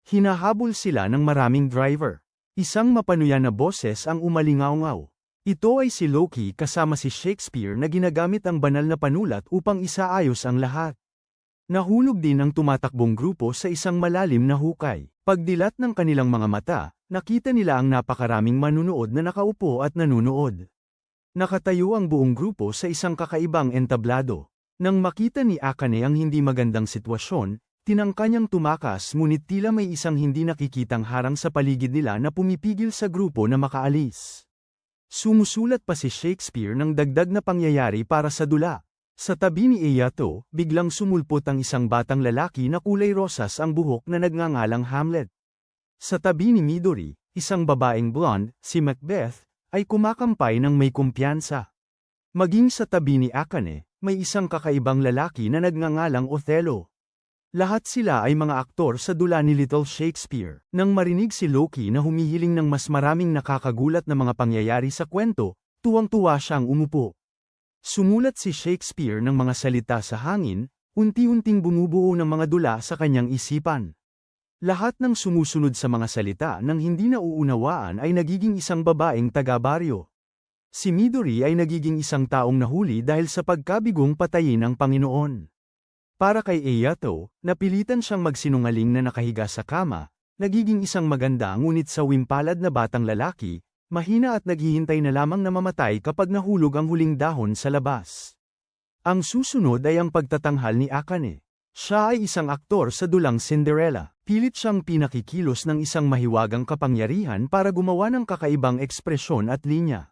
Hinahabol sila ng maraming driver. Isang mapanuyan na boses ang umalingaw-ngaw. Ito ay si Loki kasama si Shakespeare na ginagamit ang banal na panulat upang isaayos ang lahat. Nahulog din ang tumatakbong grupo sa isang malalim na hukay. Pagdilat ng kanilang mga mata, nakita nila ang napakaraming manunood na nakaupo at nanunood. Nakatayo ang buong grupo sa isang kakaibang entablado. Nang makita ni Akane ang hindi magandang sitwasyon, tinangka niyang tumakas ngunit tila may isang hindi nakikitang harang sa paligid nila na pumipigil sa grupo na makaalis. Sumusulat pa si Shakespeare ng dagdag na pangyayari para sa dula. Sa tabi ni Eyato, biglang sumulpot ang isang batang lalaki na kulay rosas ang buhok na nagngangalang Hamlet. Sa tabi ni Midori, isang babaeng blonde, si Macbeth, ay kumakampay ng may kumpiyansa. Maging sa tabi ni Akane, may isang kakaibang lalaki na nagngangalang Othello. Lahat sila ay mga aktor sa dula ni Little Shakespeare. Nang marinig si Loki na humihiling ng mas maraming nakakagulat na mga pangyayari sa kwento, tuwang-tuwa siyang umupo. Sumulat si Shakespeare ng mga salita sa hangin, unti-unting bumubuo ng mga dula sa kanyang isipan. Lahat ng sumusunod sa mga salita nang hindi nauunawaan ay nagiging isang babaeng taga-baryo. Si Midori ay nagiging isang taong nahuli dahil sa pagkabigong patayin ang Panginoon. Para kay Eyato, napilitan siyang magsinungaling na nakahiga sa kama, nagiging isang maganda ngunit sawimpalad na batang lalaki, mahina at naghihintay na lamang na mamatay kapag nahulog ang huling dahon sa labas. Ang susunod ay ang pagtatanghal ni Akane. Siya ay isang aktor sa dulang Cinderella. Pilit siyang pinakikilos ng isang mahiwagang kapangyarihan para gumawa ng kakaibang ekspresyon at linya.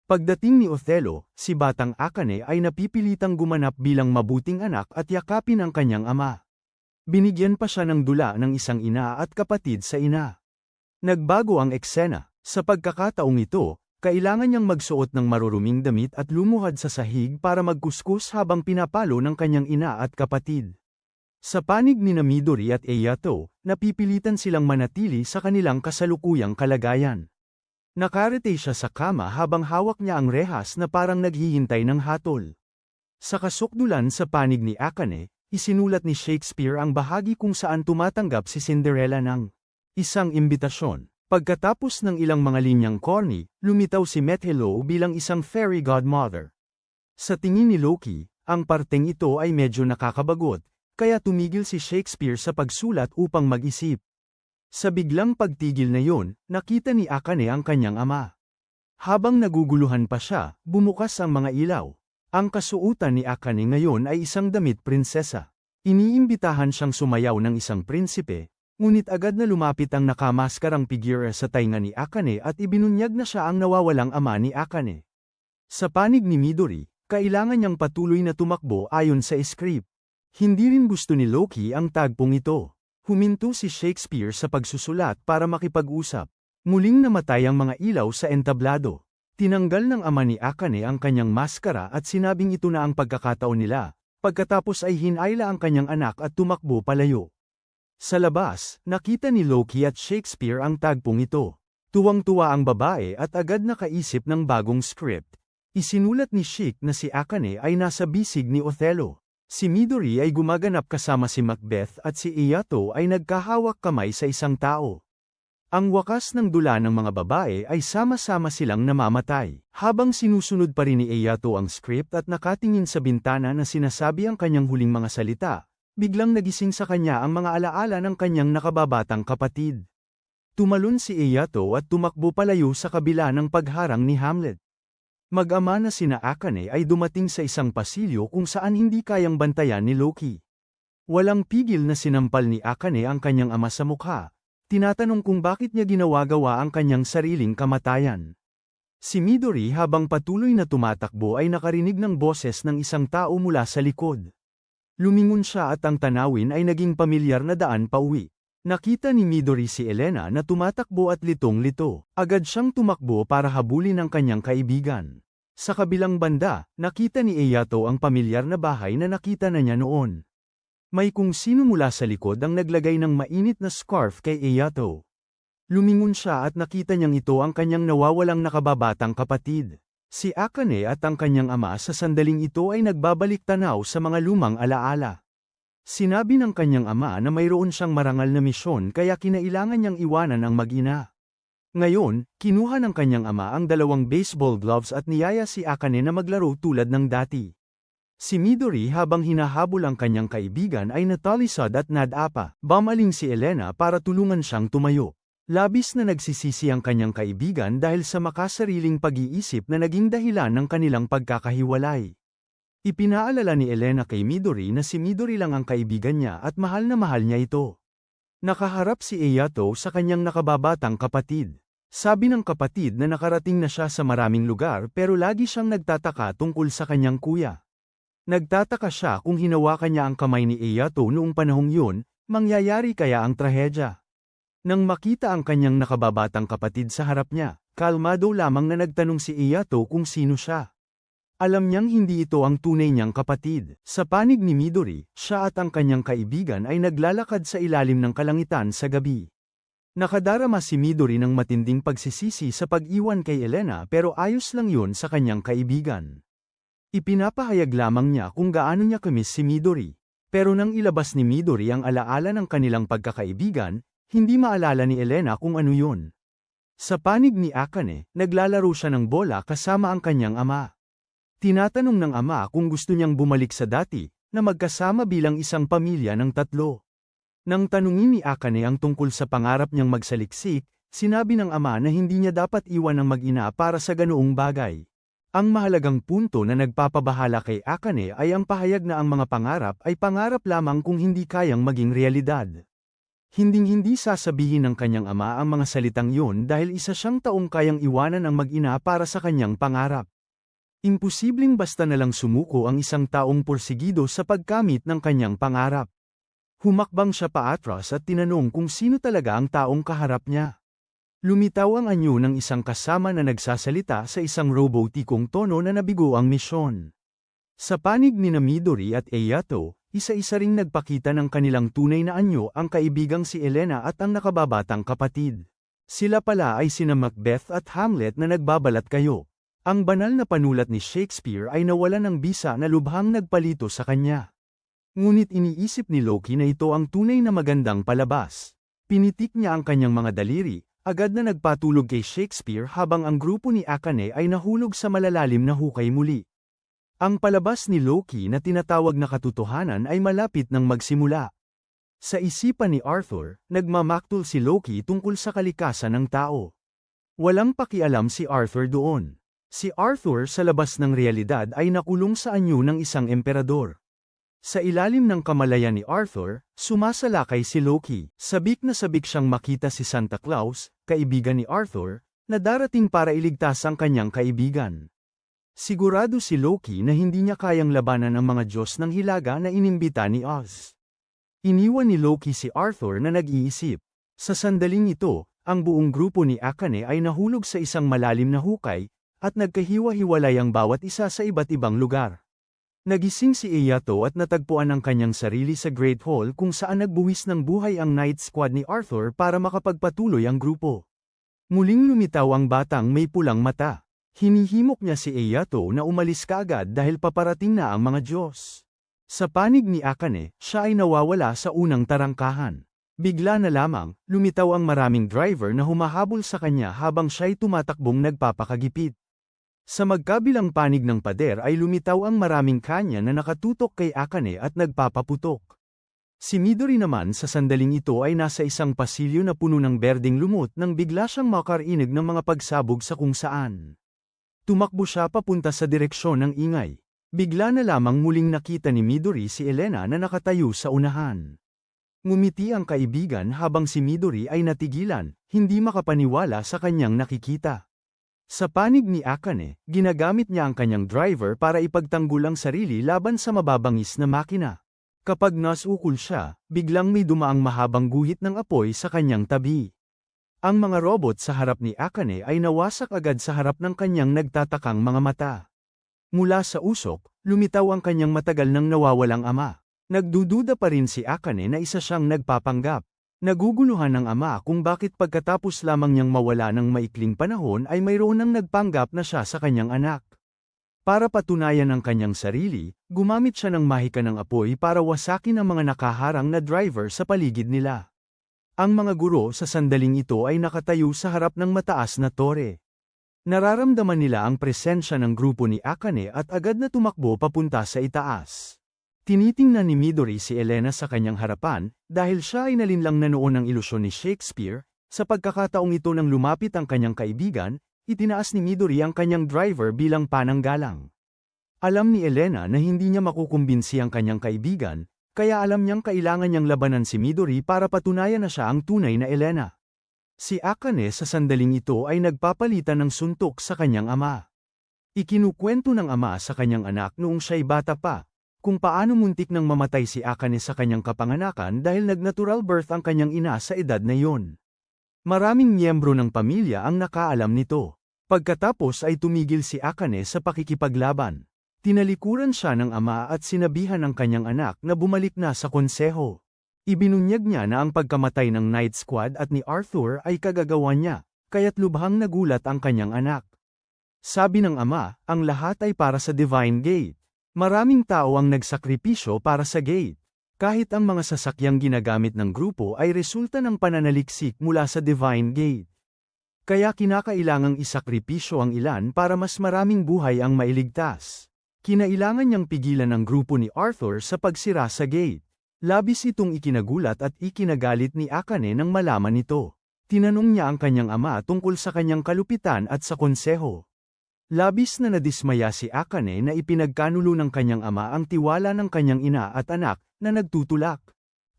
Pagdating ni Othello, si batang Akane ay napipilitang gumanap bilang mabuting anak at yakapin ang kanyang ama. Binigyan pa siya ng dula ng isang ina at kapatid sa ina. Nagbago ang eksena. Sa pagkakataong ito, kailangan niyang magsuot ng maruruming damit at lumuhad sa sahig para magkuskus habang pinapalo ng kanyang ina at kapatid. Sa panig ni Midori at Eyato, napipilitan silang manatili sa kanilang kasalukuyang kalagayan. Nakarete siya sa kama habang hawak niya ang rehas na parang naghihintay ng hatol. Sa kasukdulan sa panig ni Akane, isinulat ni Shakespeare ang bahagi kung saan tumatanggap si Cinderella ng isang imbitasyon. Pagkatapos ng ilang mga linyang corny, lumitaw si Methello bilang isang fairy godmother. Sa tingin ni Loki, ang parteng ito ay medyo nakakabagot, kaya tumigil si Shakespeare sa pagsulat upang mag-isip. Sa biglang pagtigil na yon, nakita ni Akane ang kanyang ama. Habang naguguluhan pa siya, bumukas ang mga ilaw. Ang kasuotan ni Akane ngayon ay isang damit prinsesa. Iniimbitahan siyang sumayaw ng isang prinsipe, ngunit agad na lumapit ang nakamaskarang figura sa tainga ni Akane at ibinunyag na siya ang nawawalang ama ni Akane. Sa panig ni Midori, kailangan niyang patuloy na tumakbo ayon sa script. Hindi rin gusto ni Loki ang tagpong ito. Huminto si Shakespeare sa pagsusulat para makipag-usap. Muling namatay ang mga ilaw sa entablado. Tinanggal ng ama ni Akane ang kanyang maskara at sinabing ito na ang pagkakataon nila. Pagkatapos ay hinayla ang kanyang anak at tumakbo palayo. Sa labas, nakita ni Loki at Shakespeare ang tagpong ito. Tuwang-tuwa ang babae at agad nakaisip ng bagong script. Isinulat ni Shik na si Akane ay nasa bisig ni Othello. Si Midori ay gumaganap kasama si Macbeth at si Eyato ay nagkahawak kamay sa isang tao. Ang wakas ng dula ng mga babae ay sama-sama silang namamatay. Habang sinusunod pa rin ni Eyato ang script at nakatingin sa bintana na sinasabi ang kanyang huling mga salita, biglang nagising sa kanya ang mga alaala ng kanyang nakababatang kapatid. Tumalon si Eyato at tumakbo palayo sa kabila ng pagharang ni Hamlet. Mag-ama na sina Akane ay dumating sa isang pasilyo kung saan hindi kayang bantayan ni Loki. Walang pigil na sinampal ni Akane ang kanyang ama sa mukha, tinatanong kung bakit niya ginawa-gawa ang kanyang sariling kamatayan. Si Midori habang patuloy na tumatakbo ay nakarinig ng boses ng isang tao mula sa likod. Lumingon siya at ang tanawin ay naging pamilyar na daan pauwi. Nakita ni Midori si Elena na tumatakbo at litong-lito. Agad siyang tumakbo para habulin ang kanyang kaibigan. Sa kabilang banda, nakita ni Eyato ang pamilyar na bahay na nakita na niya noon. May kung sino mula sa likod ang naglagay ng mainit na scarf kay Eyato. Lumingon siya at nakita niyang ito ang kanyang nawawalang nakababatang kapatid. Si Akane at ang kanyang ama sa sandaling ito ay nagbabalik tanaw sa mga lumang alaala. Sinabi ng kanyang ama na mayroon siyang marangal na misyon kaya kinailangan niyang iwanan ang mag-ina. Ngayon, kinuha ng kanyang ama ang 2 baseball gloves at niyaya si Akane na maglaro tulad ng dati. Si Midori habang hinahabol ang kanyang kaibigan ay natalisod at nadapa. Bumaling si Elena para tulungan siyang tumayo. Labis na nagsisisi ang kanyang kaibigan dahil sa makasariling pag-iisip na naging dahilan ng kanilang pagkakahiwalay. Ipinaalala ni Elena kay Midori na si Midori lang ang kaibigan niya at mahal na mahal niya ito. Nakaharap si Eyato sa kanyang nakababatang kapatid. Sabi ng kapatid na nakarating na siya sa maraming lugar pero lagi siyang nagtataka tungkol sa kanyang kuya. Nagtataka siya kung hinawakan niya ang kamay ni Eyato noong panahong yun, mangyayari kaya ang trahedya. Nang makita ang kanyang nakababatang kapatid sa harap niya, kalmado lamang na nagtanong si Eyato kung sino siya. Alam niyang hindi ito ang tunay niyang kapatid. Sa panig ni Midori, siya at ang kanyang kaibigan ay naglalakad sa ilalim ng kalangitan sa gabi. Nakadarama si Midori ng matinding pagsisisi sa pag-iwan kay Elena pero ayos lang yun sa kanyang kaibigan. Ipinapahayag lamang niya kung gaano niya kamiss si Midori. Pero nang ilabas ni Midori ang alaala ng kanilang pagkakaibigan, hindi maalala ni Elena kung ano yun. Sa panig ni Akane, naglalaro siya ng bola kasama ang kanyang ama. Tinatanong ng ama kung gusto niyang bumalik sa dati, na magkasama bilang isang pamilya ng 3. Nang tanungin ni Akane ang tungkol sa pangarap niyang magsaliksik, sinabi ng ama na hindi niya dapat iwan ang mag-ina para sa ganoong bagay. Ang mahalagang punto na nagpapabahala kay Akane ay ang pahayag na ang mga pangarap ay pangarap lamang kung hindi kayang maging realidad. Hinding-hindi sasabihin ng kanyang ama ang mga salitang yun dahil isa siyang taong kayang iwanan ang mag-ina para sa kanyang pangarap. Imposibleng basta na lang sumuko ang isang taong porsigido sa pagkamit ng kanyang pangarap. Humakbang siya paatras at tinanong kung sino talaga ang taong kaharap niya. Lumitaw ang anyo ng isang kasama na nagsasalita sa isang robotikong tono na nabigo ang misyon. Sa panig ni Midori at Eyato, isa-isa ring nagpakita ng kanilang tunay na anyo ang kaibigang si Elena at ang nakababatang kapatid. Sila pala ay sina Macbeth at Hamlet na nagbabalat kayo. Ang banal na panulat ni Shakespeare ay nawalan ng bisa na lubhang nagpalito sa kanya. Ngunit iniisip ni Loki na ito ang tunay na magandang palabas. Pinitik niya ang kanyang mga daliri, agad na nagpatulog kay Shakespeare habang ang grupo ni Akane ay nahulog sa malalalim na hukay muli. Ang palabas ni Loki na tinatawag na katotohanan ay malapit nang magsimula. Sa isipan ni Arthur, nagmamaktol si Loki tungkol sa kalikasan ng tao. Walang pakialam si Arthur doon. Si Arthur sa labas ng realidad ay nakulong sa anyo ng isang emperador. Sa ilalim ng kamalayan ni Arthur, sumasalakay si Loki. Sabik na sabik siyang makita si Santa Claus, kaibigan ni Arthur, na darating para iligtas ang kanyang kaibigan. Sigurado si Loki na hindi niya kayang labanan ang mga Diyos ng hilaga na inimbita ni Oz. Iniwan ni Loki si Arthur na nag-iisip. Sa sandaling ito, ang buong grupo ni Akane ay nahulog sa isang malalim na hukay, at nagkahiwa-hiwalay ang bawat isa sa iba't ibang lugar. Nagising si Eyato at natagpuan ang kanyang sarili sa Great Hall kung saan nagbuwis ng buhay ang Night Squad ni Arthur para makapagpatuloy ang grupo. Muling lumitaw ang batang may pulang mata. Hinihimok niya si Eyato na umalis kaagad dahil paparating na ang mga Diyos. Sa panig ni Akane, siya ay nawawala sa unang tarangkahan. Bigla na lamang, lumitaw ang maraming driver na humahabol sa kanya habang siya'y tumatakbong nagpapakagipit. Sa magkabilang panig ng pader ay lumitaw ang maraming kanya na nakatutok kay Akane at nagpapaputok. Si Midori naman sa sandaling ito ay nasa isang pasilyo na puno ng berdeng lumot nang bigla siyang makarinig ng mga pagsabog sa kung saan. Tumakbo siya papunta sa direksyon ng ingay. Bigla na lamang muling nakita ni Midori si Elena na nakatayo sa unahan. Ngumiti ang kaibigan habang si Midori ay natigilan, hindi makapaniwala sa kanyang nakikita. Sa panig ni Akane, ginagamit niya ang kanyang driver para ipagtanggol ang sarili laban sa mababangis na makina. Kapag nasukol siya, biglang may dumaang mahabang guhit ng apoy sa kanyang tabi. Ang mga robot sa harap ni Akane ay nawasak agad sa harap ng kanyang nagtatakang mga mata. Mula sa usok, lumitaw ang kanyang matagal nang nawawalang ama. Nagdududa pa rin si Akane na isa siyang nagpapanggap. Naguguluhan ng ama kung bakit pagkatapos lamang niyang mawala ng maikling panahon ay mayroon nang nagpanggap na siya sa kanyang anak. Para patunayan ang kanyang sarili, gumamit siya ng mahika ng apoy para wasakin ang mga nakaharang na driver sa paligid nila. Ang mga guro sa sandaling ito ay nakatayo sa harap ng mataas na tore. Nararamdaman nila ang presensya ng grupo ni Akane at agad na tumakbo papunta sa itaas. Tinitingnan ni Midori si Elena sa kanyang harapan, dahil siya ay nalinlang na noon ng ilusyon ni Shakespeare. Sa pagkakataong ito nang lumapit ang kanyang kaibigan, itinaas ni Midori ang kanyang driver bilang pananggalang. Alam ni Elena na hindi niya makukumbinsi ang kanyang kaibigan, kaya alam niyang kailangan niyang labanan si Midori para patunayan na siya ang tunay na Elena. Si Akane sa sandaling ito ay nagpapalitan ng suntok sa kanyang ama. Ikinukwento ng ama sa kanyang anak noong siya'y bata pa, kung paano muntik nang mamatay si Akane sa kanyang kapanganakan dahil nag-natural birth ang kanyang ina sa edad na iyon. Maraming miyembro ng pamilya ang nakaalam nito. Pagkatapos ay tumigil si Akane sa pakikipaglaban. Tinalikuran siya ng ama at sinabihan ng kanyang anak na bumalik na sa konseho. Ibinunyag niya na ang pagkamatay ng Night Squad at ni Arthur ay kagagawa niya, kaya't lubhang nagulat ang kanyang anak. Sabi ng ama, ang lahat ay para sa Divine Gate. Maraming tao ang nagsakripisyo para sa gate. Kahit ang mga sasakyang ginagamit ng grupo ay resulta ng pananaliksik mula sa Divine Gate. Kaya kinakailangang isakripisyo ang ilan para mas maraming buhay ang mailigtas. Kinailangan niyang pigilan ang grupo ni Arthur sa pagsira sa gate. Labis itong ikinagulat at ikinagalit ni Akane nang malaman nito. Tinanong niya ang kanyang ama tungkol sa kanyang kalupitan at sa konseho. Labis na nadismaya si Akane na ipinagkanulo ng kanyang ama ang tiwala ng kanyang ina at anak na nagtutulak.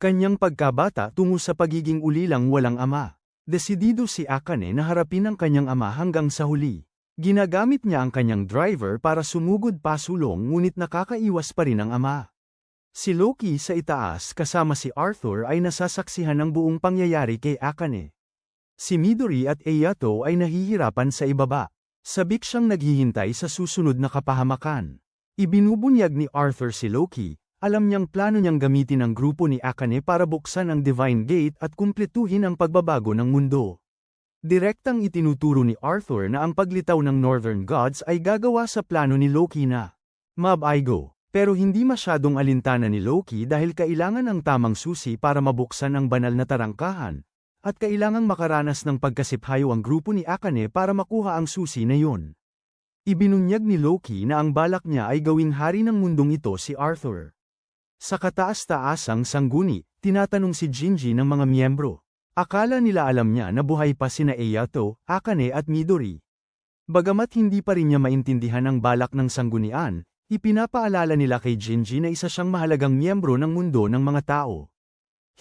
Kanyang pagkabata tungo sa pagiging ulilang walang ama. Desidido si Akane na harapin ang kanyang ama hanggang sa huli. Ginagamit niya ang kanyang driver para sumugod pasulong ngunit nakakaiwas pa rin ang ama. Si Loki sa itaas kasama si Arthur ay nasasaksihan ng buong pangyayari kay Akane. Si Midori at Ayato ay nahihirapan sa ibaba. Sabik siyang naghihintay sa susunod na kapahamakan. Ibinubunyag ni Arthur si Loki, alam niyang plano niyang gamitin ang grupo ni Akane para buksan ang Divine Gate at kumpletuhin ang pagbabago ng mundo. Direktang itinuturo ni Arthur na ang paglitaw ng Northern Gods ay gagawa sa plano ni Loki na Mab-Aigo. Pero hindi masyadong alintana ni Loki dahil kailangan ng tamang susi para mabuksan ang banal na tarangkahan, at kailangang makaranas ng pagkasiphayo ang grupo ni Akane para makuha ang susi na yun. Ibinunyag ni Loki na ang balak niya ay gawing hari ng mundong ito si Arthur. Sa kataas-taasang sangguni, tinatanong si Jinji ng mga miyembro. Akala nila alam niya na buhay pa sina Ayato, Akane at Midori. Bagamat hindi pa rin niya maintindihan ang balak ng sanggunian, ipinapaalala nila kay Jinji na isa siyang mahalagang miyembro ng mundo ng mga tao.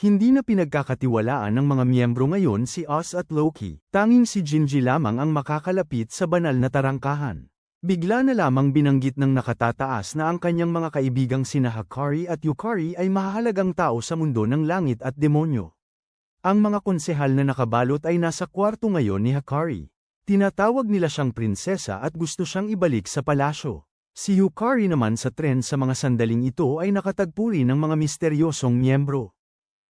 Hindi na pinagkakatiwalaan ng mga miyembro ngayon si Oz at Loki, tanging si Jinji lamang ang makakalapit sa banal na tarangkahan. Bigla na lamang binanggit ng nakatataas na ang kanyang mga kaibigang sina Hakari at Yukari ay mahalagang tao sa mundo ng langit at demonyo. Ang mga konsehal na nakabalot ay nasa kwarto ngayon ni Hakari. Tinatawag nila siyang prinsesa at gusto siyang ibalik sa palasyo. Si Yukari naman sa tren sa mga sandaling ito ay nakatagpo rin ng mga misteryosong miyembro.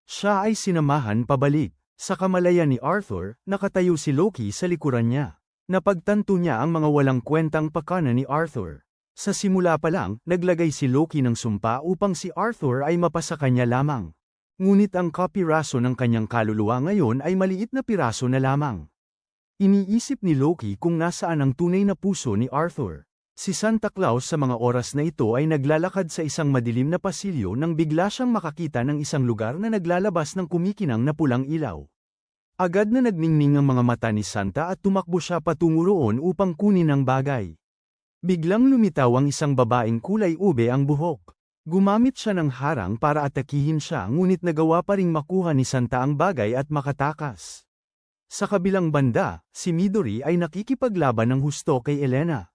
Siya ay sinamahan pabalik. Sa kamalayan ni Arthur, nakatayo si Loki sa likuran niya. Napagtanto niya ang mga walang kwentang pakana ni Arthur. Sa simula pa lang, naglagay si Loki ng sumpa upang si Arthur ay mapasa kanya lamang. Ngunit ang kapiraso ng kanyang kaluluwa ngayon ay maliit na piraso na lamang. Iniisip ni Loki kung nasaan ang tunay na puso ni Arthur. Si Santa Claus sa mga oras na ito ay naglalakad sa isang madilim na pasilyo nang bigla siyang makakita ng isang lugar na naglalabas ng kumikinang na pulang ilaw. Agad na nagningning ang mga mata ni Santa at tumakbo siya patungo roon upang kunin ang bagay. Biglang lumitaw ang isang babaeng kulay ube ang buhok. Gumamit siya ng harang para atakihin siya ngunit nagawa pa ring makuha ni Santa ang bagay at makatakas. Sa kabilang banda, si Midori ay nakikipaglaban ng husto kay Elena.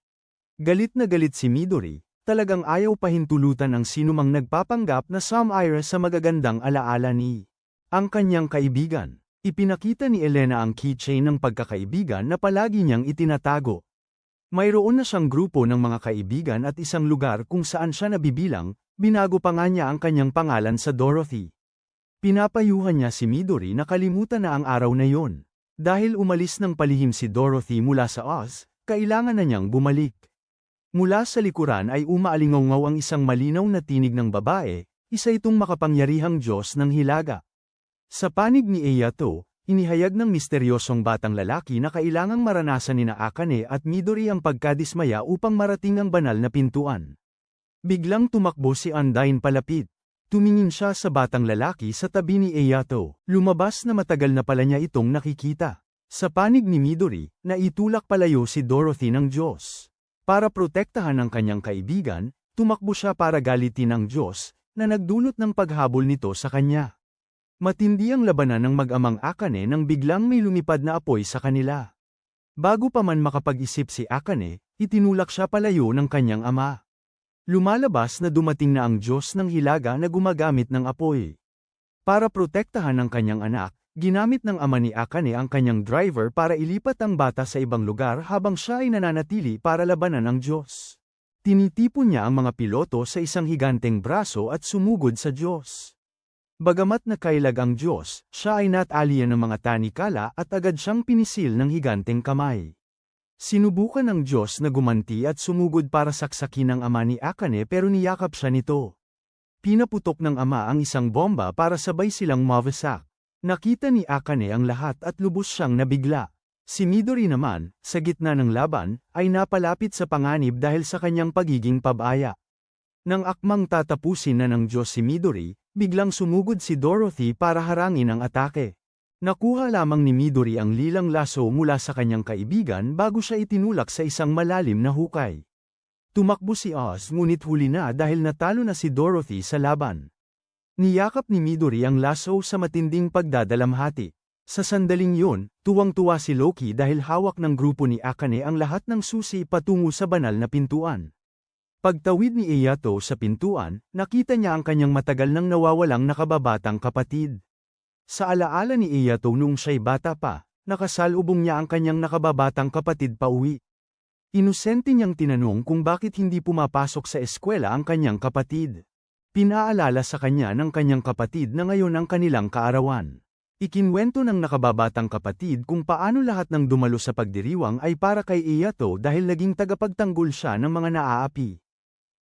Galit na galit si Midori, talagang ayaw pahintulutan ang sinumang nagpapanggap na Sumire sa magagandang alaala ni ang kanyang kaibigan. Ipinakita ni Elena ang keychain ng pagkakaibigan na palagi niyang itinatago. Mayroon na siyang grupo ng mga kaibigan at isang lugar kung saan siya nabibilang, binago pa nga niya ang kanyang pangalan sa Dorothy. Pinapayuhan niya si Midori na kalimutan na ang araw na yon. Dahil umalis ng palihim si Dorothy mula sa Oz, kailangan na niyang bumalik. Mula sa likuran ay umaalingaw ang isang malinaw na tinig ng babae, isa itong makapangyarihang Diyos ng Hilaga. Sa panig ni Ayato, inihayag ng misteryosong batang lalaki na kailangang maranasan ni Akane at Midori ang pagkadismaya upang marating ang banal na pintuan. Biglang tumakbo si Undyne palapit. Tumingin siya sa batang lalaki sa tabi ni Ayato. Lumabas na matagal na pala niya itong nakikita. Sa panig ni Midori, naitulak palayo si Dorothy ng Diyos. Para protektahan ang kanyang kaibigan, tumakbo siya para galitin ang Diyos, na nagdulot ng paghabol nito sa kanya. Matindi ang labanan ng mag-amang Akane nang biglang may lumipad na apoy sa kanila. Bago pa man makapag-isip si Akane, itinulak siya palayo ng kanyang ama. Lumalabas na dumating na ang Diyos ng Hilaga na gumagamit ng apoy. Para protektahan ang kanyang anak, ginamit ng ama ni Akane ang kanyang driver para ilipat ang bata sa ibang lugar habang siya ay nananatili para labanan ang Diyos. Tinitipon niya ang mga piloto sa isang higanteng braso at sumugod sa Diyos. Bagamat nakailag ang Diyos, siya ay natalian ng mga tanikala at agad siyang pinisil ng higanteng kamay. Sinubukan ng Diyos na gumanti at sumugod para saksakin ang ama ni Akane pero niyakap siya nito. Pinaputok ng ama ang isang bomba para sabay silang mawasak. Nakita ni Akane ang lahat at lubos siyang nabigla. Si Midori naman, sa gitna ng laban, ay napalapit sa panganib dahil sa kanyang pagiging pabaya. Nang akmang tatapusin na ng Diyos si Midori, biglang sumugod si Dorothy para harangin ang atake. Nakuha lamang ni Midori ang lilang laso mula sa kanyang kaibigan bago siya itinulak sa isang malalim na hukay. Tumakbo si Oz ngunit huli na dahil natalo na si Dorothy sa laban. Niyakap ni Midori ang laso sa matinding pagdadalamhati. Sa sandaling yun, tuwang-tuwa si Loki dahil hawak ng grupo ni Akane ang lahat ng susi patungo sa banal na pintuan. Pagtawid ni Eyato sa pintuan, nakita niya ang kanyang matagal nang nawawalang nakababatang kapatid. Sa alaala ni Eyato noong siya'y bata pa, nakasalubong niya ang kanyang nakababatang kapatid pauwi. Inosente niyang tinanong kung bakit hindi pumapasok sa eskwela ang kanyang kapatid. Pinaalala sa kanya ng kanyang kapatid na ngayon ang kanilang kaarawan. Ikinwento ng nakababatang kapatid kung paano lahat ng dumalo sa pagdiriwang ay para kay Eyato dahil naging tagapagtanggol siya ng mga naaapi.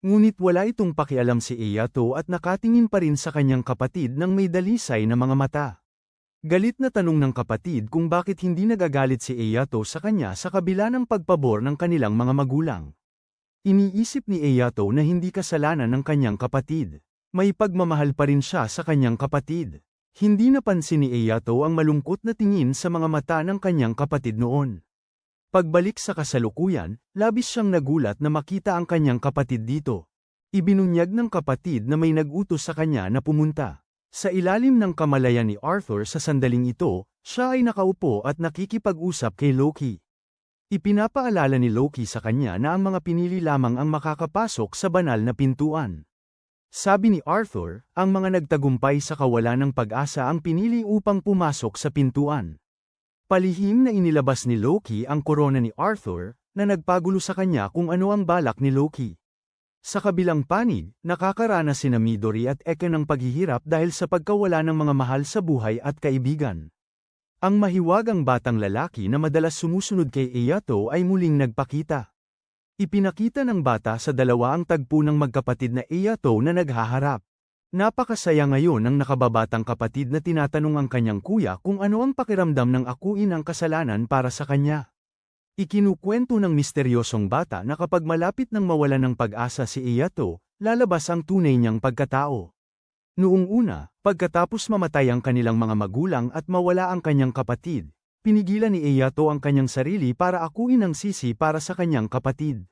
Ngunit wala itong pakialam si Eyato at nakatingin pa rin sa kanyang kapatid nang may dalisay na mga mata. Galit na tanong ng kapatid kung bakit hindi nagagalit si Eyato sa kanya sa kabila ng pagpabor ng kanilang mga magulang. Iniisip ni Eyato na hindi kasalanan ng kanyang kapatid. May pagmamahal pa rin siya sa kanyang kapatid. Hindi napansin ni Eyato ang malungkot na tingin sa mga mata ng kanyang kapatid noon. Pagbalik sa kasalukuyan, labis siyang nagulat na makita ang kanyang kapatid dito. Ibinunyag ng kapatid na may nag-utos sa kanya na pumunta. Sa ilalim ng kamalayan ni Arthur sa sandaling ito, siya ay nakaupo at nakikipag-usap kay Loki. Ipinapaalala ni Loki sa kanya na ang mga pinili lamang ang makakapasok sa banal na pintuan. Sabi ni Arthur, ang mga nagtagumpay sa kawalan ng pag-asa ang pinili upang pumasok sa pintuan. Palihim na inilabas ni Loki ang korona ni Arthur, na nagpagulo sa kanya kung ano ang balak ni Loki. Sa kabilang panig, nakakaranas sina Midori at Eke ng paghihirap dahil sa pagkawala ng mga mahal sa buhay at kaibigan. Ang mahiwagang batang lalaki na madalas sumusunod kay Eyato ay muling nagpakita. Ipinakita ng bata sa dalawa ang tagpo ng magkapatid na Eyato na naghaharap. Napakasaya ngayon ng nakababatang kapatid na tinatanong ang kanyang kuya kung ano ang pakiramdam ng akuin ang kasalanan para sa kanya. Ikinukwento ng misteryosong bata na kapag malapit nang mawalan ng pag-asa si Eyato, lalabas ang tunay niyang pagkatao. Noong una, pagkatapos mamatay ang kanilang mga magulang at mawala ang kanyang kapatid, pinigilan ni Eyato ang kanyang sarili para akuin ang sisi para sa kanyang kapatid.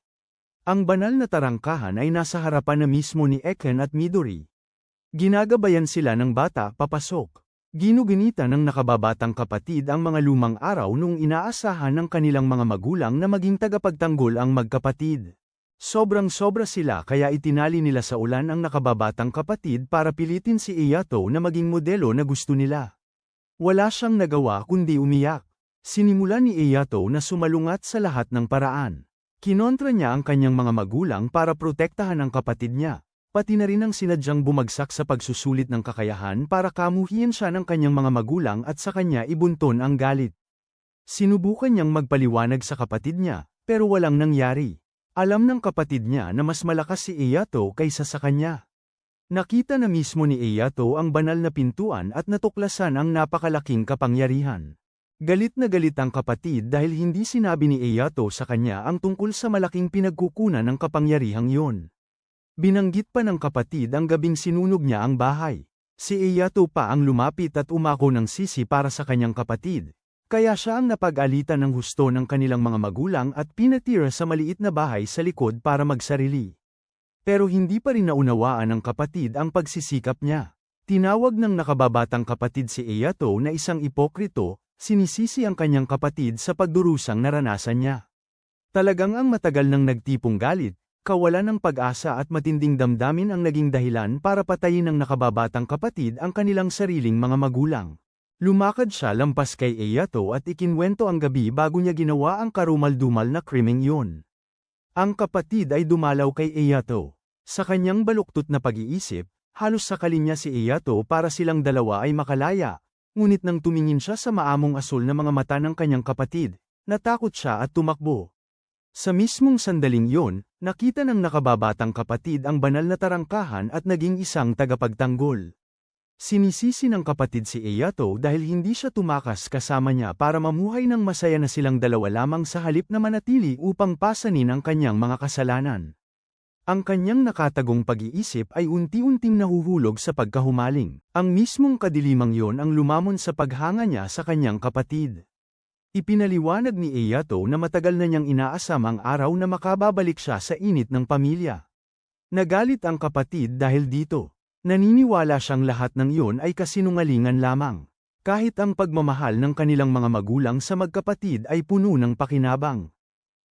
Ang banal na tarangkahan ay nasa harapan na mismo ni Eken at Midori. Ginagabayan sila ng bata papasok. Ginugunita ng nakababatang kapatid ang mga lumang araw nung inaasahan ng kanilang mga magulang na maging tagapagtanggol ang magkapatid. Sobrang-sobra sila kaya itinali nila sa ulan ang nakababatang kapatid para pilitin si Eyato na maging modelo na gusto nila. Wala siyang nagawa kundi umiyak. Sinimula ni Eyato na sumalungat sa lahat ng paraan. Kinontra niya ang kanyang mga magulang para protektahan ang kapatid niya, pati na rin ang sinadyang bumagsak sa pagsusulit ng kakayahan para kamuhian siya ng kanyang mga magulang at sa kanya ibunton ang galit. Sinubukan niyang magpaliwanag sa kapatid niya, pero walang nangyari. Alam ng kapatid niya na mas malakas si Eyato kaysa sa kanya. Nakita na mismo ni Eyato ang banal na pintuan at natuklasan ang napakalaking kapangyarihan. Galit na galit ang kapatid dahil hindi sinabi ni Eyato sa kanya ang tungkol sa malaking pinagkukunan ng kapangyarihang yon. Binanggit pa ng kapatid ang gabing sinunog niya ang bahay. Si Eyato pa ang lumapit at umako ng sisi para sa kanyang kapatid, kaya siya ang napag-alitan ng husto ng kanilang mga magulang at pinatira sa maliit na bahay sa likod para magsarili. Pero hindi pa rin naunawaan ng kapatid ang pagsisikap niya. Tinawag ng nakababatang kapatid si Eyato na isang ipokrito, sinisisi ang kanyang kapatid sa pagdurusang naranasan niya. Talagang ang matagal nang nagtipong galit, kawalan ng pag-asa at matinding damdamin ang naging dahilan para patayin ng nakababatang kapatid ang kanilang sariling mga magulang. Lumakad siya lampas kay Eyato at ikinwento ang gabi bago niya ginawa ang karumal-dumal na krimeng yun. Ang kapatid ay dumalaw kay Eyato. Sa kanyang baluktot na pag-iisip, halos sakalin niya si Eyato para silang dalawa ay makalaya, ngunit nang tumingin siya sa maamong asul na mga mata ng kanyang kapatid, natakot siya at tumakbo. Sa mismong sandaling yon, nakita ng nakababatang kapatid ang banal na tarangkahan at naging isang tagapagtanggol. Sinisisi ng kapatid si Eyato dahil hindi siya tumakas kasama niya para mamuhay ng masaya na silang dalawa lamang sa halip na manatili upang pasanin ang kanyang mga kasalanan. Ang kanyang nakatagong pag-iisip ay unti-unting nahuhulog sa pagkahumaling. Ang mismong kadilimang yon ang lumamon sa paghanga niya sa kanyang kapatid. Ipinaliwanag ni Eyato na matagal na niyang inaasam ang araw na makababalik siya sa init ng pamilya. Nagalit ang kapatid dahil dito. Naniniwala siyang lahat ng iyon ay kasinungalingan lamang. Kahit ang pagmamahal ng kanilang mga magulang sa magkapatid ay puno ng pakinabang.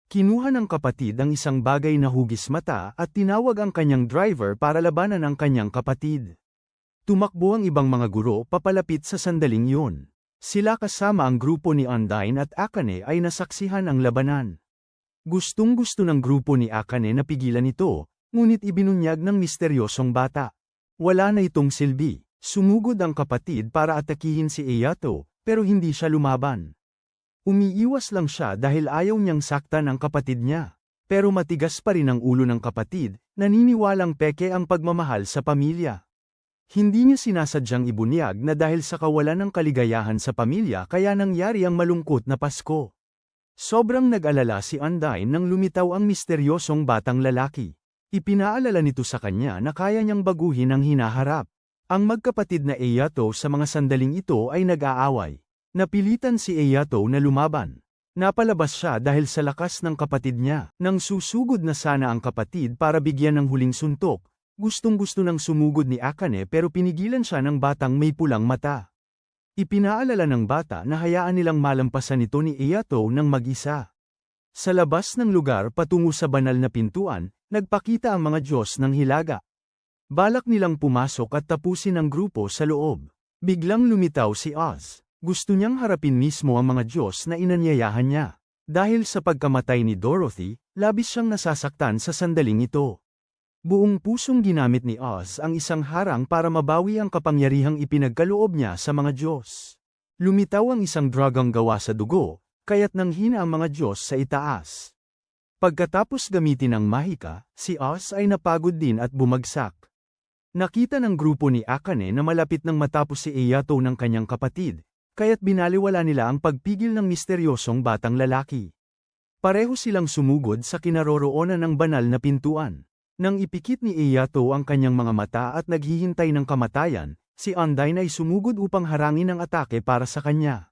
Kinuha ng kapatid ang isang bagay na hugis mata at tinawag ang kanyang driver para labanan ang kanyang kapatid. Tumakbo ang ibang mga guro papalapit sa sandaling iyon. Sila kasama ang grupo ni Undyne at Akane ay nasaksihan ang labanan. Gustong-gusto ng grupo ni Akane na pigilan ito, ngunit ibinunyag ng misteryosong bata. Wala na itong silbi. Sumugod ang kapatid para atakihin si Eyato, pero hindi siya lumaban. Umiiwas lang siya dahil ayaw niyang saktan ang kapatid niya. Pero matigas pa rin ang ulo ng kapatid, naniniwalang peke ang pagmamahal sa pamilya. Hindi niya sinasadyang ibunyag na dahil sa kawalan ng kaligayahan sa pamilya kaya nangyari ang malungkot na Pasko. Sobrang nag-alala si Undyne nang lumitaw ang misteryosong batang lalaki. Ipinaalala nito sa kanya na kaya niyang baguhin ang hinaharap. Ang magkapatid na Eyato sa mga sandaling ito ay nag-aaway. Napilitan si Eyato na lumaban. Napalabas siya dahil sa lakas ng kapatid niya. Nang susugod na sana ang kapatid para bigyan ng huling suntok, gustong-gusto nang sumugod ni Akane pero pinigilan siya ng batang may pulang mata. Ipinaalala ng bata na hayaan nilang malampasan ito ni Eyato ng mag-isa. Sa labas ng lugar patungo sa banal na pintuan, nagpakita ang mga Diyos ng hilaga. Balak nilang pumasok at tapusin ang grupo sa loob. Biglang lumitaw si Oz. Gusto niyang harapin mismo ang mga Diyos na inanyayahan niya. Dahil sa pagkamatay ni Dorothy, labis siyang nasasaktan sa sandaling ito. Buong pusong ginamit ni Oz ang isang harang para mabawi ang kapangyarihang ipinagkaloob niya sa mga Diyos. Lumitaw ang isang dragang gawa sa dugo, kaya't nanghina ang mga Diyos sa itaas. Pagkatapos gamitin ang mahika, si Oz ay napagod din at bumagsak. Nakita ng grupo ni Akane na malapit nang matapos si Eyato ng kanyang kapatid, kaya't binaliwala nila ang pagpigil ng misteryosong batang lalaki. Pareho silang sumugod sa kinaroroonan ng banal na pintuan. Nang ipikit ni Eyato ang kanyang mga mata at naghihintay ng kamatayan, si Undyne ay sumugod upang harangin ang atake para sa kanya.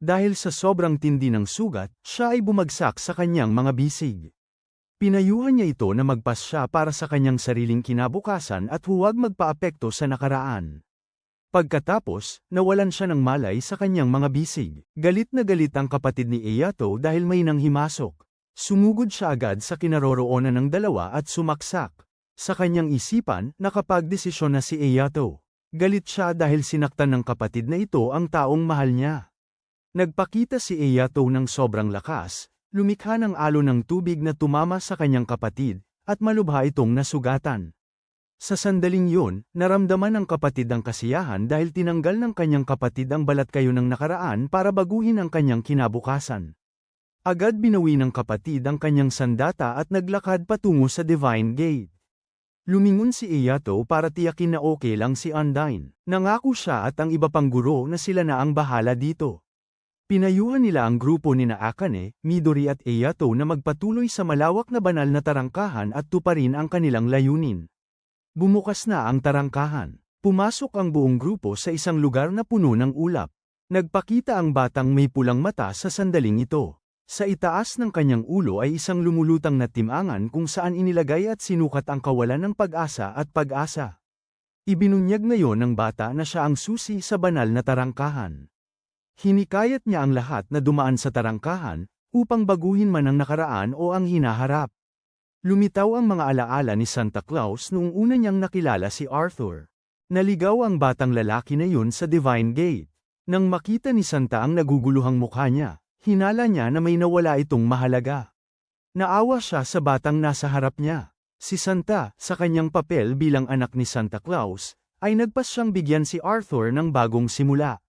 Dahil sa sobrang tindi ng sugat, siya ay bumagsak sa kanyang mga bisig. Pinayuhan niya ito na magpas siya para sa kanyang sariling kinabukasan at huwag magpaapekto sa nakaraan. Pagkatapos, nawalan siya ng malay sa kanyang mga bisig. Galit na galit ang kapatid ni Eyato dahil may nanghimasok. Sumugod siya agad sa kinaroroonan ng dalawa at sumaksak. Sa kanyang isipan, nakapagdesisyon na si Eyato. Galit siya dahil sinaktan ng kapatid na ito ang taong mahal niya. Nagpakita si Eyato ng sobrang lakas, lumikha ng alon ng tubig na tumama sa kanyang kapatid, at malubha itong nasugatan. Sa sandaling yun, naramdaman ng kapatid ang kasiyahan dahil tinanggal ng kanyang kapatid ang balat kayo ng nakaraan para baguhin ang kanyang kinabukasan. Agad binawi ng kapatid ang kanyang sandata at naglakad patungo sa Divine Gate. Lumingon si Eyato para tiyakin na okay lang si Undyne. Nangako siya at ang iba pang guro na sila na ang bahala dito. Pinayuhan nila ang grupo ni Akane, Midori at Eyato na magpatuloy sa malawak na banal na tarangkahan at tuparin ang kanilang layunin. Bumukas na ang tarangkahan. Pumasok ang buong grupo sa isang lugar na puno ng ulap. Nagpakita ang batang may pulang mata sa sandaling ito. Sa itaas ng kanyang ulo ay isang lumulutang na timangan kung saan inilagay at sinukat ang kawalan ng pag-asa at pag-asa. Ibinunyag ngayon ng bata na siya ang susi sa banal na tarangkahan. Hinikayat niya ang lahat na dumaan sa tarangkahan, upang baguhin man ang nakaraan o ang hinaharap. Lumitaw ang mga alaala ni Santa Claus noong una niyang nakilala si Arthur. Naligaw ang batang lalaki na yun sa Divine Gate. Nang makita ni Santa ang naguguluhang mukha niya, hinala niya na may nawala itong mahalaga. Naawa siya sa batang nasa harap niya. Si Santa, sa kanyang papel bilang anak ni Santa Claus, ay nagpasyang bigyan si Arthur ng bagong simula.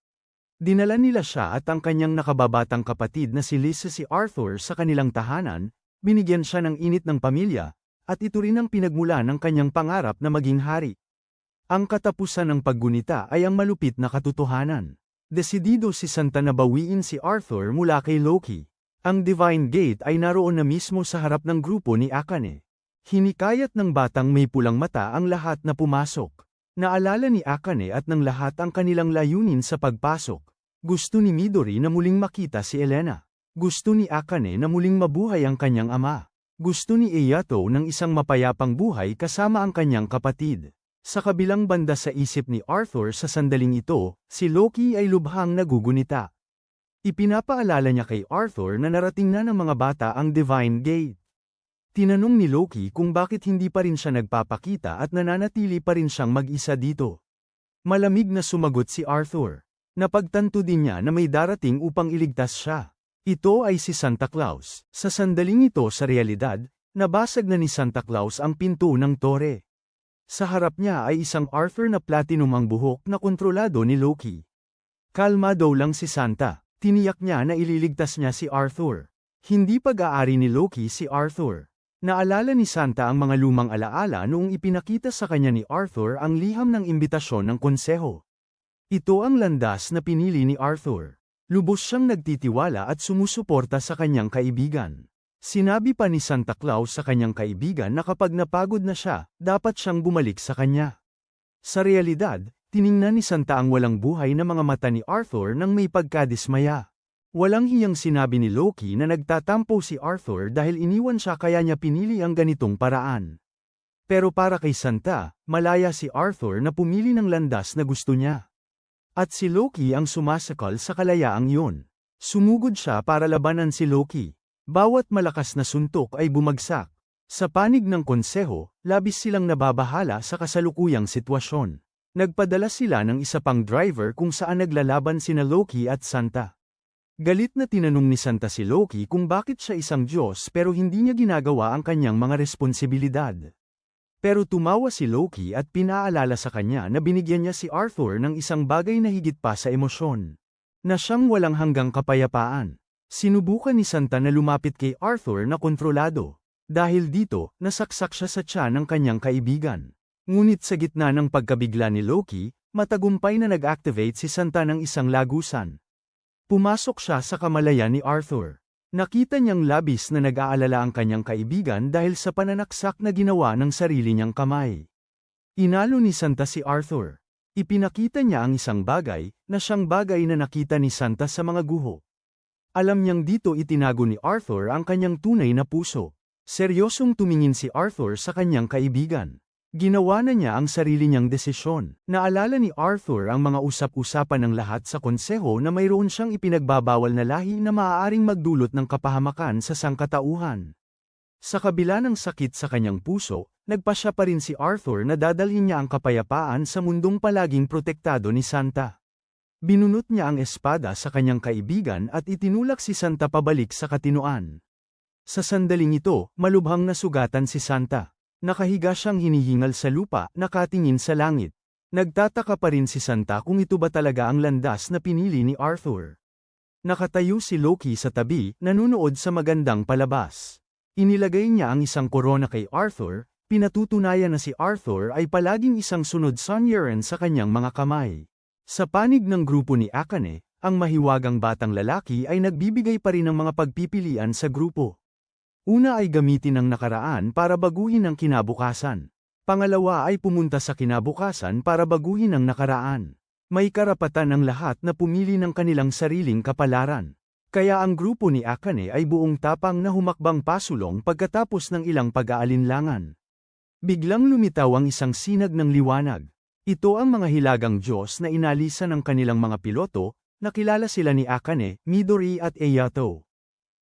Dinala nila siya at ang kanyang nakababatang kapatid na si Lisa si Arthur sa kanilang tahanan, binigyan siya ng init ng pamilya, at ito rin ang pinagmula ng kanyang pangarap na maging hari. Ang katapusan ng paggunita ay ang malupit na katotohanan. Desidido si Santa na bawiin si Arthur mula kay Loki. Ang Divine Gate ay naroon na mismo sa harap ng grupo ni Akane. Hinikayat ng batang may pulang mata ang lahat na pumasok. Naalala ni Akane at ng lahat ang kanilang layunin sa pagpasok. Gusto ni Midori na muling makita si Elena. Gusto ni Akane na muling mabuhay ang kanyang ama. Gusto ni Eyato ng isang mapayapang buhay kasama ang kanyang kapatid. Sa kabilang banda sa isip ni Arthur sa sandaling ito, si Loki ay lubhang nagugunita. Ipinapaalala niya kay Arthur na narating na ng mga bata ang Divine Gate. Tinanong ni Loki kung bakit hindi pa rin siya nagpapakita at nananatili pa rin siyang mag-isa dito. Malamig na sumagot si Arthur. Napagtanto din niya na may darating upang iligtas siya. Ito ay si Santa Claus. Sa sandaling ito sa realidad, nabasag na ni Santa Claus ang pinto ng tore. Sa harap niya ay isang Arthur na platinum ang buhok na kontrolado ni Loki. Kalmado lang si Santa. Tiniyak niya na ililigtas niya si Arthur. Hindi pag-aari ni Loki si Arthur. Naalala ni Santa ang mga lumang alaala noong ipinakita sa kanya ni Arthur ang liham ng imbitasyon ng konseho. Ito ang landas na pinili ni Arthur. Lubos siyang nagtitiwala at sumusuporta sa kanyang kaibigan. Sinabi pa ni Santa Claus sa kanyang kaibigan na kapag napagod na siya, dapat siyang bumalik sa kanya. Sa realidad, tiningnan ni Santa ang walang buhay na mga mata ni Arthur nang may pagkadismaya. Walang hiyang sinabi ni Loki na nagtatampo si Arthur dahil iniwan siya kaya niya pinili ang ganitong paraan. Pero para kay Santa, malaya si Arthur na pumili ng landas na gusto niya. At si Loki ang sumasakal sa kalayaang yun. Sumugod siya para labanan si Loki. Bawat malakas na suntok ay bumagsak. Sa panig ng konseho, labis silang nababahala sa kasalukuyang sitwasyon. Nagpadala sila ng isa pang driver kung saan naglalaban sina Loki at Santa. Galit na tinanong ni Santa si Loki kung bakit siya isang Diyos pero hindi niya ginagawa ang kanyang mga responsibilidad. Pero tumawa si Loki at pinaalala sa kanya na binigyan niya si Arthur ng isang bagay na higit pa sa emosyon. Na siyang walang hanggang kapayapaan. Sinubukan ni Santa na lumapit kay Arthur na kontrolado. Dahil dito, nasaksak siya sa tiyan ng kanyang kaibigan. Ngunit sa gitna ng pagkabigla ni Loki, matagumpay na nag-activate si Santa ng isang lagusan. Pumasok siya sa kamalayan ni Arthur. Nakita niyang labis na nag-aalala ang kanyang kaibigan dahil sa pananaksak na ginawa ng sarili niyang kamay. Inalo ni Santa si Arthur. Ipinakita niya ang isang bagay, na siyang bagay na nakita ni Santa sa mga guho. Alam niyang dito itinago ni Arthur ang kanyang tunay na puso. Seryosong tumingin si Arthur sa kanyang kaibigan. Ginawa na niya ang sarili niyang desisyon. Naalala ni Arthur ang mga usap-usapan ng lahat sa konseho na mayroon siyang ipinagbabawal na lahi na maaaring magdulot ng kapahamakan sa sangkatauhan. Sa kabila ng sakit sa kanyang puso, nagpasya pa rin si Arthur na dadalhin niya ang kapayapaan sa mundong palaging protektado ni Santa. Binunot niya ang espada sa kanyang kaibigan at itinulak si Santa pabalik sa katinoan. Sa sandaling ito, malubhang nasugatan si Santa. Nakahiga siyang hinihingal sa lupa, nakatingin sa langit. Nagtataka pa rin si Santa kung ito ba talaga ang landas na pinili ni Arthur. Nakatayo si Loki sa tabi, nanunood sa magandang palabas. Inilagay niya ang isang korona kay Arthur, pinatutunayan na si Arthur ay palaging isang sunod Sonyeran sa kanyang mga kamay. Sa panig ng grupo ni Akane, ang mahiwagang batang lalaki ay nagbibigay pa rin ng mga pagpipilian sa grupo. Una ay gamitin ang nakaraan para baguhin ang kinabukasan. Pangalawa ay pumunta sa kinabukasan para baguhin ang nakaraan. May karapatan ang lahat na pumili ng kanilang sariling kapalaran. Kaya ang grupo ni Akane ay buong tapang na humakbang pasulong pagkatapos ng ilang pag-aalinlangan. Biglang lumitaw ang isang sinag ng liwanag. Ito ang mga hilagang Diyos na inalisan ng kanilang mga piloto, nakilala sila ni Akane, Midori at Eyato.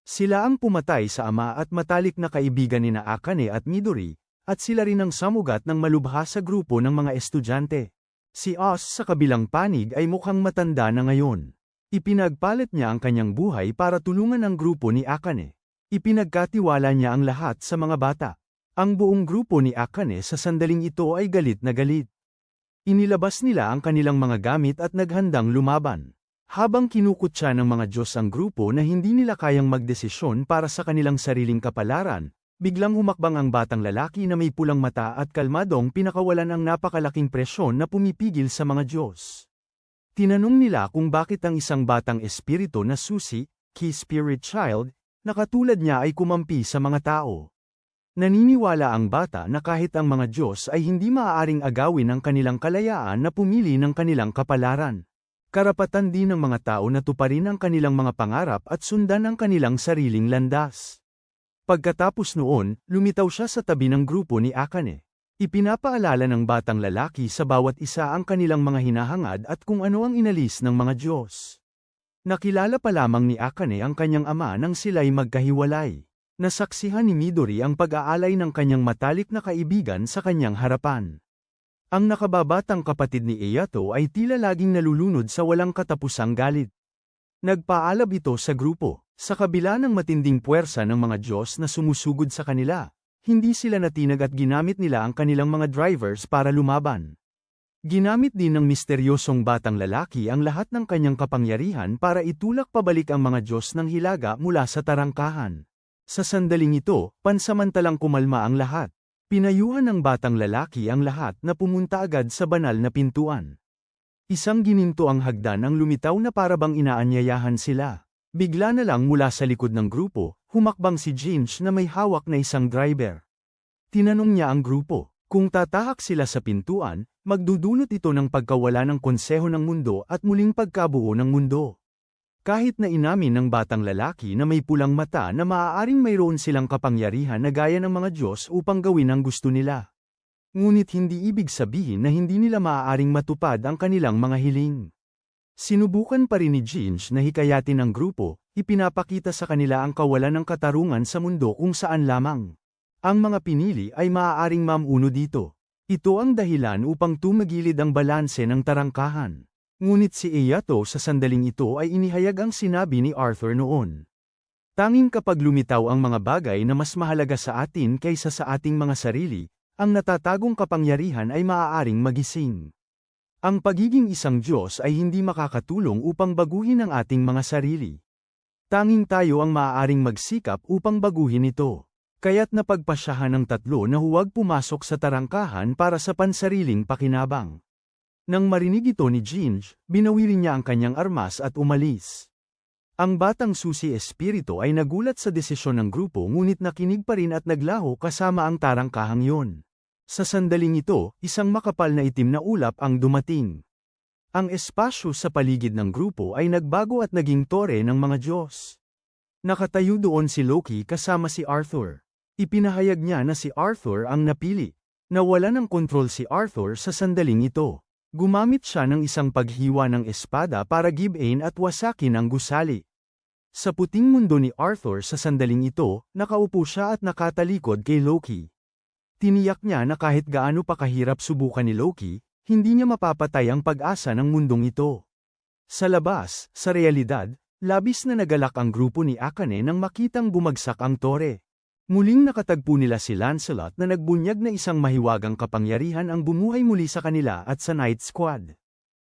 Sila ang pumatay sa ama at matalik na kaibigan ni Akane at Midori, at sila rin ang samugat ng malubha sa grupo ng mga estudyante. Si Oz sa kabilang panig ay mukhang matanda na ngayon. Ipinagpalit niya ang kanyang buhay para tulungan ang grupo ni Akane. Ipinagkatiwala niya ang lahat sa mga bata. Ang buong grupo ni Akane sa sandaling ito ay galit na galit. Inilabas nila ang kanilang mga gamit at naghandang lumaban. Habang kinukutya ng mga Diyos ang grupo na hindi nila kayang magdesisyon para sa kanilang sariling kapalaran, biglang humakbang ang batang lalaki na may pulang mata at kalmadong pinakawalan ang napakalaking presyon na pumipigil sa mga Diyos. Tinanong nila kung bakit ang isang batang espiritu na susi, key spirit child, na katulad niya ay kumampi sa mga tao. Naniniwala ang bata na kahit ang mga Diyos ay hindi maaaring agawin ang kanilang kalayaan na pumili ng kanilang kapalaran. Karapatan din ng mga tao na tuparin ang kanilang mga pangarap at sundan ang kanilang sariling landas. Pagkatapos noon, lumitaw siya sa tabi ng grupo ni Akane. Ipinapaalala ng batang lalaki sa bawat isa ang kanilang mga hinahangad at kung ano ang inalis ng mga Diyos. Nakilala pa lamang ni Akane ang kanyang ama nang sila'y magkahiwalay. Nasaksihan ni Midori ang pag-aalay ng kanyang matalik na kaibigan sa kanyang harapan. Ang nakababatang kapatid ni Eyato ay tila laging nalulunod sa walang katapusang galit. Nagpaalab ito sa grupo, sa kabila ng matinding puwersa ng mga Diyos na sumusugod sa kanila, hindi sila natinag at ginamit nila ang kanilang mga drivers para lumaban. Ginamit din ng misteryosong batang lalaki ang lahat ng kanyang kapangyarihan para itulak pabalik ang mga Diyos ng hilaga mula sa tarangkahan. Sa sandaling ito, pansamantalang kumalma ang lahat. Pinayuhan ng batang lalaki ang lahat na pumunta agad sa banal na pintuan. Isang gininto ang hagdan ang lumitaw na parabang inaanyayahan sila. Bigla na lang mula sa likod ng grupo, humakbang si Ginge na may hawak na isang driver. Tinanong niya ang grupo, kung tatahak sila sa pintuan, magdudulot ito ng pagkawala ng konseho ng mundo at muling pagkabuo ng mundo. Kahit na inamin ng batang lalaki na may pulang mata na maaaring mayroon silang kapangyarihan na gaya ng mga Diyos upang gawin ang gusto nila. Ngunit hindi ibig sabihin na hindi nila maaaring matupad ang kanilang mga hiling. Sinubukan pa rin ni Ginge na hikayatin ang grupo, ipinapakita sa kanila ang kawalan ng katarungan sa mundo kung saan lamang. Ang mga pinili ay maaaring mamuno dito. Ito ang dahilan upang tumagilid ang balanse ng tarangkahan. Ngunit si Eyato sa sandaling ito ay inihayag ang sinabi ni Arthur noon. Tanging kapag lumitaw ang mga bagay na mas mahalaga sa atin kaysa sa ating mga sarili, ang natatagong kapangyarihan ay maaaring magising. Ang pagiging isang Diyos ay hindi makakatulong upang baguhin ang ating mga sarili. Tanging tayo ang maaaring magsikap upang baguhin ito. Kaya't napagpasyahan ng tatlo na huwag pumasok sa tarangkahan para sa pansariling pakinabang. Nang marinig ito ni Ginge, binawiri niya ang kanyang armas at umalis. Ang batang susi espiritu ay nagulat sa desisyon ng grupo ngunit nakinig pa rin at naglaho kasama ang tarangkahang yon. Sa sandaling ito, isang makapal na itim na ulap ang dumating. Ang espasyo sa paligid ng grupo ay nagbago at naging tore ng mga Diyos. Nakatayo doon si Loki kasama si Arthur. Ipinahayag niya na si Arthur ang napili. Nawala ng kontrol si Arthur sa sandaling ito. Gumamit siya ng isang paghiwa ng espada para gibain at wasakin ang gusali. Sa puting mundo ni Arthur sa sandaling ito, nakaupo siya at nakatalikod kay Loki. Tiniyak niya na kahit gaano pa kahirap subukan ni Loki, hindi niya mapapatay ang pag-asa ng mundong ito. Sa labas, sa realidad, labis na nagalak ang grupo ni Akane nang makitang bumagsak ang tore. Muling nakatagpo nila si Lancelot na nagbunyag na isang mahiwagang kapangyarihan ang bumuhay muli sa kanila at sa Night Squad.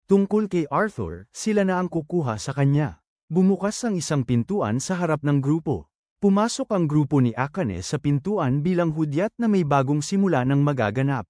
Tungkol kay Arthur, sila na ang kukuha sa kanya. Bumukas ang isang pintuan sa harap ng grupo. Pumasok ang grupo ni Akane sa pintuan bilang hudyat na may bagong simula ng magaganap.